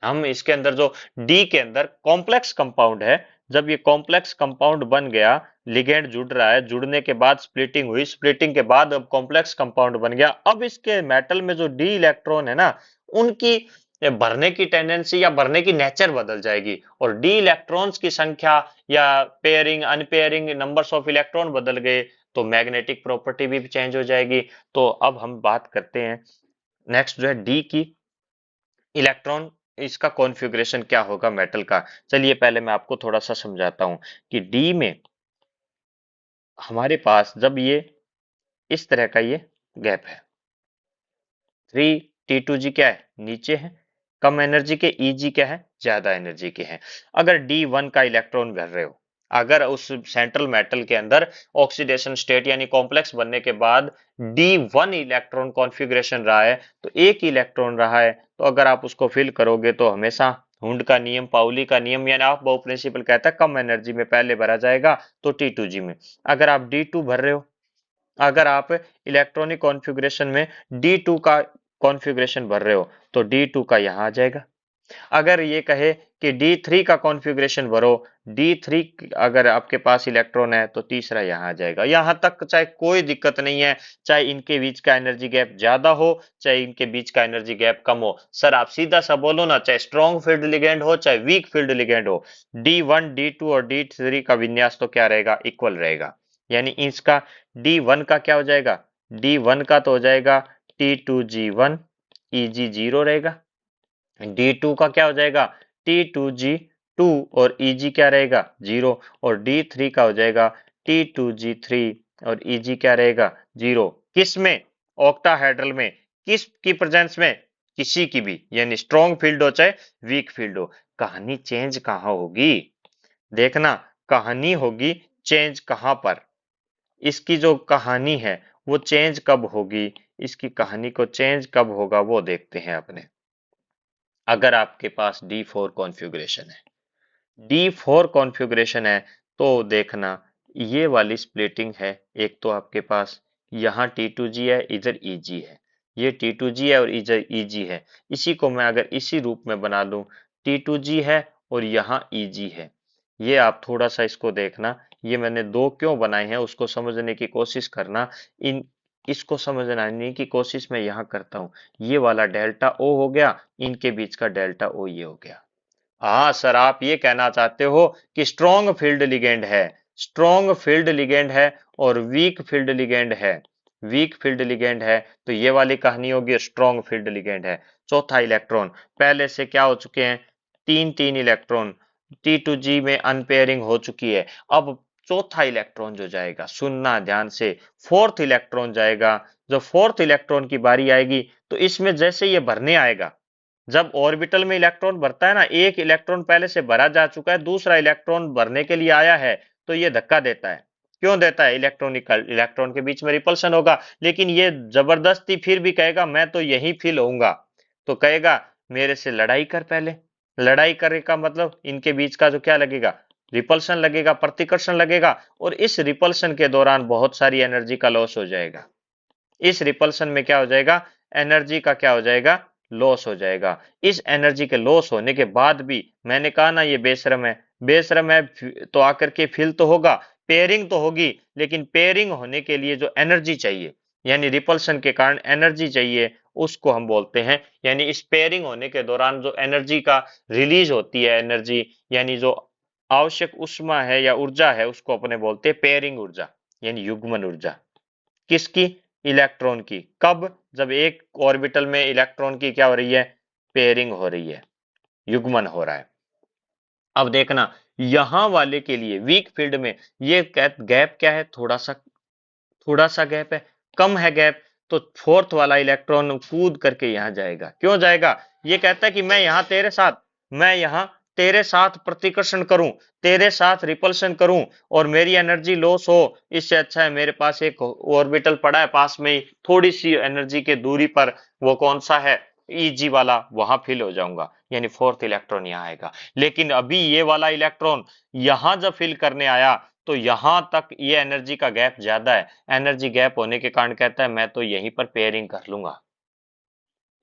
हम इसके अंदर जो डी के अंदर कॉम्प्लेक्स कंपाउंड है, जब ये कॉम्प्लेक्स कंपाउंड बन गया, लिगेंड जुड़ रहा है, जुड़ने के बाद स्प्लिटिंग हुई, स्प्लिटिंग के बाद अब कॉम्प्लेक्स कंपाउंड बन गया। अब इसके मेटल में जो डी इलेक्ट्रॉन है ना, उनकी भरने की टेंडेंसी या भरने की नेचर बदल जाएगी, और डी इलेक्ट्रॉन्स की संख्या या पेयरिंग अनपेयरिंग नंबर्स ऑफ इलेक्ट्रॉन बदल गए तो मैग्नेटिक प्रॉपर्टी भी चेंज हो जाएगी। तो अब हम बात करते हैं नेक्स्ट जो है डी की, इलेक्ट्रॉन इसका कॉन्फ़िगरेशन क्या होगा मेटल का। चलिए पहले मैं आपको थोड़ा सा समझाता हूं कि डी में हमारे पास जब ये इस तरह का ये गैप है, 3T2G क्या है, नीचे है, कम एनर्जी के, Eg क्या है, ज्यादा एनर्जी के हैं। अगर D1 का इलेक्ट्रॉन भर रहे हो, अगर उस सेंट्रल मेटल के अंदर ऑक्सीडेशन स्टेट यानी कॉम्प्लेक्स बनने के बाद D1 इलेक्ट्रॉन कॉन्फ़िगरेशन रहा है, तो एक इलेक्ट्रॉन रहा है, तो अगर आप उसको फिल करोगे तो हमेशा हुंड का नियम, पाउली का नियम यानी ऑफ बाउ प्रिंसिपल कहता है कम एनर्जी में पहले भरा जाएगा, तो T2G में। अगर आप D2 भर रहे हो, अगर आप इलेक्ट्रॉनिक कॉन्फ़िगरेशन में D2 का कॉन्फ़िगरेशन भर रहे हो तो D2 का यहां आ जाएगा। अगर ये कहे कि D3 का कॉन्फ़िगरेशन भरो, D3 अगर आपके पास इलेक्ट्रॉन है तो तीसरा यहां आ जाएगा। यहां तक चाहे कोई दिक्कत नहीं है, चाहे इनके बीच का एनर्जी गैप ज्यादा हो, चाहे इनके बीच का एनर्जी गैप कम हो। सर आप सीधा सा बोलो ना, चाहे स्ट्रॉन्ग फील्ड लिगेंड हो चाहे वीक फील्ड लिगेंड हो, D1 D2 और D3 का विन्यास तो क्या रहेगा, इक्वल रहेगा। यानी इसका D1 का क्या हो जाएगा, D1 का तो हो जाएगा T2G1, Eg0 रहेगा। D2 का क्या हो जाएगा, T2G2 और Eg क्या रहेगा, 0। और D3 का हो जाएगा T2G3 और Eg क्या रहेगा, 0। किस में, ऑक्टाहेड्रल में, किस की प्रेजेंस में, किसी की भी, यानी स्ट्रॉन्ग फील्ड हो चाहे वीक फील्ड हो, कहानी चेंज कहाँ होगी? देखना, कहानी होगी चेंज कहाँ पर? इसकी जो कहानी है वो चेंज कब होगी, इसकी कहानी को चेंज कब होगा वो देखते हैं अपने। अगर आपके पास D4 कॉन्फ़िगरेशन है, D4 कॉन्फ़िगरेशन है, तो देखना ये वाली स्प्लिटिंग है। एक तो आपके पास यहाँ T2G है, इधर EG है, ये T2G है और इधर EG है। इसी को मैं अगर इसी रूप में बना लूं, T2G है और यहाँ EG है। ये आप थोड़ा सा इसको देखना, ये मैंने दो क्यों बनाए हैं उसको समझने की कोशिश करना। इन इसको समझने की कोशिश मैं यहाँ करता हूँ। ये वाला डेल्टा O हो गया, इनके बीच का डेल्टा O ये हो गया। हाँ सर, आप ये कहना चाहते हो कि स्ट्रॉन्ग फील्ड लिगेंड है, स्ट्रॉन्ग फील्ड लिगेंड है और वीक फील्ड लिगेंड है, वीक फील्ड लिगेंड है, तो ये वाली कहानी होगी स्ट्रॉन्ग फील्ड लिगेंड है। चौथा इलेक्ट्रॉन, पहले से क्या हो चुके हैं, तीन तीन इलेक्ट्रॉन T2G में अनपेयरिंग हो चुकी है। अब चौथा इलेक्ट्रॉन जो जाएगा, सुनना ध्यान से, फोर्थ इलेक्ट्रॉन जाएगा। जब फोर्थ इलेक्ट्रॉन की बारी आएगी तो इसमें जैसे ये भरने आएगा, जब ऑर्बिटल में इलेक्ट्रॉन भरता है ना, एक इलेक्ट्रॉन पहले से भरा जा चुका है, दूसरा इलेक्ट्रॉन भरने के लिए आया है, तो ये धक्का देता है। क्यों देता है? इलेक्ट्रॉन के बीच में रिपल्शन होगा, लेकिन ये जबरदस्ती फिर भी कहेगा मैं तो यही फिल होऊंगा, तो कहेगा मेरे से लड़ाई कर पहले। लड़ाई करे का मतलब इनके बीच का जो क्या लगेगा, रिपल्शन लगेगा, प्रतिकर्षण लगेगा, और इस रिपल्शन के दौरान बहुत सारी एनर्जी का लॉस हो जाएगा। इस रिपल्शन में क्या हो जाएगा, एनर्जी का क्या हो जाएगा, लॉस हो जाएगा। इस एनर्जी के लॉस होने के बाद भी मैंने कहा ना ये बेशरम है, बेशरम है तो आकर के फिल तो होगा, पेयरिंग तो होगी, लेकिन पेयरिंग होने के लिए जो एनर्जी चाहिए, यानी रिपल्शन के कारण एनर्जी चाहिए, उसको हम बोलते हैं, यानी इस पेयरिंग होने के दौरान जो एनर्जी का रिलीज होती है, एनर्जी यानी जो आवश्यक उष्मा है या ऊर्जा है, उसको अपने बोलते हैं पेयरिंग ऊर्जा, यानी युग्मन ऊर्जा। किसकी? इलेक्ट्रॉन की। कब? जब एक ऑर्बिटल में इलेक्ट्रॉन की क्या हो रही है, पेयरिंग हो रही है, युग्मन हो रहा है। अब देखना, यहां वाले के लिए वीक फील्ड में ये गैप क्या है, थोड़ा सा गैप है, कम है गैप, तो फोर्थ वाला इलेक्ट्रॉन कूद करके यहां जाएगा। क्यों जाएगा? ये कहता है कि मैं यहां तेरे साथ प्रतिकर्षण करूं, तेरे साथ रिपल्शन करूं, और मेरी एनर्जी लॉस हो, इससे अच्छा है मेरे पास एक ऑर्बिटल पड़ा है पास में ही, थोड़ी सी एनर्जी के दूरी पर, वो कौन सा है, EG वाला, वहां फिल हो जाऊंगा, यानी फोर्थ इलेक्ट्रॉन यहाँ आएगा। लेकिन अभी ये वाला इलेक्ट्रॉन यहां जब फिल करने आया, तो यहां तक ये एनर्जी का गैप ज्यादा है, एनर्जी गैप होने के कारण कहता है मैं तो यहीं पर पेयरिंग कर लूंगा।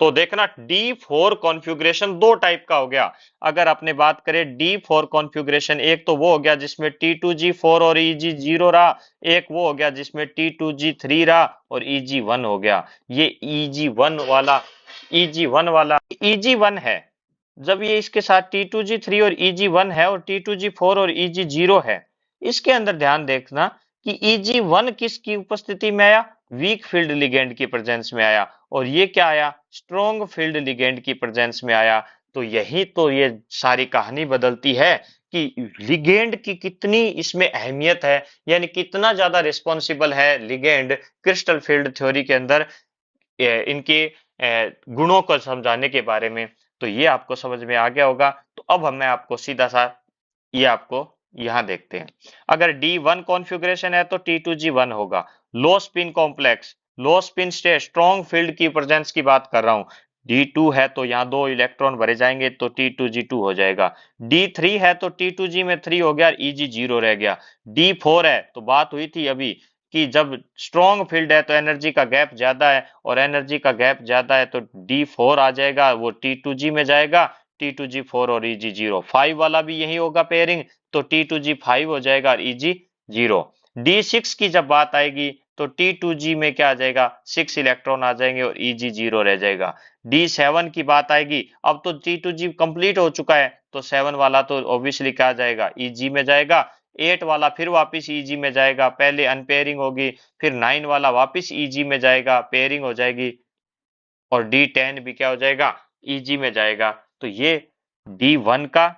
तो देखना, D4 कॉन्फ़िगरेशन दो टाइप का हो गया। अगर अपने बात करें D4 कॉन्फ़िगरेशन, एक तो वो हो गया जिसमें T2G4 और EG0 रहा, एक वो हो गया जिसमें T2G3 रहा और EG1 हो गया। ये EG1 वाला EG1 है, जब ये इसके साथ T2G3 और EG1 है और T2G4 और EG0 है, इसके अंदर ध्यान देखना कि EG1 किसकी उपस्थिति में आया, वीक फील्ड लिगेंड की प्रेजेंस में आया, और ये क्या आया, स्ट्रॉन्ग फील्ड लिगेंड की प्रेजेंस में आया। तो यही तो ये सारी कहानी बदलती है कि लिगेंड की कितनी इसमें अहमियत है, यानी कितना ज्यादा रिस्पॉन्सिबल है लिगेंड क्रिस्टल फील्ड थ्योरी के अंदर इनके गुणों को समझाने के बारे में। तो ये आपको समझ में आ गया होगा। तो अब मैं आपको सीधा सा ये आपको यहां देखते हैं। अगर D1 कॉन्फ़िगरेशन है तो T2G1 होगा। लो स्पिन कॉम्प्लेक्स, लो स्पिन स्टेट, स्ट्रॉन्ग फील्ड की प्रेजेंस की बात कर रहा हूं। D2 है तो यहाँ दो इलेक्ट्रॉन भरे जाएंगे तो T2G2 हो जाएगा। D3 है तो T2G में 3 हो गया, EG0 रह गया। D4 है तो बात हुई थी अभी कि जब स्ट्रॉन्ग फील्ड है तो एनर्जी का गैप ज्यादा है, और एनर्जी का गैप ज्यादा है तो D4 आ जाएगा, वो T2G में जाएगा, T2G4 और EG0। 5 वाला भी यही होगा पेयरिंग, तो T2G5 हो जाएगा और EG0। D6 की जब बात आएगी तो T2G में क्या आ जाएगा, 6 इलेक्ट्रॉन आ जाएंगे और EG0 रह जाएगा। D7 की बात आएगी, अब तो T2G कंप्लीट हो चुका है, तो 7 वाला तो ऑब्वियसली क्या जाएगा, EG में जाएगा। 8 वाला फिर वापस EG में जाएगा, पहले अनपेयरिंग होगी, फिर 9 वाला वापस EG में जाएगा, पेयरिंग हो जाएगी, और D10 भी क्या हो जाएगा, EG में जाएगा। तो ये D1 का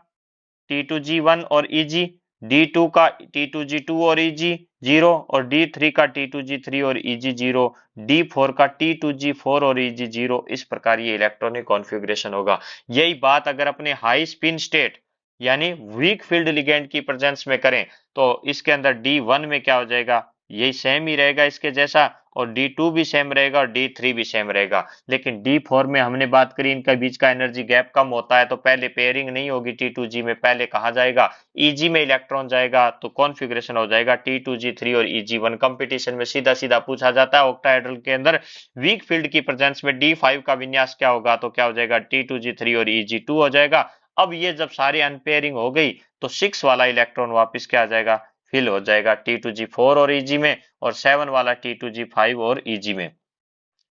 T2G1 और EG, D2 का T2G2 और Eg 0 और D3 का T2G3 और Eg 0, D4 का T2G4 और Eg 0। इस प्रकार ये इलेक्ट्रॉनिक कॉन्फ़िगरेशन होगा। यही बात अगर अपने हाई स्पिन स्टेट यानी वीक फील्ड लिगेंड की प्रेजेंस में करें तो इसके अंदर D1 में क्या हो जाएगा, यही सेम ही रहेगा इसके जैसा, और D2 भी सेम रहेगा और D3 भी सेम रहेगा। लेकिन D4 में हमने बात करी इनका बीच का एनर्जी गैप कम होता है, तो पहले पेयरिंग नहीं होगी T2G में, पहले कहा जाएगा Eg में इलेक्ट्रॉन जाएगा, तो कॉन्फ़िगरेशन हो जाएगा T2G3 और Eg1। कंपटीशन में सीधा सीधा पूछा जाता है ऑक्टाहेड्रल के अंदर वीक फील्ड की प्रेजेंस में D5 का विन्यास क्या होगा, तो क्या हो जाएगा T2G3 और Eg2 हो जाएगा। अब ये जब सारी अनपेयरिंग हो गई तो 6 वाला इलेक्ट्रॉन वापस क्या आ जाएगा, फिल हो जाएगा T2G4 और Eg में, और 7 वाला T2G5 और Eg में।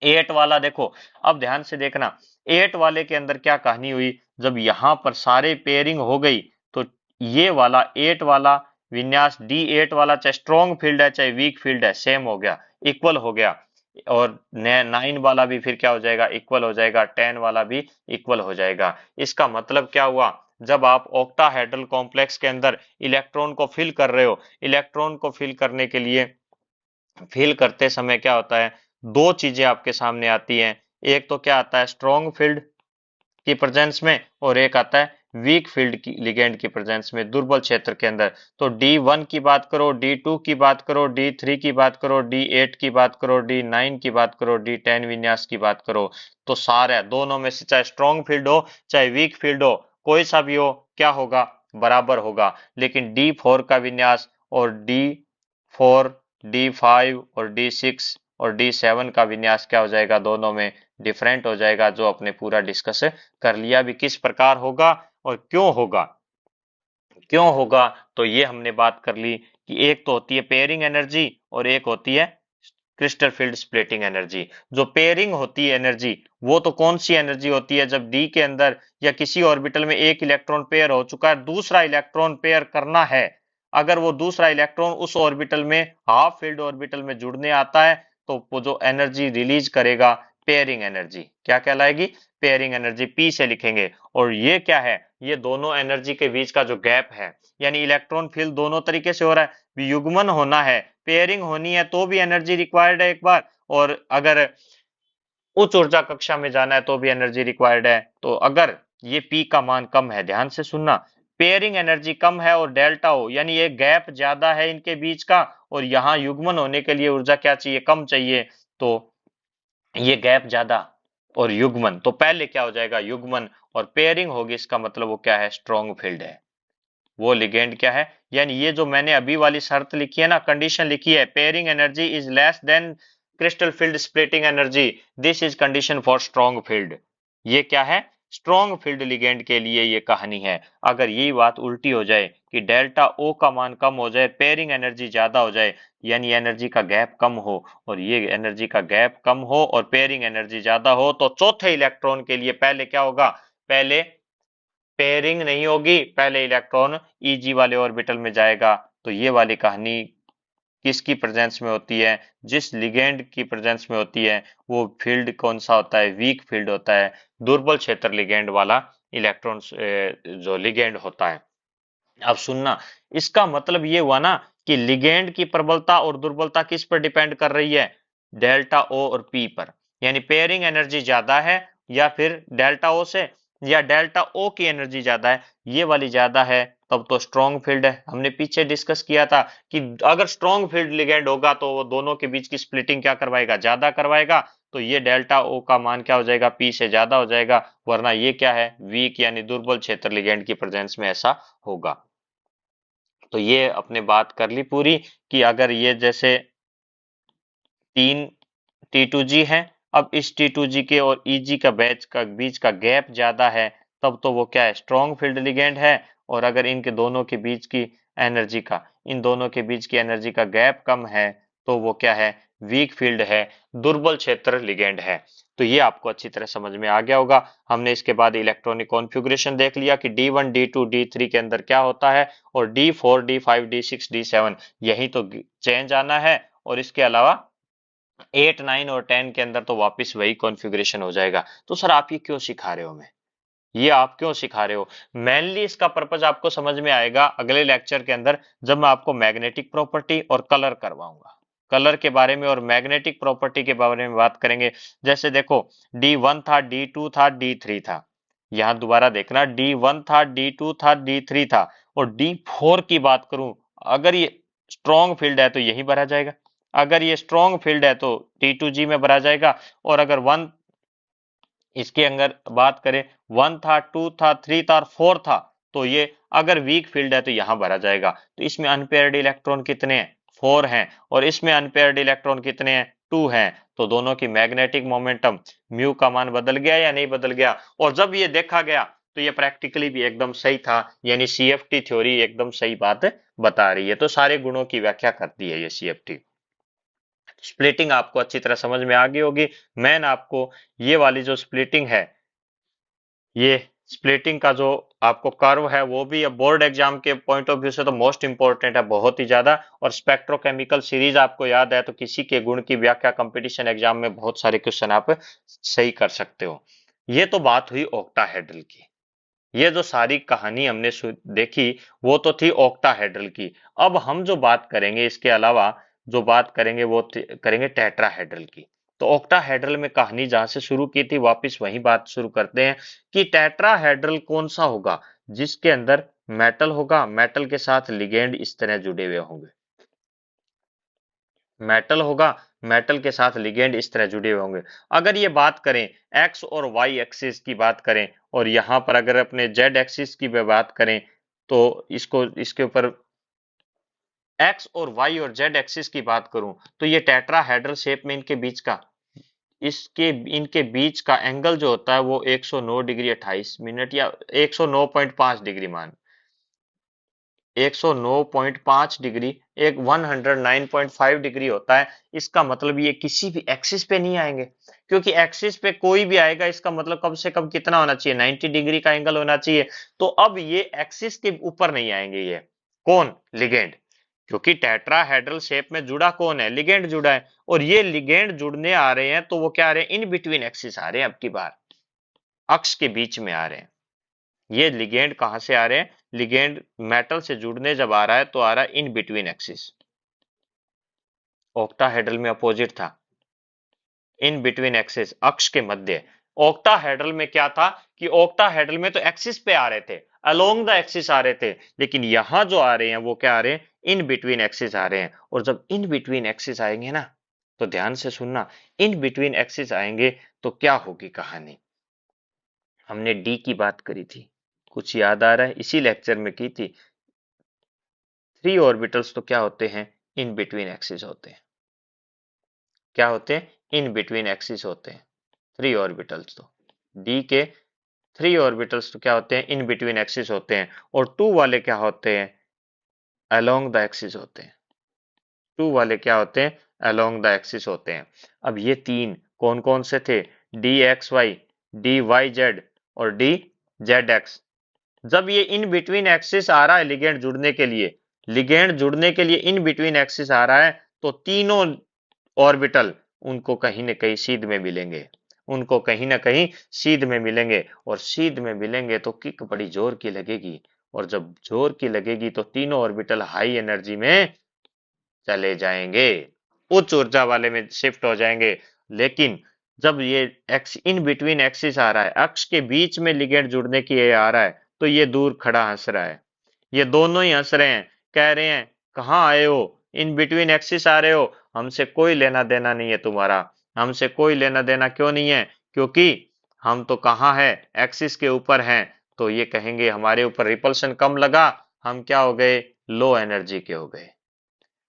8 वाला देखो, अब ध्यान से देखना, 8 वाले के अंदर क्या कहानी हुई, जब यहां पर सारे पेयरिंग हो गई तो ये वाला 8 वाला विन्यास D8 वाला चाहे स्ट्रॉन्ग फील्ड है चाहे वीक फील्ड है सेम हो गया, इक्वल हो गया। और 9 वाला भी फिर क्या हो जाएगा, इक्वल हो जाएगा, 10 वाला भी इक्वल हो जाएगा। इसका मतलब क्या हुआ, जब आप ऑक्टाहेड्रल कॉम्प्लेक्स के अंदर इलेक्ट्रॉन को फिल कर रहे हो, इलेक्ट्रॉन को फिल करने के लिए फिल करते समय क्या होता है, दो चीजें आपके सामने आती हैं। एक तो क्या आता है स्ट्रॉन्ग फील्ड की प्रेजेंस में, और एक आता है वीक फील्ड की लिगेंड की प्रेजेंस में, दुर्बल क्षेत्र के अंदर। तो D1 की बात करो, D2 की बात करो, D3 की बात करो, D8 की बात करो, D9 की बात करो, D10 विन्यास की बात करो, तो सारे दोनों में से चाहे स्ट्रॉन्ग फील्ड हो चाहे वीक फील्ड हो, कोई सा भी हो, क्या होगा, बराबर होगा। लेकिन D4 का विन्यास और D4, D5 और D6 और D7 का विन्यास क्या हो जाएगा, दोनों में डिफरेंट हो जाएगा, जो अपने पूरा डिस्कस कर लिया। भी किस प्रकार होगा और क्यों होगा, क्यों होगा, तो ये हमने बात कर ली कि एक तो होती है पेयरिंग एनर्जी और एक होती है क्रिस्टल फील्ड स्प्लिटिंग एनर्जी। जो पेयरिंग होती है एनर्जी, वो तो कौन सी एनर्जी होती है, जब डी के अंदर या किसी ऑर्बिटल में एक इलेक्ट्रॉन पेयर हो चुका है, दूसरा इलेक्ट्रॉन पेयर करना है, अगर वो दूसरा इलेक्ट्रॉन उस ऑर्बिटल में हाफ फील्ड ऑर्बिटल में जुड़ने आता है, तो वो जो एनर्जी रिलीज करेगा पेयरिंग एनर्जी क्या कहलाएगी, पेयरिंग एनर्जी, पी से लिखेंगे। और ये क्या है, ये दोनों एनर्जी के बीच का जो गैप है, यानी इलेक्ट्रॉन फिल दोनों तरीके से हो रहा है, युग्मन होना है, पेयरिंग होनी है, तो भी एनर्जी रिक्वायर्ड है एक बार, और अगर उच्च ऊर्जा कक्षा में जाना है तो भी एनर्जी रिक्वायर्ड है। तो अगर ये पी का मान कम है, ध्यान से सुनना, पेयरिंग एनर्जी कम है और डेल्टा हो, यानी ये गैप ज्यादा है इनके बीच का, और यहाँ युग्मन होने के लिए ऊर्जा क्या चाहिए, कम चाहिए, तो ये गैप ज्यादा और युग्मन, तो पहले क्या हो जाएगा, युग्मन, और पेयरिंग होगी, इसका मतलब वो क्या है, स्ट्रॉन्ग फील्ड है, वो लिगेंड क्या है। यानी ये जो मैंने अभी वाली शर्त लिखी है ना, कंडीशन लिखी है, pairing energy is less than crystal field splitting energy, this is condition for strong field. ये क्या है, स्ट्रॉन्ग फील्ड लिगेंड के लिए ये कहानी है। अगर यही बात उल्टी हो जाए कि डेल्टा ओ का मान कम हो जाए, पेयरिंग एनर्जी ज्यादा हो जाए, यानी एनर्जी का गैप कम हो, और ये एनर्जी का गैप कम हो और पेयरिंग एनर्जी ज्यादा हो, तो चौथे इलेक्ट्रॉन के लिए पहले क्या होगा, पहले पेयरिंग नहीं होगी, पहले इलेक्ट्रॉन Eg वाले ऑर्बिटल में जाएगा। तो ये वाली कहानी किसकी प्रेजेंस में होती है, जिस लिगेंड की प्रेजेंस में होती है, वो फील्ड कौन सा होता है, वीक फील्ड होता है, दुर्बल क्षेत्र लिगेंड वाला इलेक्ट्रॉन जो लिगेंड होता है। अब सुनना, इसका मतलब ये हुआ ना कि लिगेंड की प्रबलता और दुर्बलता किस पर डिपेंड कर रही है, डेल्टा ओ और पी पर। यानी पेयरिंग एनर्जी ज्यादा है या फिर डेल्टा ओ से, या डेल्टा ओ की एनर्जी ज्यादा है, ये वाली ज्यादा है, तब तो स्ट्रॉन्ग फील्ड है। हमने पीछे डिस्कस किया था कि अगर स्ट्रॉन्ग फील्ड लिगेंड होगा तो वो दोनों के बीच की स्प्लिटिंग क्या करवाएगा, ज्यादा करवाएगा, तो ये डेल्टा ओ का मान क्या हो जाएगा, पी से ज्यादा हो जाएगा। वरना ये क्या है, वीक यानी दुर्बल क्षेत्र लिगेंड की प्रेजेंस में ऐसा होगा। तो ये अपने बात कर ली पूरी कि अगर ये जैसे तीन T2G है, अब इस T2G के और Eg का बीच का गैप ज्यादा है, तब तो वो क्या है, स्ट्रॉन्ग फील्ड लिगेंड है। और अगर इनके दोनों के बीच की एनर्जी का, इन दोनों के बीच की एनर्जी का गैप कम है, तो वो क्या है, वीक फील्ड है, दुर्बल क्षेत्र लिगेंड है। तो ये आपको अच्छी तरह समझ में आ गया होगा। हमने इसके बाद इलेक्ट्रॉनिक कॉन्फ़िगरेशन देख लिया कि D1, D2, D3 के अंदर क्या होता है, और D4, D5, D6, D7 यही तो चेंज आना है, और इसके अलावा 8, 9 और 10 के अंदर तो वापस वही कॉन्फ़िगरेशन हो जाएगा। तो सर आप ये क्यों सिखा रहे हो हमें, ये आप क्यों सिखा रहे हो? मेनली इसका पर्पज आपको समझ में आएगा अगले लेक्चर के अंदर, जब मैं आपको मैग्नेटिक प्रॉपर्टी और कलर करवाऊंगा। कलर के बारे में और मैग्नेटिक प्रॉपर्टी के बारे में बात करेंगे। जैसे देखो, D1 था, D2 था, D3 था। यहां दोबारा देखना, D1 था, D2 था, D3 था, और D4 की बात करूं, अगर ये स्ट्रॉन्ग फील्ड है तो यही भरा जाएगा। अगर ये स्ट्रॉन्ग फील्ड है तो T2G में भरा जाएगा। और अगर वन इसके अंदर बात करें, 1 था, 2 था, 3 था और 4 था, तो ये अगर वीक फील्ड है तो यहां भरा जाएगा। तो इसमें अनपेयर्ड इलेक्ट्रॉन कितने हैं? 4 हैं। और इसमें अनपेयर्ड इलेक्ट्रॉन कितने हैं? 2 हैं। तो दोनों की मैग्नेटिक मोमेंटम म्यू का मान बदल गया या नहीं बदल गया? और जब ये देखा गया तो ये प्रैक्टिकली भी एकदम सही था, यानी सीएफटी थ्योरी एकदम सही बात बता रही है। तो सारे गुणों की व्याख्या करती है ये सीएफटी। स्प्लिटिंग आपको अच्छी तरह समझ में आ गई होगी। मैंने आपको ये वाली जो स्प्लिटिंग है, ये स्प्लिटिंग का जो आपको कर्व है, वो भी अब बोर्ड एग्जाम के पॉइंट ऑफ व्यू से तो मोस्ट इंपॉर्टेंट है, बहुत ही ज्यादा। और स्पेक्ट्रोकेमिकल सीरीज आपको याद है तो किसी के गुण की व्याख्या कंपटीशन एग्जाम में बहुत सारे क्वेश्चन आप सही कर सकते हो। ये तो बात हुई ऑक्टाहेड्रल की। ये जो सारी कहानी हमने देखी वो तो थी ऑक्टाहेड्रल की। अब हम जो बात करेंगे इसके अलावा, जो बात करेंगे वो करेंगे टेट्राहेड्रल की। तो ऑक्टाहेड्रल में कहानी जहां से शुरू की थी वापस वही बात शुरू करते हैं कि टेट्राहेड्रल कौन सा होगा? जिसके अंदर मेटल होगा, मेटल के साथ लिगेंड इस तरह जुड़े हुए होंगे। मेटल होगा, मेटल के साथ लिगेंड इस तरह जुड़े हुए होंगे। अगर ये बात करें एक्स और वाई एक्सिस की बात करें, और यहां पर अगर अपने जेड एक्सिस की बात करें, तो इसको इसके ऊपर एक्स और वाई और जेड एक्सिस की बात करूं, तो ये टेट्राहेड्रल शेप में इनके बीच का, इसके इनके बीच का एंगल जो होता है वो 109 डिग्री 28 मिनट या 109.5 डिग्री मान 109.5 डिग्री, एक 109.5 डिग्री होता है। इसका मतलब ये किसी भी एक्सिस पे नहीं आएंगे, क्योंकि एक्सिस पे कोई भी आएगा इसका मतलब कम से कम कितना होना चाहिए? 90 डिग्री का एंगल होना चाहिए। तो अब ये एक्सिस के ऊपर नहीं आएंगे। ये कौन? लिगेंड। क्योंकि टेट्राहेड्रल शेप में जुड़ा कौन है? लिगेंड जुड़ा है। और ये लिगेंड जुड़ने आ रहे हैं तो वो क्या आ रहे हैं? इन बिटवीन एक्सिस आ रहे हैं। अब की बार अक्ष के बीच में आ रहे हैं। ये लिगेंड कहां से आ रहे हैं? लिगेंड मेटल से जुड़ने जब आ रहा है तो आ रहा है इन बिटवीन एक्सिस। ऑक्टाहेड्रल में अपोजिट था, इन बिटवीन एक्सिस, अक्ष के मध्य। ऑक्टाहेड्रल में क्या था कि ऑक्टाहेड्रल में तो एक्सिस पे आ रहे थे, अलोंग द एक्सिस आ रहे थे, लेकिन यहां जो आ रहे हैं वो क्या आ रहे हैं? इन बिटवीन एक्सिस आ रहे हैं। और जब इन बिटवीन एक्सिस आएंगे ना, तो ध्यान से सुनना, इन बिटवीन एक्सिस आएंगे तो क्या होगी कहानी? हमने डी की बात करी थी, कुछ याद आ रहा है? इसी लेक्चर में की थी। थ्री ऑर्बिटल्स तो क्या होते हैं? इन बिटवीन एक्सिस होते हैं। क्या होते हैं? इन बिटवीन एक्सिस होते हैं थ्री ऑर्बिटल्स। तो डी के थ्री ऑर्बिटल्स तो क्या होते हैं? इन बिटवीन एक्सिस होते हैं। और टू वाले क्या होते हैं? अलोंग द एक्सिस होते हैं। टू वाले क्या होते हैं? अलोंग द एक्सिस होते हैं। अब ये तीन कौन कौन से थे? D x y, d y z और डी जेड एक्स। जब ये इन बिटवीन एक्सिस आ रहा है लिगेंड जुड़ने के लिए, लिगेंड जुड़ने के लिए इन बिटवीन एक्सिस आ रहा है, तो तीनों ऑर्बिटल उनको कहीं ना कहीं सीध में मिलेंगे। उनको कहीं ना कहीं सीध में मिलेंगे। और सीध में मिलेंगे तो किक बड़ी जोर की लगेगी। और जब जोर की लगेगी तो तीनों ऑर्बिटल हाई एनर्जी में चले जाएंगे, उच्च ऊर्जा वाले में शिफ्ट हो जाएंगे। लेकिन जब ये एक्स इन बिटवीन एक्सिस आ रहा है, अक्ष के बीच में लिगेंड जुड़ने की ये आ रहा है, तो ये दूर खड़ा हंस रहा है। ये दोनों ही हंस रहे हैं, कह रहे हैं कहाँ आए हो? इन बिटवीन एक्सिस आ रहे हो, हमसे कोई लेना देना नहीं है तुम्हारा। हमसे कोई लेना देना क्यों नहीं है? क्योंकि हम तो कहाँ है? एक्सिस के ऊपर हैं। तो ये कहेंगे हमारे ऊपर रिपल्शन कम लगा, हम क्या हो गए? लो एनर्जी के हो गए।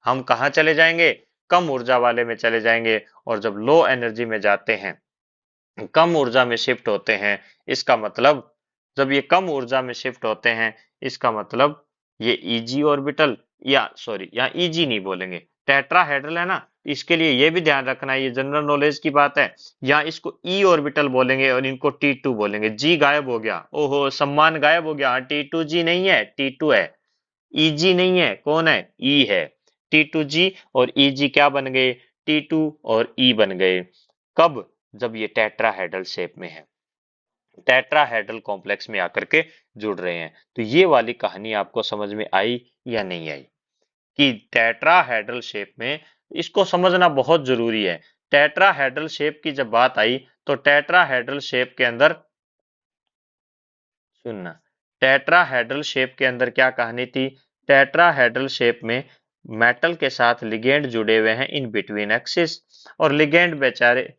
हम कहाँ चले जाएंगे? कम ऊर्जा वाले में चले जाएंगे। और जब लो एनर्जी में जाते हैं, कम ऊर्जा में शिफ्ट होते हैं, इसका मतलब, जब ये कम ऊर्जा में शिफ्ट होते हैं, इसका मतलब ये ईजी ऑर्बिटल, या सॉरी यहाँ ईजी नहीं बोलेंगे, टेट्राहेड्रल है ना, इसके लिए ये भी ध्यान रखना है, ये जनरल नॉलेज की बात है। यहाँ इसको ई ऑर्बिटल बोलेंगे और इनको T2 बोलेंगे। जी गायब हो गया, ओहो सम्मान गायब हो गया। T2G नहीं है, T2 है। ईजी नहीं है, कौन है? ई है। T2G और Eg क्या बन गए? T2 और E बन गए। कब? जब ये टेट्राहेड्रल शेप में है। टेट्राहेड्रल कॉम्प्लेक्स में आकर के जुड़ रहे हैं। तो ये वाली कहानी आपको समझ में आई या नहीं आई कि टेट्राहेड्रल शेप में, इसको समझना बहुत जरूरी है। टेट्राहेड्रल शेप की जब बात आई तो टेट्राहेड्रल शेप के अंदर, सुनना, टेट्राहेड्रल शेप के अंदर क्या कहानी थी? टेट्राहेड्रल शेप में मेटल के साथ लिगेंड जुड़े हुए हैं इन बिटवीन एक्सिस, और लिगेंड बेचारे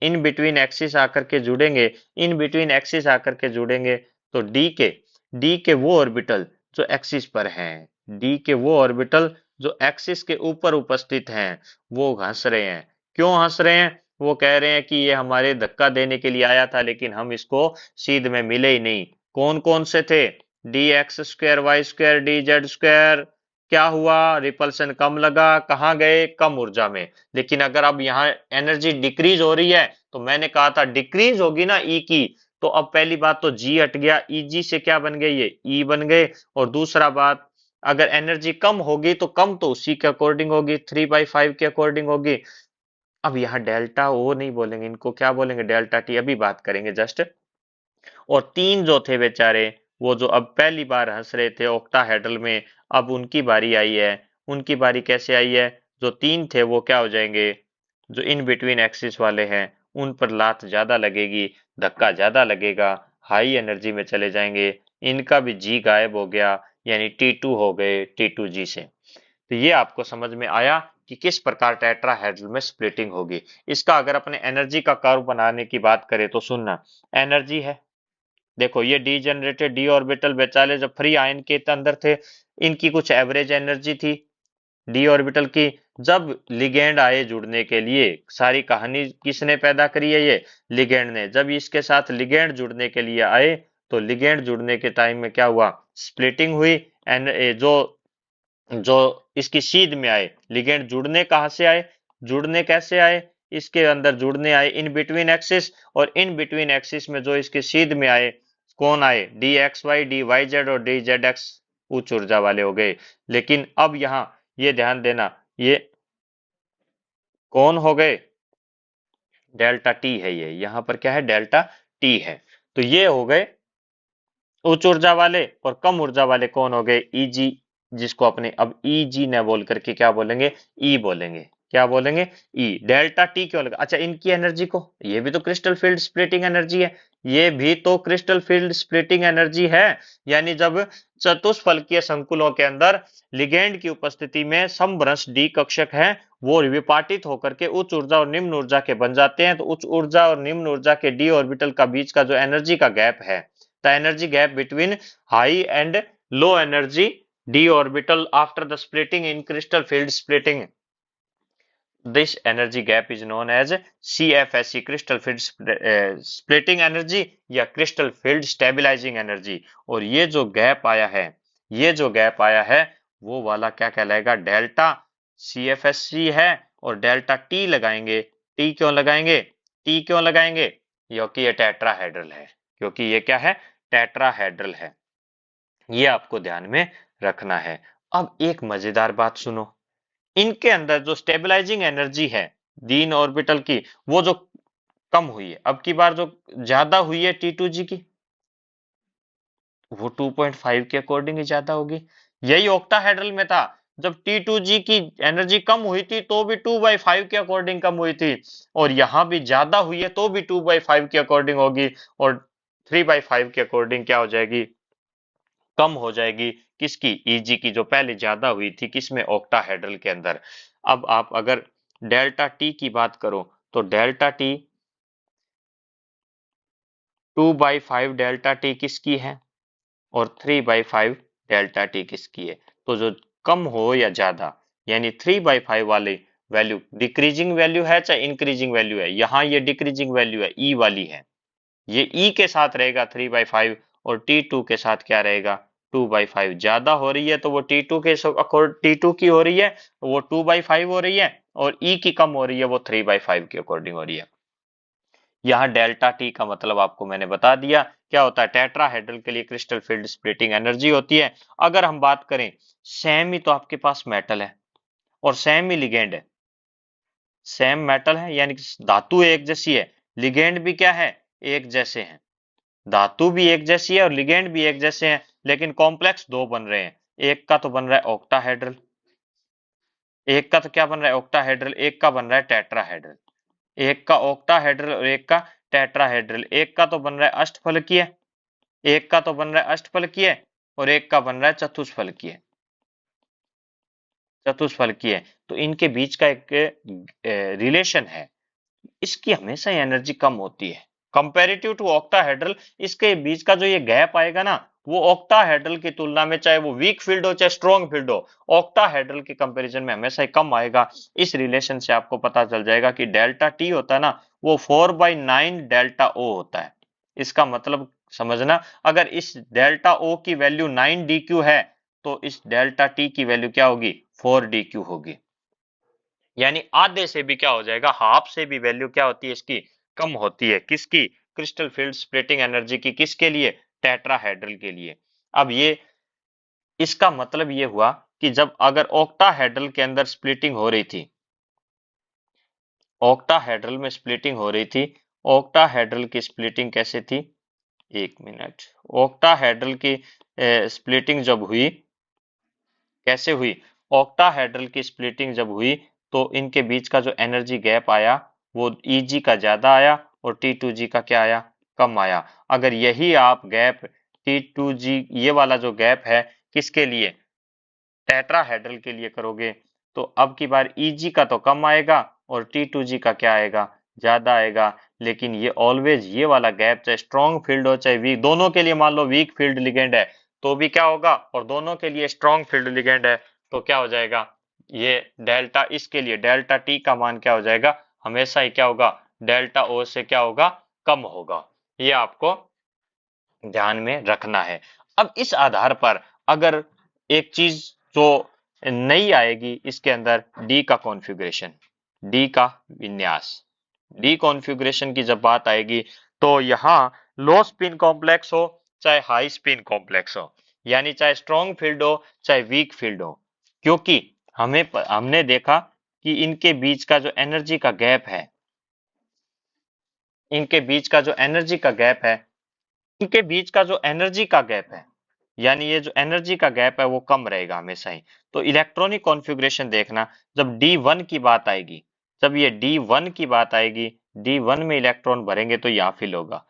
इन बिटवीन एक्सिस आकर के जुड़ेंगे, इन बिटवीन एक्सिस आकर के जुड़ेंगे तो डी के वो ऑर्बिटल जो एक्सिस पर हैं, डी के वो ऑर्बिटल जो एक्सिस के ऊपर उपस्थित हैं, वो हंस रहे हैं। क्यों हंस रहे हैं? वो कह रहे हैं कि ये हमारे धक्का देने के लिए आया था, लेकिन हम इसको सीध में मिले ही नहीं। कौन कौन से थे? D x square y square d z square. क्या हुआ? रिपल्सन कम लगा। कहाँ गए? कम ऊर्जा में। लेकिन अगर अब यहाँ एनर्जी डिक्रीज हो रही है, तो मैंने कहा था डिक्रीज होगी ना ई की, तो अब पहली बात तो जी हट गया, ई जी से क्या बन गए? ये ई बन गए। और दूसरा बात, अगर एनर्जी कम होगी तो कम तो उसी के अकॉर्डिंग होगी, 3/5 के अकॉर्डिंग होगी। अब यहाँ डेल्टा ओ नहीं बोलेंगे, इनको क्या बोलेंगे? Delta T. अभी बात करेंगे जस्ट। और तीन जो थे बेचारे, वो जो अब पहली बार हंस रहे थे ऑक्टाहेड्रल में, अब उनकी बारी आई है। उनकी बारी कैसे आई है? जो तीन थे वो क्या हो जाएंगे? जो इन बिटवीन एक्सिस वाले हैं, उन पर लात ज्यादा लगेगी, धक्का ज्यादा लगेगा, हाई एनर्जी में चले जाएंगे। इनका भी जी गायब हो गया, यानी T2 हो गए T2G से। तो ये आपको समझ में आया कि किस प्रकार टेट्राहेड्रल में स्प्लिटिंग होगी। इसका अगर अपने एनर्जी का कर्व बनाने की बात करें तो सुनना, एनर्जी है, देखो ये डी जनरेटेड डी ऑर्बिटल बेचारे जब फ्री आयन के अंदर थे, इनकी कुछ एवरेज एनर्जी थी डी ऑर्बिटल की। जब लिगेंड आए जुड़ने के लिए, सारी कहानी किसने पैदा करी है? ये लिगेंड ने। जब इसके साथ लिगेंड जुड़ने के लिए आए, तो लिगेंड जुड़ने के टाइम में क्या हुआ? स्प्लिटिंग हुई। एंड जो जो इसकी सीध में आए, लिगेंड जुड़ने कहाँ से आए? जुड़ने कैसे आए? इसके अंदर जुड़ने आए इन बिटवीन एक्सिस, और इन बिटवीन एक्सिस में जो इसके सीध में आए, कौन आए? D x y d y z और डी जेड एक्स उच्च ऊर्जा वाले हो गए। लेकिन अब यहाँ ये ध्यान देना, ये कौन हो गए? डेल्टा टी है। ये यहाँ पर क्या है? डेल्टा टी है। तो ये हो गए उच्च ऊर्जा वाले, और कम ऊर्जा वाले कौन हो गए? ईजी, जिसको अपने अब ईजी न बोल करके क्या बोलेंगे? ई बोलेंगे। क्या बोलेंगे? ई। डेल्टा टी क्यों लगा? अच्छा, इनकी एनर्जी को, ये भी तो क्रिस्टल फील्ड स्प्लिटिंग एनर्जी है, ये भी तो क्रिस्टल फील्ड स्प्लिटिंग एनर्जी है। यानी जब चतुष्फलकीय संकुलों के अंदर लिगेंड की उपस्थिति में समभ्रंश डी कक्षक है, वो विपाटित होकर के उच्च ऊर्जा और निम्न ऊर्जा के बन जाते हैं। तो उच्च ऊर्जा और निम्न ऊर्जा के डी ऑर्बिटल का बीच का जो एनर्जी का गैप है, the energy gap between high and low energy d orbital after the splitting in crystal field splitting, this energy gap is known as CFSE, crystal field splitting energy या crystal field stabilizing energy। और ये जो गैप आया है, ये जो गैप आया है, वो वाला क्या कहलाएगा? डेल्टा CFSE है। और डेल्टा टी लगाएंगे। टी क्यों लगाएंगे? टी क्यों लगाएंगे? क्योंकि ये टेट्राहेड्रल है, क्योंकि ये क्या है? टेट्राहेड्रल है। ये आपको ध्यान में रखना है। अब एक मजेदार बात सुनो, इनके अंदर जो स्टेबलाइजिंग एनर्जी है दीन ऑर्बिटल की, वो जो कम हुई है, अब की बार जो ज्यादा हुई है T2G की, वो 2.5 के अकॉर्डिंग ही ज्यादा होगी। यही ऑक्टाहेड्रल में था, जब T2G की एनर्जी कम हुई थी तो भी 2/5 के अकॉर्डिंग कम हुई थी, और यहां भी ज्यादा हुई है तो भी 2/5 के अकॉर्डिंग होगी, और 3/5 के अकॉर्डिंग क्या हो जाएगी? कम हो जाएगी। किसकी? ईजी की, जो पहले ज्यादा हुई थी किसमें? ऑक्टाहेड्रल के अंदर। अब आप अगर डेल्टा टी की बात करो, तो डेल्टा टी 2/5 डेल्टा टी किसकी है? और 3/5 डेल्टा टी किसकी है? तो जो कम हो या ज्यादा, यानी 3/5 वाली वैल्यू डिक्रीजिंग वैल्यू है चाहे इंक्रीजिंग वैल्यू है, यहाँ ये डिक्रीजिंग वैल्यू है, ई वाली है, ये ई के साथ रहेगा 3/5, और T2 के साथ क्या रहेगा? 2/5। ज्यादा हो रही है तो वो T2 के T2 की हो रही है, वो 2/5 हो रही है, और ई की कम हो रही है, वो 3/5 के अकॉर्डिंग हो रही है। यहाँ डेल्टा टी का मतलब आपको मैंने बता दिया क्या होता है। टेट्राहेड्रल के लिए क्रिस्टल फील्ड स्प्लिटिंग एनर्जी होती है। अगर हम बात करें, सेम ही तो आपके पास मेटल है और सेम ही लिगेंड है, सेम मेटल है, यानी कि धातु एक जैसी है, लिगेंड भी क्या है? एक जैसे हैं। धातु भी एक जैसी है और लिगेंड भी एक जैसे हैं, लेकिन कॉम्प्लेक्स दो बन रहे हैं। एक का तो बन रहा है ऑक्टाहेड्रल, एक का तो क्या बन रहा है ऑक्टाहेड्रल, एक का बन रहा है टेट्राहेड्रल। एक का ऑक्टाहेड्रल और एक का टेट्राहेड्रल। एक का तो बन रहा है अष्टफलकीय, एक का तो बन रहा है अष्टफलकीय और एक का बन रहा है चतुष्फलकीय। चतुष्फलकीय, तो इनके बीच का एक रिलेशन है, इसकी हमेशा ही एनर्जी कम होती है कंपेरेटिव टू ऑक्टाहेड्रल। इसके बीच का जो ये गैप आएगा ना, वो ऑक्टाहेड्रल की तुलना में, चाहे वो वीक फील्ड हो चाहे स्ट्रॉन्ग फील्ड हो, ऑक्टाहेड्रल के कंपैरिजन में हमेशा ही कम आएगा। इस रिलेशन से आपको पता चल जाएगा कि डेल्टा टी होता है ना, वो 4/9 डेल्टा ओ होता है। इसका मतलब समझना, अगर इस डेल्टा ओ की वैल्यू 9 dq है, तो इस डेल्टा टी की वैल्यू क्या होगी, 4 dq होगी। यानी आधे से भी क्या हो जाएगा, हाफ से भी वैल्यू क्या होती है इसकी, कम होती है। किसकी, क्रिस्टल फील्ड स्प्लिटिंग एनर्जी की। किसके लिए, टेट्राहेड्रल के लिए। अब ये, इसका मतलब ये हुआ कि जब अगर ऑक्टाहेड्रल के अंदर स्प्लिटिंग हो रही थी, ऑक्टाहेड्रल में स्प्लिटिंग हो रही थी, ऑक्टाहेड्रल की स्प्लिटिंग कैसे थी, एक मिनट, ऑक्टाहेड्रल की स्प्लिटिंग जब हुई, कैसे हुई, ऑक्टाहेड्रल की स्प्लिटिंग जब हुई, तो इनके बीच का जो एनर्जी गैप आया, वो Eg का ज्यादा आया और T2G का क्या आया, कम आया। अगर यही आप गैप T2G, ये वाला जो गैप है, किसके लिए, टेट्राहेड्रल के लिए करोगे, तो अब की बार Eg का तो कम आएगा और T2G का क्या आएगा, ज्यादा आएगा। लेकिन ये ऑलवेज ये वाला गैप, चाहे स्ट्रॉन्ग फील्ड हो चाहे वीक, दोनों के लिए मान लो वीक फील्ड लिगेंड है तो भी क्या होगा, और दोनों के लिए स्ट्रॉन्ग फील्ड लिगेंड है तो क्या हो जाएगा, ये डेल्टा, इसके लिए डेल्टा टी का मान क्या हो जाएगा, हमेशा ही क्या होगा, डेल्टा ओ से क्या होगा, कम होगा। ये आपको ध्यान में रखना है। अब इस आधार पर अगर एक चीज जो नई आएगी इसके अंदर, डी का कॉन्फ़िगरेशन, डी का विन्यास, डी कॉन्फ़िगरेशन की जब बात आएगी, तो यहाँ लो स्पिन कॉम्प्लेक्स हो चाहे हाई स्पिन कॉम्प्लेक्स हो, यानी चाहे स्ट्रॉन्ग फील्ड हो चाहे वीक फील्ड हो, क्योंकि हमने देखा कि इनके बीच का जो एनर्जी का गैप है, इनके बीच का जो एनर्जी का गैप है, इनके बीच का जो एनर्जी का गैप है, यानी ये जो एनर्जी का गैप है वो कम रहेगा हमेशा ही। तो इलेक्ट्रॉनिक कॉन्फ़िगरेशन देखना, जब D1 की बात आएगी, जब ये D1 की बात आएगी, D1 में इलेक्ट्रॉन भरेंगे तो यहाँ फिल होगा,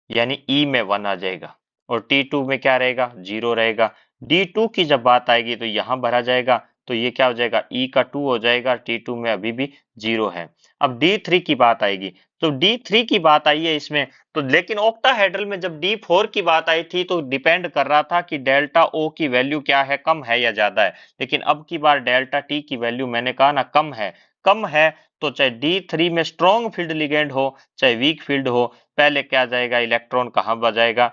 यानी E में 1 आ जाएगा और T2 में क्या रहेगा, 0 रहेगा। D2 की जब बात आएगी तो यहाँ भरा जाएगा, तो ये क्या हो जाएगा, E का 2 हो जाएगा, T2 में अभी भी 0 है। अब D3 की बात आएगी, तो D3 की बात आई है इसमें, तो लेकिन ऑक्टाहेड्रल में जब D4 की बात आई थी तो डिपेंड कर रहा था कि डेल्टा O की वैल्यू क्या है, कम है या ज्यादा है। लेकिन अब की बार डेल्टा T की वैल्यू मैंने कहा ना कम है, कम है, तो चाहे D3 में स्ट्रॉन्ग फील्ड लिगेंड हो चाहे वीक फील्ड हो, पहले क्या जाएगा, इलेक्ट्रॉन कहाँ बजाएगा,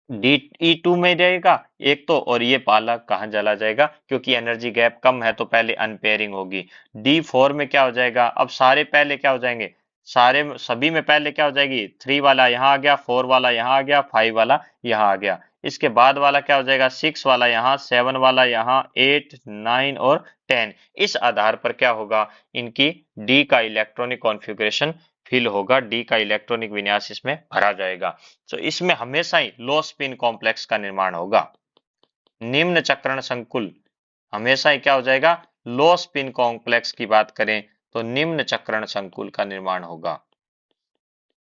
D2 में जाएगा एक तो, और ये पाला कहाँ चला जाएगा, क्योंकि एनर्जी गैप कम है तो पहले अनपेयरिंग होगी। D4 में क्या हो जाएगा, अब सारे पहले क्या हो जाएंगे, सारे सभी में पहले क्या हो जाएगी, 3 वाला यहाँ आ गया, 4 वाला यहाँ आ गया, 5 वाला यहाँ आ गया। इसके बाद वाला क्या हो जाएगा, 6 वाला यहाँ, 7 वाला यहाँ, 8, 9 और 10। इस आधार पर क्या होगा, इनकी डी का इलेक्ट्रॉनिक कॉन्फ़िगरेशन फिल होगा, डी का इलेक्ट्रॉनिक विन्यास इसमें भरा जाएगा। तो इसमें हमेशा ही लो स्पिन कॉम्प्लेक्स का निर्माण होगा। निम्न चक्रण संकुल हमेशा ही क्या हो जाएगा, लो स्पिन कॉम्प्लेक्स की बात करें तो निम्न चक्रण संकुल का निर्माण होगा।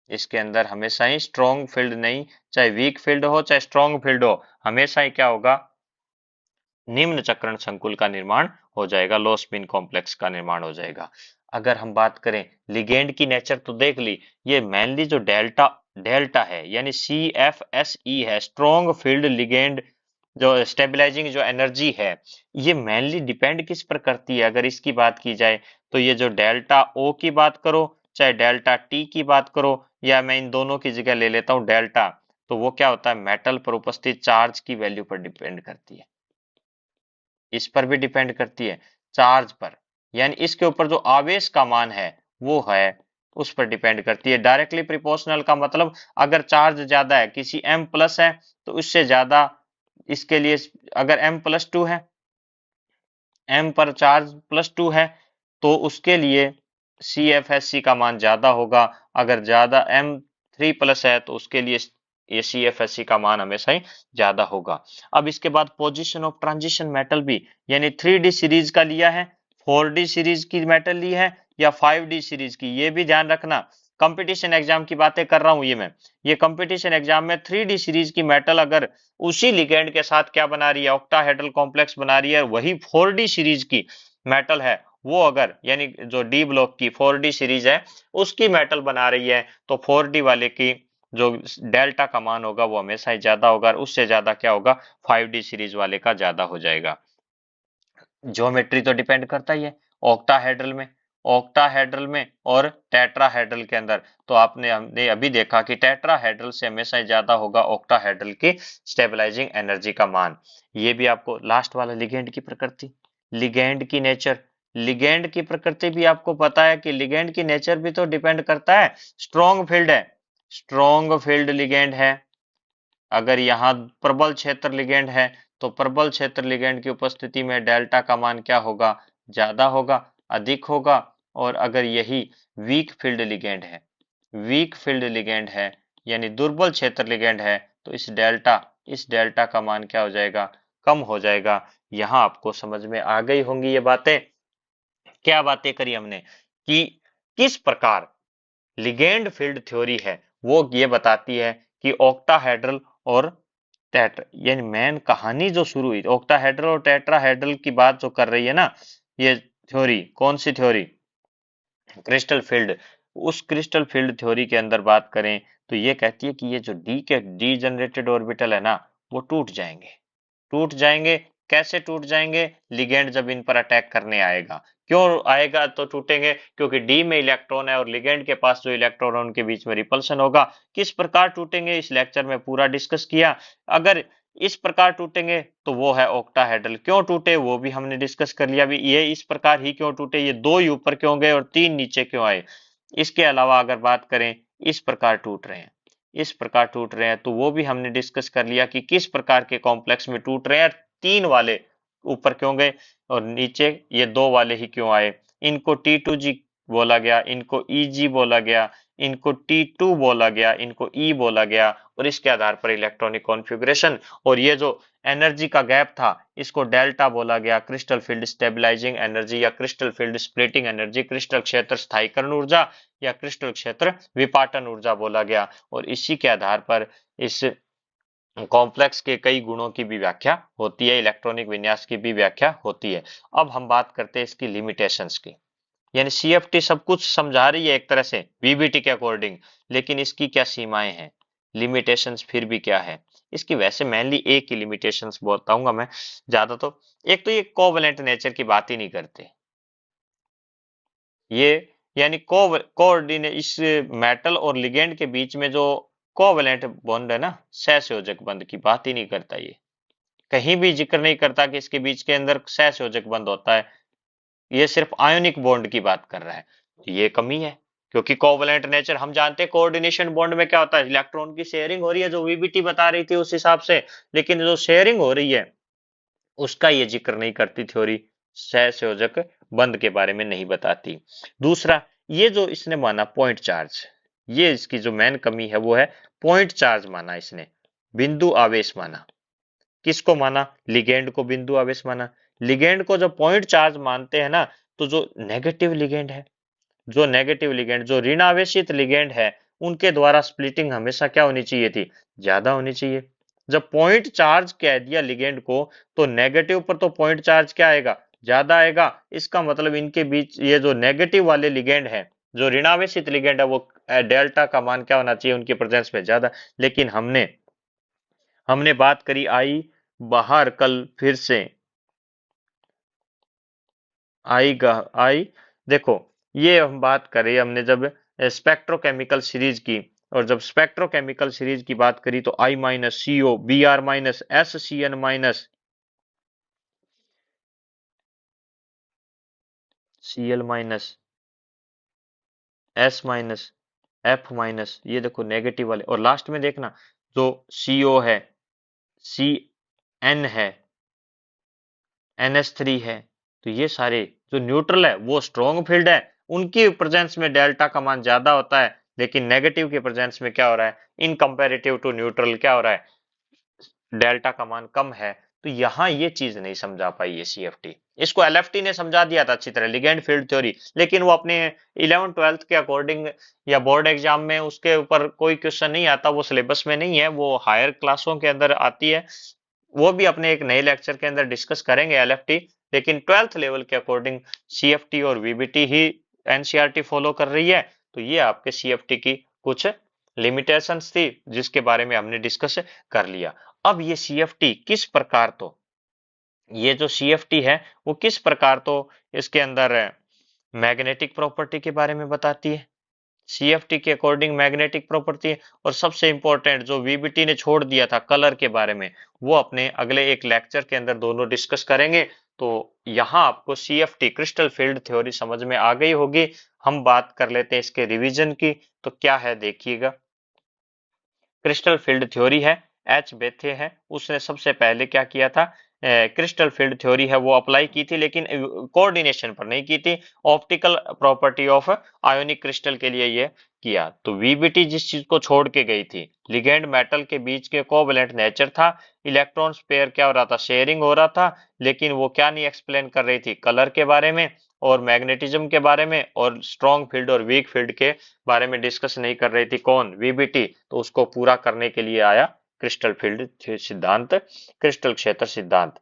इसके अंदर हमेशा ही स्ट्रॉन्ग फील्ड नहीं, चाहे वीक फील्ड हो चाहे स्ट्रॉन्ग फील्ड हो, हमेशा ही क्या होगा, निम्न चक्रण संकुल का निर्माण हो जाएगा, लो स्पिन कॉम्प्लेक्स का निर्माण हो जाएगा। अगर हम बात करें लिगेंड की नेचर तो देख ली, ये मेनली जो डेल्टा डेल्टा है यानी CFSE है, स्ट्रॉन्ग फील्ड लिगेंड, जो स्टेबलाइजिंग जो एनर्जी है, ये मेनली डिपेंड किस पर करती है, अगर इसकी बात की जाए तो ये जो डेल्टा ओ की बात करो चाहे डेल्टा टी की बात करो, या मैं इन दोनों की जगह ले लेता हूं डेल्टा, तो वो क्या होता है, मेटल पर उपस्थित चार्ज की वैल्यू पर डिपेंड करती है, इस पर भी डिपेंड करती है, चार्ज पर, यानी इसके ऊपर जो आवेश का मान है वो है, उस पर डिपेंड करती है। डायरेक्टली प्रिपोर्शनल का मतलब, अगर चार्ज ज्यादा है, किसी M प्लस है तो उससे ज्यादा, इसके लिए अगर M+2 है, M पर चार्ज +2 है, तो उसके लिए CFSC का मान ज्यादा होगा। अगर ज्यादा 3+ है तो उसके लिए ACFSE का मान हमेशा ही ज्यादा होगा। अब इसके बाद पोजीशन ऑफ ट्रांजिशन मेटल भी, यानी 3D सीरीज का लिया है, 4D सीरीज की मेटल ली है या 5D सीरीज की, ये भी ध्यान रखना। कंपटीशन एग्जाम की बातें कर रहा हूं ये कंपटीशन एग्जाम में 3D सीरीज की मेटल अगर उसी लिगेंड के साथ क्या बना रही है, ऑक्टाहेड्रल कॉम्प्लेक्स बना रही है, वही 4D सीरीज की मेटल है, वो अगर यानी जो डी ब्लॉक की 4D सीरीज है उसकी मेटल बना रही है, तो 4D वाले की जो डेल्टा का मान होगा वो हमेशा ही ज्यादा होगा, और उससे ज्यादा क्या होगा, 5D सीरीज वाले का ज्यादा हो जाएगा। ज्योमेट्री तो डिपेंड करता ही है ऑक्टाहेड्रल में और टेट्राहेड्रल के अंदर। तो हमने अभी देखा कि टेट्राहेड्रल से हमेशा ही ज्यादा होगा ऑक्टाहेड्रल की स्टेबलाइजिंग एनर्जी का मान। ये भी आपको लास्ट वाला लिगेंड की प्रकृति, लिगेंड की नेचर, लिगेंड की प्रकृति भी आपको पता है कि लिगेंड की नेचर भी तो डिपेंड करता है। स्ट्रॉन्ग फील्ड है, स्ट्रॉन्ग फील्ड लिगेंड है, अगर यहाँ प्रबल क्षेत्र लिगेंड है तो प्रबल क्षेत्र लिगेंड की उपस्थिति में डेल्टा का मान क्या होगा, ज्यादा होगा, अधिक होगा। और अगर यही वीक फील्ड लिगेंड है, वीक फील्ड लिगेंड है यानी दुर्बल क्षेत्र लिगेंड है, तो इस डेल्टा का मान क्या हो जाएगा, कम हो जाएगा। यहाँ आपको समझ में आ गई होंगी ये बातें। क्या बातें करी हमने कि किस प्रकार लिगेंड फील्ड थ्योरी है वो ये बताती है कि ऑक्टाहेड्रल और टेट्रा, यानी मेन कहानी जो शुरू हुई ऑक्टाहेड्रल और टेट्राहेड्रल की बात जो कर रही है ना, ये थ्योरी कौन सी थ्योरी, क्रिस्टल फील्ड। उस क्रिस्टल फील्ड थ्योरी के अंदर बात करें तो ये कहती है कि ये जो डी जनरेटेड ऑर्बिटल है ना, वो टूट जाएंगे, टूट जाएंगे। कैसे टूट जाएंगे, लिगेंड जब इन पर अटैक करने आएगा। क्यों आएगा तो टूटेंगे, क्योंकि डी में इलेक्ट्रॉन है और लिगेंड के पास जो इलेक्ट्रॉन है उनके बीच में रिपल्शन होगा। किस प्रकार टूटेंगे इस लेक्चर में पूरा डिस्कस किया। अगर इस प्रकार टूटेंगे तो वो है ऑक्टाहेड्रल। क्यों टूटे वो भी हमने डिस्कस कर लिया। अभी ये इस प्रकार ही क्यों टूटे, ये 2 ही ऊपर क्यों गए और 3 नीचे क्यों आए। इसके अलावा अगर बात करें इस प्रकार टूट रहे हैं, इस प्रकार टूट रहे हैं, तो वो भी हमने डिस्कस कर लिया कि किस प्रकार के कॉम्प्लेक्स में टूट रहे हैं। 3 वाले ऊपर क्यों गए और नीचे ये 2 वाले ही क्यों आए। इनको T2G बोला गया, इनको EG बोला गया, इनको T2 बोला गया, इनको E बोला गया, और इसके आधार पर इलेक्ट्रॉनिक कॉन्फ़िगरेशन और ये जो एनर्जी का गैप था इसको डेल्टा बोला गया, क्रिस्टल फील्ड स्टेबलाइजिंग एनर्जी या crystal field splitting energy, crystal क्षेत्र स्थायीकरण ऊर्जा या क्रिस्टल क्षेत्र विपाटन ऊर्जा बोला गया। और इसी के आधार पर इस कॉम्प्लेक्स के कई गुणों की भी व्याख्या होती है, इलेक्ट्रॉनिक विन्यास की भी व्याख्या होती है। अब हम बात करते हैं इसकी लिमिटेशंस की, यानी CFT सब कुछ समझा रही है एक तरह से VBT के अकॉर्डिंग, लेकिन इसकी क्या सीमाएं हैं, लिमिटेशंस फिर भी क्या है इसकी। वैसे मेनली एक ही लिमिटेशंस बताऊंगा मैं ज्यादा। तो एक तो ये कोवलेंट नेचर की बात ही नहीं करते ये, यानी कोऑर्डिनेट इस मेटल और लिगेंड के बीच में जो कोवलेंट बॉन्ड है ना, सहसंयोजक बंध की बात ही नहीं करता ये, कहीं भी जिक्र नहीं करता कि इसके बीच के अंदर सहसंयोजक बंध होता है। ये सिर्फ आयोनिक बॉन्ड की बात कर रहा है। ये कमी है, क्योंकि कोवलेंट नेचर हम जानते हैं कोऑर्डिनेशन बॉन्ड में क्या होता है, इलेक्ट्रॉन की शेयरिंग हो रही है जो VBT बता रही थी उस हिसाब से, लेकिन जो शेयरिंग हो रही है उसका ये जिक्र नहीं करती थ्योरी, सहसंयोजक बंध के बारे में नहीं बताती। दूसरा, ये जो इसने माना पॉइंट चार्ज, ये इसकी जो मेन कमी है वो है पॉइंट चार्ज माना इसने, बिंदु आवेश माना। किसको माना, लिगेंड को बिंदु आवेश माना। लिगेंड को जब पॉइंट चार्ज मानते हैं ना, तो जो नेगेटिव लिगेंड है, जो नेगेटिव लिगेंड, जो ऋण आवेशित लिगेंड है, उनके द्वारा स्प्लिटिंग हमेशा क्या होनी चाहिए थी, ज्यादा होनी चाहिए। जब पॉइंट चार्ज कह दिया लिगेंड को, तो नेगेटिव पर तो पॉइंट चार्ज क्या आएगा, ज्यादा आएगा। इसका मतलब इनके बीच ये जो नेगेटिव वाले लिगेंड है, जो ऋणावेशित लिगेंड है, वो डेल्टा का मान क्या होना चाहिए उनकी प्रेजेंस में ज्यादा। लेकिन हमने हमने बात करी आई बाहर कल फिर से आई देखो, ये हम बात करें हमने जब स्पेक्ट्रोकेमिकल सीरीज की, और जब स्पेक्ट्रोकेमिकल सीरीज की बात करी तो I- CO Br-, ये देखो नेगेटिव वाले, और लास्ट में देखना जो CO है, CN है, NH3 है, तो ये सारे जो न्यूट्रल है वो स्ट्रॉन्ग फील्ड है, उनकी प्रेजेंस में डेल्टा का मान ज्यादा होता है। लेकिन नेगेटिव के प्रेजेंस में क्या हो रहा है, इन कंपेरेटिव टू न्यूट्रल क्या हो रहा है, डेल्टा का मान कम है। तो यहां ये चीज नहीं समझा पाई ये सीएफटी। इसको एलएफटी ने समझा दिया था अच्छी तरह, लिगेंड फील्ड थ्योरी, लेकिन वो अपने 11th 12th के अकॉर्डिंग या बोर्ड एग्जाम में उसके ऊपर कोई क्वेश्चन नहीं आता, वो सिलेबस में नहीं है, वो हायर क्लासों के अंदर आती है। वो भी अपने एक नए लेक्चर के अंदर डिस्कस करेंगे एलएफटी। लेकिन 12th लेवल के अकॉर्डिंग सीएफटी और वीबीटी ही एनसीईआरटी फॉलो कर रही है। तो ये आपके सीएफटी की कुछ लिमिटेशंस थी जिसके बारे में हमने डिस्कस कर लिया। अब ये सीएफटी किस प्रकार, तो ये जो सीएफटी है वो किस प्रकार तो इसके अंदर मैग्नेटिक प्रॉपर्टी के बारे में बताती है, सीएफटी के अकॉर्डिंग मैग्नेटिक प्रॉपर्टी। और सबसे इंपॉर्टेंट जो वीबीटी ने छोड़ दिया था कलर के बारे में, वो अपने अगले एक लेक्चर के अंदर दोनों डिस्कस करेंगे। तो यहाँ आपको सीएफटी क्रिस्टल फील्ड थ्योरी समझ में आ गई होगी। हम बात कर लेते हैं इसके रिवीजन की, तो क्या है देखिएगा। क्रिस्टल फील्ड थ्योरी है, एच बेथे है, उसने सबसे पहले क्या किया था, क्रिस्टल फील्ड थ्योरी है वो अप्लाई की थी, लेकिन कोऑर्डिनेशन पर नहीं की थी, optical property of ionic crystal के लिए ये किया। तो वीबीटी जिस चीज को छोड़ के गई थी, लिगेंड मेटल के बीच के कोवैलेंट नेचर था, इलेक्ट्रॉन्स पेयर क्या हो रहा था, शेयरिंग हो रहा था, लेकिन वो क्या नहीं एक्सप्लेन कर रही थी, कलर के बारे में और मैग्नेटिज्म के बारे में और स्ट्रॉन्ग फील्ड और वीक फील्ड के बारे में डिस्कस नहीं कर रही थी, कौन, वीबीटी। तो उसको पूरा करने के लिए आया क्रिस्टल फील्ड सिद्धांत, क्रिस्टल क्षेत्र सिद्धांत।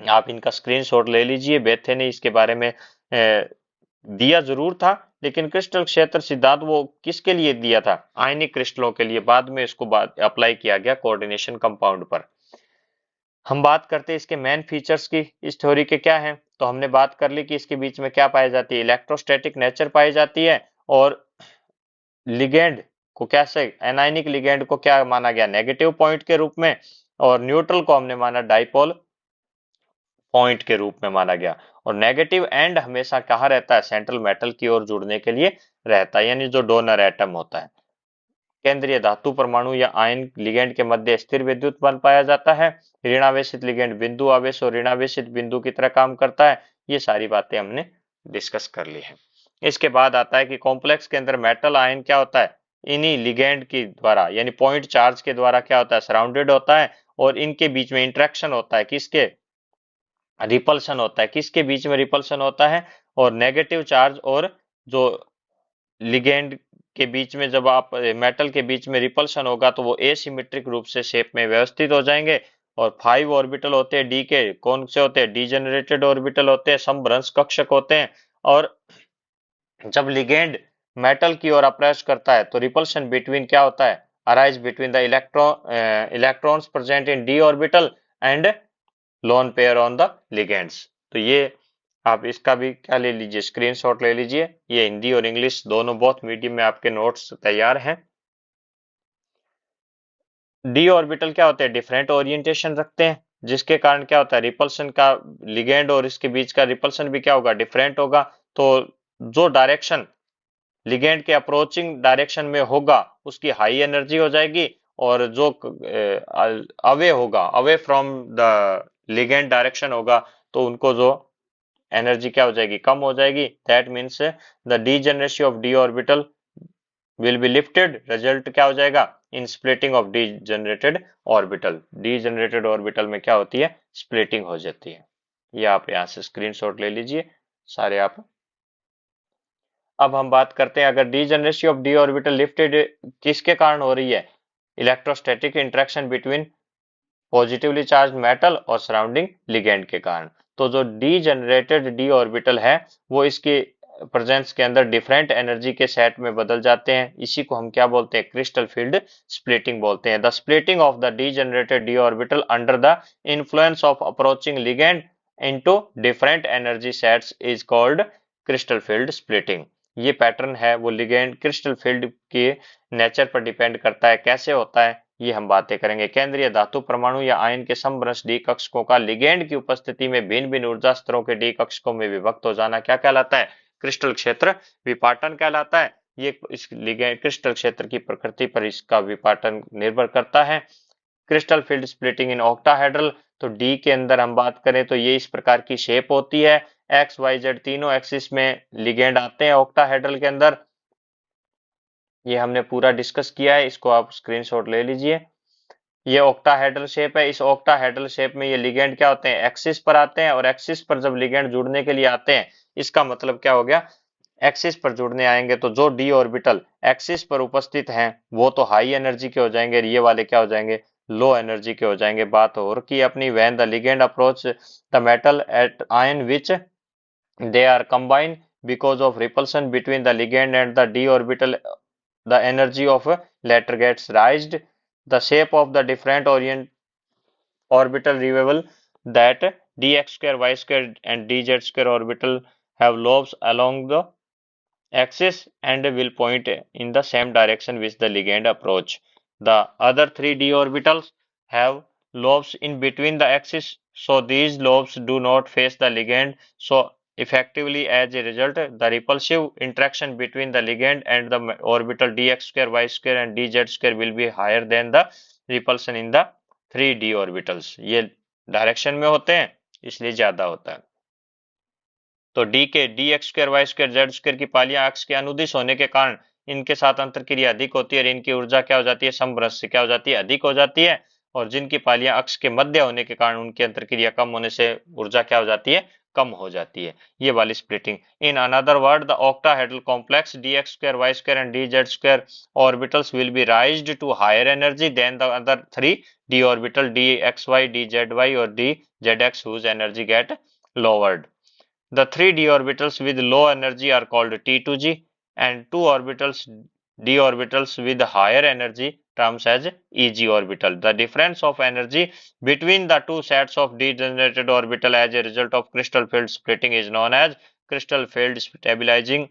आप इनका स्क्रीनशॉट ले लीजिए, बेथे ने इसके बारे में दिया जरूर था, लेकिन क्रिस्टल क्षेत्र सिद्धांत वो किसके लिए दिया था, आयनिक क्रिस्टलों के लिए, बाद में इसको अप्लाई किया गया कोऑर्डिनेशन कंपाउंड पर। हम बात करते हैं इसके मेन फीचर्स की, इस थ्योरी के क्या हैं। तो हमने बात कर ली कि इसके बीच में क्या पाई जाती है, इलेक्ट्रोस्टैटिक नेचर पाई जाती है, और लिगेंड को कैसे, एनायनिक लिगेंड को क्या माना गया, नेगेटिव पॉइंट के रूप में, और न्यूट्रल को हमने माना डाइपोल पॉइंट के रूप में माना गया। और नेगेटिव एंड हमेशा कहाँ रहता है, सेंट्रल मेटल की ओर जुड़ने के लिए रहता है, यानी जो डोनर एटम होता है। केंद्रीय धातु परमाणु या आयन लिगेंड के मध्य स्थिर विद्युत बल पाया जाता है। ऋणावेशित लिगेंड बिंदु आवेश और ऋणावेशित बिंदु की तरह काम करता है। ये सारी बातें हमने डिस्कस कर ली है। इसके बाद आता है कि कॉम्प्लेक्स के अंदर मेटल आयन क्या होता है, इन्हीं लिगेंड के द्वारा यानी पॉइंट चार्ज के द्वारा क्या होता है, सराउंडेड होता है, और इनके बीच में इंटरेक्शन होता है, किसके, रिपल्शन होता है, किसके बीच में रिपल्शन होता है, और नेगेटिव चार्ज और जो लिगेंड के बीच में, जब आप मेटल के बीच में रिपल्शन होगा तो वो एसिमेट्रिक रूप से शेप में व्यवस्थित हो जाएंगे। और 5 ऑर्बिटल होते हैं डी के, कौन से होते हैं, डीजेनरेटेड ऑर्बिटल होते हैं, समभ्रंश कक्षक होते हैं। और जब लिगेंड मेटल की ओर अप्रोच करता है तो रिपल्शन बिटवीन क्या होता है, arise between the electrons present in D orbital and lone pair on the ligands. तो ये आप इसका भी क्या ले लीजिए, स्क्रीनशॉट ले लीजिए। ये हिंदी और इंग्लिश दोनों बहुत मीडियम में आपके नोट्स तैयार हैं। डी ऑर्बिटल क्या होते हैं, डिफरेंट ओरिएंटेशन रखते हैं, जिसके कारण क्या होता है, रिपल्शन का, लिगेंड और इसके बीच का रिपल्शन भी क्या होगा, डिफरेंट होगा। तो जो डायरेक्शन लिगेंड के अप्रोचिंग डायरेक्शन में होगा उसकी हाई एनर्जी हो जाएगी, और जो अवे होगा, away from the ligand direction होगा, तो उनको जो एनर्जी क्या हो जाएगी, कम हो जाएगी। That means the degeneracy of d orbital will be lifted, result क्या हो जाएगा, in splitting of degenerated orbital. Degenerated orbital में क्या होती है, स्प्लिटिंग हो जाती है। ये आप यहाँ से स्क्रीनशॉट ले लीजिए सारे आप। अब हम बात करते हैं, अगर degeneracy of d orbital lifted किसके कारण हो रही है, electrostatic interaction between positively charge metal और सराउंडिंग लिगेंड के कारण। तो जो डी जनरेटेड डी ऑर्बिटल है वो इसके प्रेजेंस के अंदर डिफरेंट एनर्जी के सेट में बदल जाते हैं। इसी को हम क्या बोलते हैं, क्रिस्टल फील्ड स्प्लिटिंग बोलते हैं। The splitting of the D generated d orbital under the influence of approaching ligand into different energy sets is called crystal field splitting. ये पैटर्न है वो लिगेंड क्रिस्टल फील्ड के नेचर पर डिपेंड करता है, कैसे होता है ये हम बातें करेंगे। केंद्रीय धातु परमाणु या आयन के समभ्रंश डी कक्षकों का लिगेंड की उपस्थिति में भिन्न भिन्न ऊर्जा स्तरों के डी कक्षकों में विभक्त हो जाना क्या कहलाता है, क्रिस्टल क्षेत्र विपाटन कहलाता है। ये इस लिगेंड क्रिस्टल क्षेत्र की प्रकृति पर इसका विपाटन निर्भर करता है। Crystal field splitting in octahedral, तो डी के अंदर हम बात करें तो ये इस प्रकार की शेप होती है, एक्स वाई जेड तीनों एक्सिस में लिगेंड आते हैं ऑक्टाहेड्रल के अंदर। ये हमने पूरा डिस्कस किया है, इसको आप स्क्रीनशॉट ले लीजिए। ये ऑक्टाहेड्रल शेप है। इस ऑक्टाहेड्रल शेप में ये लिगेंड क्या होते हैं, एक्सिस पर आते हैं, और एक्सिस पर जब लिगेंड जुड़ने के लिए आते हैं, इसका मतलब क्या हो गया, एक्सिस पर जुड़ने आएंगे तो जो डी ऑर्बिटल एक्सिस पर उपस्थित हैं वो तो हाई एनर्जी के हो जाएंगे, ये वाले क्या हो जाएंगे, लो एनर्जी के हो जाएंगे। बात और की अपनी, when the ligand approach the metal at ion which they are combined because of repulsion between the ligand and the d orbital, the energy of a latter gets raised. The shape of the different orbital reveal that dx square y square and dz square orbital have lobes along the axis and will point in the same direction which the ligand approach. The other three d orbitals have lobes in between the axis, so these lobes do not face the ligand. So effectively, as a result, the repulsive interaction between the ligand and the orbital dx square, y square and dz square will be higher than the repulsion in the 3d orbitals. ये डायरेक्शन में होते हैं इसलिए ज्यादा होता है। तो डी के d x square y square z square की पालियां अक्ष के अनुदिश होने के कारण इनके साथ अंतरक्रिया अधिक होती है और इनकी ऊर्जा क्या हो जाती है, समभ्रष्ट से क्या हो जाती है, अधिक हो जाती है। और जिनकी पालियां अक्ष के मध्य होने के कारण उनकी अंतरक्रिया कम होने से ऊर्जा क्या हो जाती है, कम हो जाती है। ये वाली splitting. In another word, the octahedral complex d x square y square and d z square orbitals will be raised to higher energy than the other three d orbital d x y, d z y और d z x whose energy get lowered. The three d orbitals with low energy are called T2g, and two orbitals d orbitals with higher energy terms as Eg orbital. The difference of energy between the two sets of degenerated orbital as a result of crystal field splitting is known as crystal field stabilizing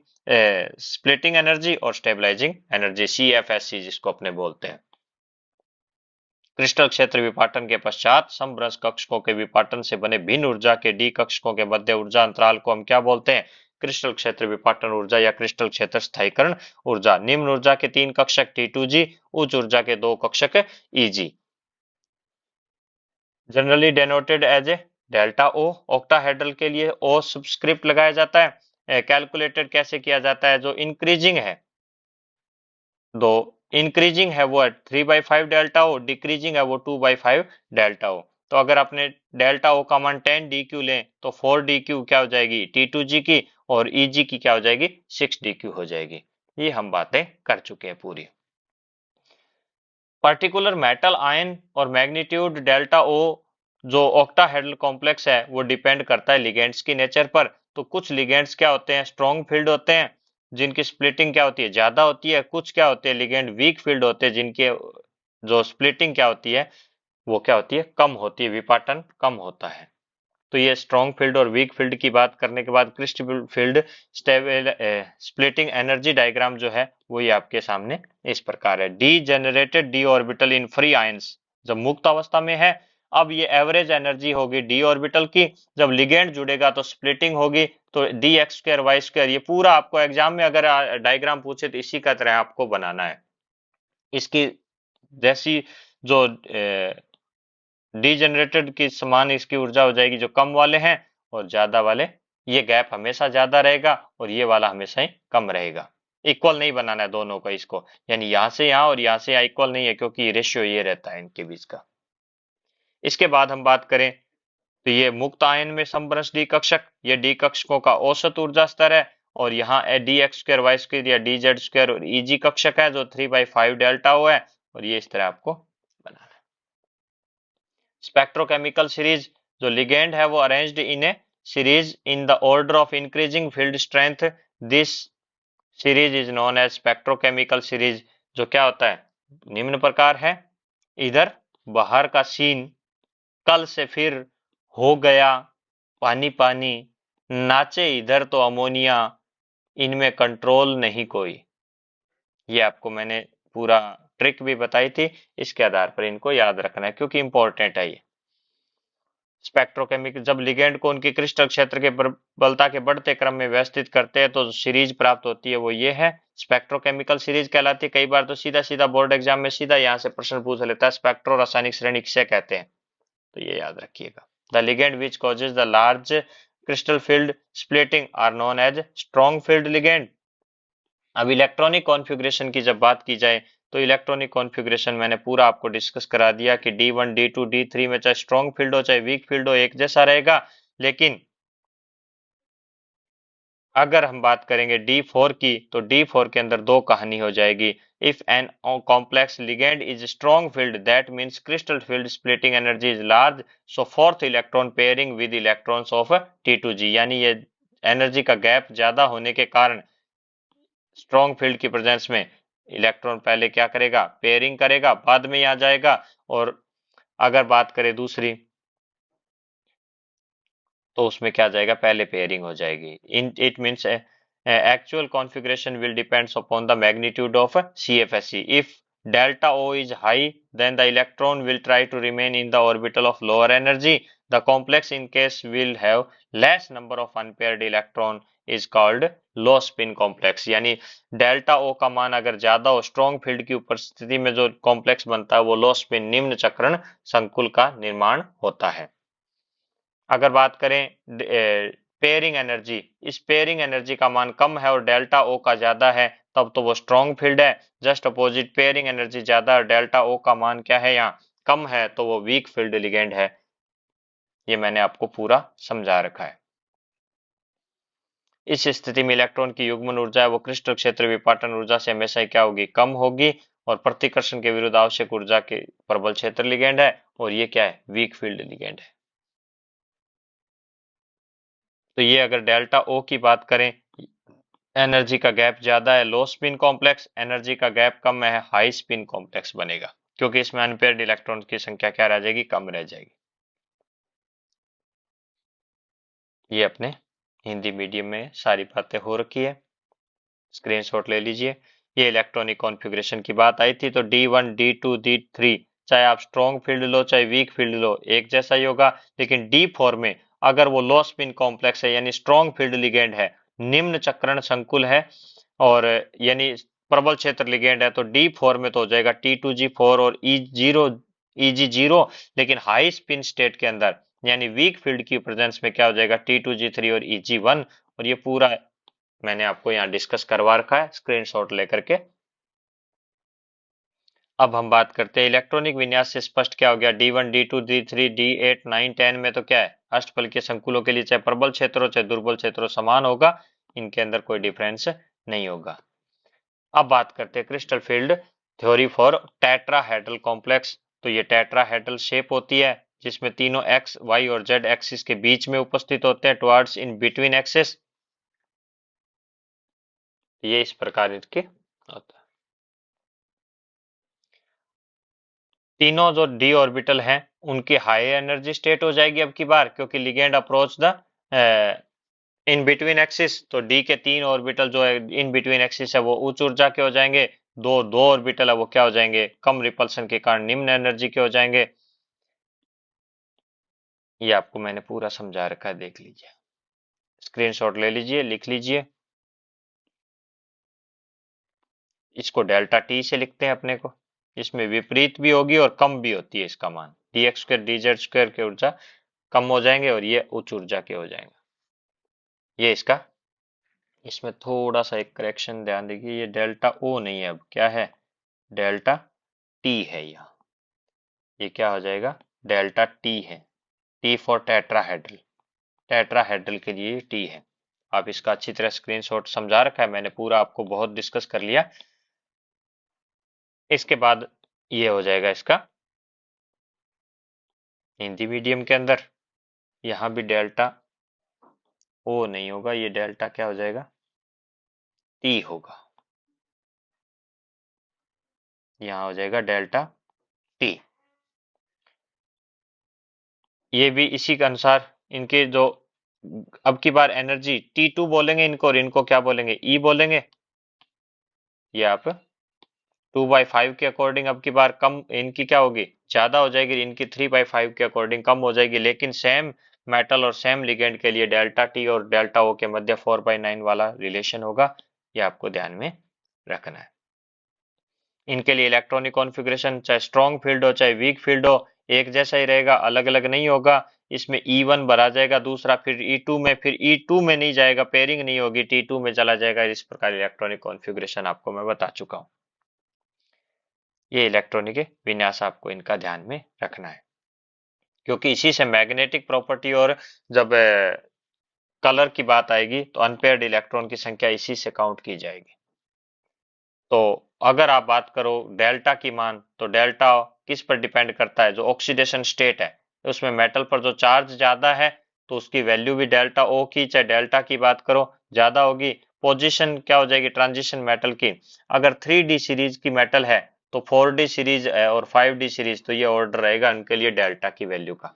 splitting energy or stabilizing energy, CFSC जिसको अपने बोलते हैं। क्रिस्टल क्षेत्र विपाटन के पश्चात समभ्रंश कक्षकों के विपाटन से बने भिन्न ऊर्जा के डी कक्षकों के मध्य ऊर्जा अंतराल को हम क्या बोलते हैं, क्रिस्टल क्षेत्र विपाटन ऊर्जा या क्रिस्टल क्षेत्र स्थायीकरण ऊर्जा। निम्न ऊर्जा के 3 कक्षक T2g, उच्च ऊर्जा के 2 कक्षक Eg, generally denoted as a delta o. Octahedral के लिए ओ सबस्क्रिप्ट लगाया जाता है। कैलकुलेटेड कैसे किया जाता है, जो इंक्रीजिंग है दो, इंक्रीजिंग है वो 3/5 डेल्टा ओ, डिक्रीजिंग है वो 2/5 डेल्टा ओ। तो अगर आपने डेल्टा ओ का मान 10 DQ लें तो 4 DQ क्या हो जाएगी, T2g की, और Eg की क्या हो जाएगी, 6 DQ हो जाएगी। ये हम बातें कर चुके हैं पूरी। पर्टिकुलर मेटल आयन और मैग्नीट्यूड डेल्टा ओ जो ऑक्टाहेड्रल कॉम्प्लेक्स है वो डिपेंड करता है लिगेंड्स की नेचर पर। तो कुछ लिगेंड्स क्या होते हैं, स्ट्रॉन्ग फील्ड होते हैं जिनकी स्प्लिटिंग क्या होती है, ज्यादा होती है। कुछ क्या होते हैं, लिगेंड वीक फील्ड होते हैं जिनके जो स्प्लिटिंग क्या होती है, वो क्या होती है, कम होती है, विपाटन कम होता है। तो ये स्ट्रॉन्ग फील्ड और वीक फील्ड की बात करने के बाद crystal field splitting energy diagram जो है वो ये आपके सामने इस प्रकार है। D generated d orbital in free ions, जब मुक्त अवस्था में है, अब ये एवरेज एनर्जी होगी डी ऑर्बिटल की। जब लिगेंड जुड़ेगा तो स्प्लिटिंग होगी, तो d x square y square, ये पूरा आपको एग्जाम में अगर डायग्राम पूछे तो इसी का तरह आपको बनाना है। इसकी जैसी जो डीजेनरेटेड की समान इसकी ऊर्जा हो जाएगी जो कम वाले हैं, और ज्यादा वाले, ये गैप हमेशा ज्यादा रहेगा और ये वाला हमेशा ही कम रहेगा। इक्वल नहीं बनाना है दोनों का इसको, यानी यहां से यहां और यहां से यहां इक्वल नहीं है, क्योंकि रेशियो ये रहता है इनके बीच का। इसके बाद हम बात करें तो ये मुक्त आयन में समभ्रंश डी कक्षक, ये डी कक्षकों का औसत ऊर्जा स्तर है, और यहाँ d x square y square या डी जेड स्क्र और Eg कक्षक है जो 3/5 डेल्टा ओ है, और ये इस तरह आपको बनाना है। स्पेक्ट्रोकेमिकल सीरीज, जो लिगेंड है वो arranged in a series in the order of increasing field strength, this series is known as spectrochemical series. जो क्या होता है, निम्न प्रकार है। इधर बाहर का सीन, कल से फिर हो गया पानी पानी, नाचे इधर तो अमोनिया, इनमें कंट्रोल नहीं कोई। ये आपको मैंने पूरा ट्रिक भी बताई थी, इसके आधार पर इनको याद रखना है क्योंकि इंपॉर्टेंट है ये। स्पेक्ट्रोकेमिकल, जब लिगेंड को उनकी क्रिस्टल क्षेत्र के प्रबलता के बढ़ते क्रम में व्यवस्थित करते हैं तो सीरीज प्राप्त होती है, वो ये है स्पेक्ट्रोकेमिकल सीरीज कहलाती है। कई बार तो सीधा सीधा बोर्ड एग्जाम में सीधा यहाँ से प्रश्न पूछ लेता है, स्पेक्ट्रो रासायनिक श्रेणी किसे कहते हैं, तो ये याद रखिएगा। The ligand which causes the large crystal field splitting are known as strong field ligand, अब इलेक्ट्रॉनिक कॉन्फ़िगरेशन की जब बात की जाए तो इलेक्ट्रॉनिक कॉन्फ़िगरेशन मैंने पूरा आपको डिस्कस करा दिया कि D1, D2, D3 में चाहे स्ट्रॉन्ग फील्ड हो चाहे वीक फील्ड हो एक जैसा रहेगा। लेकिन अगर हम बात करेंगे D4 की तो D4 के अंदर दो कहानी हो जाएगी। If an complex ligand is strong field that means crystal field splitting energy is large so fourth electron pairing with electrons of T2G, यानी ये एनर्जी का गैप ज्यादा होने के कारण स्ट्रॉन्ग फील्ड की प्रेजेंस में इलेक्ट्रॉन पहले क्या करेगा, पेयरिंग करेगा, बाद में आ जाएगा। और अगर बात करें दूसरी तो उसमें क्या जाएगा, पहले पेयरिंग हो जाएगी। In it means actual configuration will depends upon the magnitude of CFSE. If delta O is high, then the electron will try to remain in the orbital of lower energy. The complex in case will have less number of unpaired electron is called low spin complex. यानी डेल्टा O का मान अगर ज्यादा हो स्ट्रॉन्ग फील्ड की उपस्थिति में जो कॉम्प्लेक्स बनता है वो लो स्पिन निम्न चक्रण संकुल का निर्माण होता है। अगर बात करें पेयरिंग एनर्जी, इस पेयरिंग एनर्जी का मान कम है और डेल्टा ओ का ज्यादा है तब तो वो स्ट्रॉन्ग फील्ड है। जस्ट अपोजिट पेयरिंग एनर्जी ज्यादा और डेल्टा ओ का मान क्या है यहाँ कम है तो वो वीक फील्ड लिगेंड है। ये मैंने आपको पूरा समझा रखा है। इस स्थिति में इलेक्ट्रॉन की युग्मन ऊर्जा है वो क्रिस्टल क्षेत्र विपाटन ऊर्जा से हमेशा क्या होगी, कम होगी। और प्रतिकर्षण के विरुद्ध आवश्यक ऊर्जा के प्रबल क्षेत्र लिगेंड है और ये क्या है, वीक फील्ड लिगेंड है। तो ये अगर डेल्टा ओ की बात करें, एनर्जी का गैप ज्यादा है लो स्पिन कॉम्प्लेक्स, एनर्जी का गैप कम है हाई स्पिन कॉम्प्लेक्स बनेगा, क्योंकि इसमें अनपेयर्ड इलेक्ट्रॉन की संख्या क्या रह जाएगी, कम रह जाएगी। ये अपने हिंदी मीडियम में सारी बातें हो रखी है, स्क्रीनशॉट ले लीजिए। ये इलेक्ट्रॉनिक कॉन्फ़िगरेशन की बात आई थी तो D1, D2, D3 चाहे आप स्ट्रॉन्ग फील्ड लो चाहे वीक फील्ड लो एक जैसा ही होगा। लेकिन D4 में अगर वो लो स्पिन कॉम्प्लेक्स है यानी स्ट्रॉन्ग फील्ड लिगेंड है, निम्न चक्रण संकुल है और यानी प्रबल क्षेत्र लिगेंड है तो D4 में तो हो जाएगा T2G4 और EG0। लेकिन हाई स्पिन स्टेट के अंदर यानी वीक फील्ड की प्रेजेंस में क्या हो जाएगा, T2G3 और EG1। और ये पूरा मैंने आपको यहाँ डिस्कस करवा रखा है स्क्रीनशॉट लेकर के। अब हम बात करते हैं इलेक्ट्रॉनिक विन्यास से स्पष्ट क्या हो गया, D1, D2, D3, D8, 9, 10 में तो क्या है, अष्टफल के संकुलों के लिए चाहे प्रबल क्षेत्र हो चाहे दुर्बल क्षेत्र हो समान होगा, इनके अंदर कोई डिफरेंस नहीं होगा। अब बात करते हैं crystal field theory for tetrahedral complex. तो ये टेट्राहेड्रल शेप होती है जिसमें तीनों एक्स वाई और जेड एक्सिस के बीच में उपस्थित होते हैं, टुवर्ड्स इन बिटवीन एक्सिस। ये इस प्रकार इनके होता है। तीनों जो डी ऑर्बिटल हैं उनकी हाई एनर्जी स्टेट हो जाएगी अब की बार, क्योंकि ligand approach the in between axis. तो डी के तीन ऑर्बिटल जो है इन बिटवीन एक्सिस है वो उच्च ऊर्जा के हो जाएंगे, दो दो ऑर्बिटल है वो क्या हो जाएंगे, कम रिपल्सन के कारण निम्न एनर्जी के हो जाएंगे। ये आपको मैंने पूरा समझा रखा है, देख लीजिए, स्क्रीनशॉट ले लीजिए, लिख लीजिए। इसको डेल्टा टी से लिखते हैं अपने को, इसमें विपरीत भी होगी और कम भी होती है इसका मान, D x square d z square के ऊर्जा कम हो जाएंगे और ये उच्च ऊर्जा के हो जाएंगे। ये इसका, इसमें थोड़ा सा एक करेक्शन ध्यान दीजिए, ये डेल्टा ओ नहीं है, अब क्या है, डेल्टा टी है। यहाँ ये क्या हो जाएगा, डेल्टा टी है, टी फॉर टेट्राहेड्रल, टेट्राहेड्रल के लिए टी है। आप इसका अच्छी तरह स्क्रीनशॉट समझा रखा है मैंने, पूरा आपको बहुत डिस्कस कर लिया। इसके बाद ये हो जाएगा इसका हिंदी मीडियम के अंदर, यहाँ भी डेल्टा ओ नहीं होगा, ये डेल्टा क्या हो जाएगा, टी होगा। यहाँ हो जाएगा डेल्टा टी। ये भी इसी के अनुसार इनके जो अब की बार एनर्जी T2 बोलेंगे इनको और इनको क्या बोलेंगे, ई बोलेंगे। ये आप 2/5 के अकॉर्डिंग अब की बार कम इनकी क्या होगी, ज्यादा हो जाएगी, इनकी 3/5 के अकॉर्डिंग कम हो जाएगी। लेकिन सेम मेटल और सेम लिगेंड के लिए डेल्टा टी और डेल्टा ओ के मध्य 4/9 वाला रिलेशन होगा, ये आपको ध्यान में रखना है। इनके लिए इलेक्ट्रॉनिक कॉन्फ़िगरेशन चाहे स्ट्रॉन्ग फील्ड हो चाहे वीक फील्ड हो एक जैसा ही रहेगा, अलग अलग नहीं होगा। इसमें E1 भरा जाएगा दूसरा, फिर E2 में, फिर E2 में नहीं जाएगा, पेयरिंग नहीं होगी, T2 में चला जाएगा। इस प्रकार इलेक्ट्रॉनिक कॉन्फ़िगरेशन आपको मैं बता चुका हूँ। ये इलेक्ट्रॉनिक विन्यास आपको इनका ध्यान में रखना है, क्योंकि इसी से मैग्नेटिक प्रॉपर्टी और जब कलर की बात आएगी तो अनपेयर्ड इलेक्ट्रॉन की संख्या इसी से काउंट की जाएगी। तो अगर आप बात करो डेल्टा की मान, तो डेल्टा किस पर डिपेंड करता है? जो ऑक्सीडेशन स्टेट है, उसमें मेटल पर जो चार्ज ज्यादा है तो उसकी वैल्यू भी डेल्टा ओ की, चाहे डेल्टा की बात करो, ज्यादा होगी। पोजीशन क्या हो जाएगी ट्रांजिशन मेटल की? अगर 3D सीरीज की मेटल है तो 4D सीरीज है और 5D सीरीज, तो ये ऑर्डर रहेगा उनके लिए डेल्टा की वैल्यू का,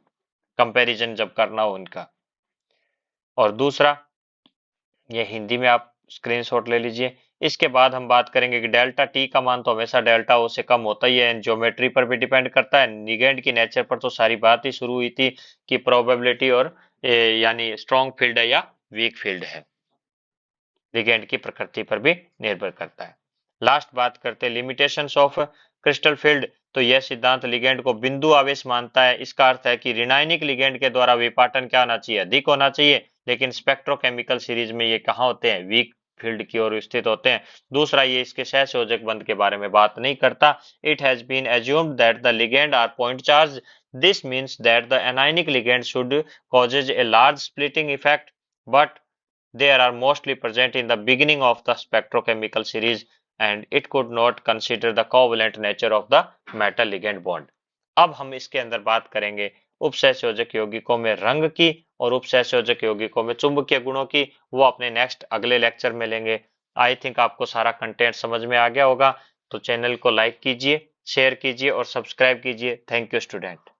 कंपैरिजन जब करना हो उनका। और दूसरा, ये हिंदी में आप स्क्रीनशॉट ले लीजिए। इसके बाद हम बात करेंगे कि डेल्टा टी का मान तो हमेशा डेल्टा ओ से कम होता ही है, ज्योमेट्री पर भी डिपेंड करता है, लिगेंड की नेचर पर तो सारी बात ही शुरू हुई थी कि प्रोबेबिलिटी और यानी स्ट्रॉन्ग फील्ड है या वीक फील्ड है, लिगेंड की प्रकृति पर भी निर्भर करता है। लास्ट बात करते हैं लिमिटेशंस ऑफ क्रिस्टल फील्ड। तो यह सिद्धांत लिगेंड को बिंदु आवेश मानता है। इसका अर्थ है कि ऋणायनिक लिगेंड के द्वारा विपाटन क्या होना चाहिए? अधिक होना चाहिए, लेकिन स्पेक्ट्रोकेमिकल सीरीज में ये कहाँ होते हैं? वीक फील्ड की ओर स्थित होते हैं। दूसरा, ये इसके सहसंयोजक बंध के बारे में बात नहीं करता। It has been assumed that the ligand are point charge. This means that the anionic ligand should causes a large splitting effect, but they are mostly present in the beginning of the spectrochemical series and it could not consider the covalent nature of the metal ligand bond. अब हम इसके अंदर बात करेंगे उपसहसंयोजक यौगिकों में रंग की और उपसहसंयोजक यौगिकों में चुंबकीय गुणों की। वो अपने नेक्स्ट अगले लेक्चर में लेंगे। आई थिंक आपको सारा कंटेंट समझ में आ गया होगा। तो चैनल को लाइक कीजिए, शेयर कीजिए और सब्सक्राइब कीजिए। Thank you student.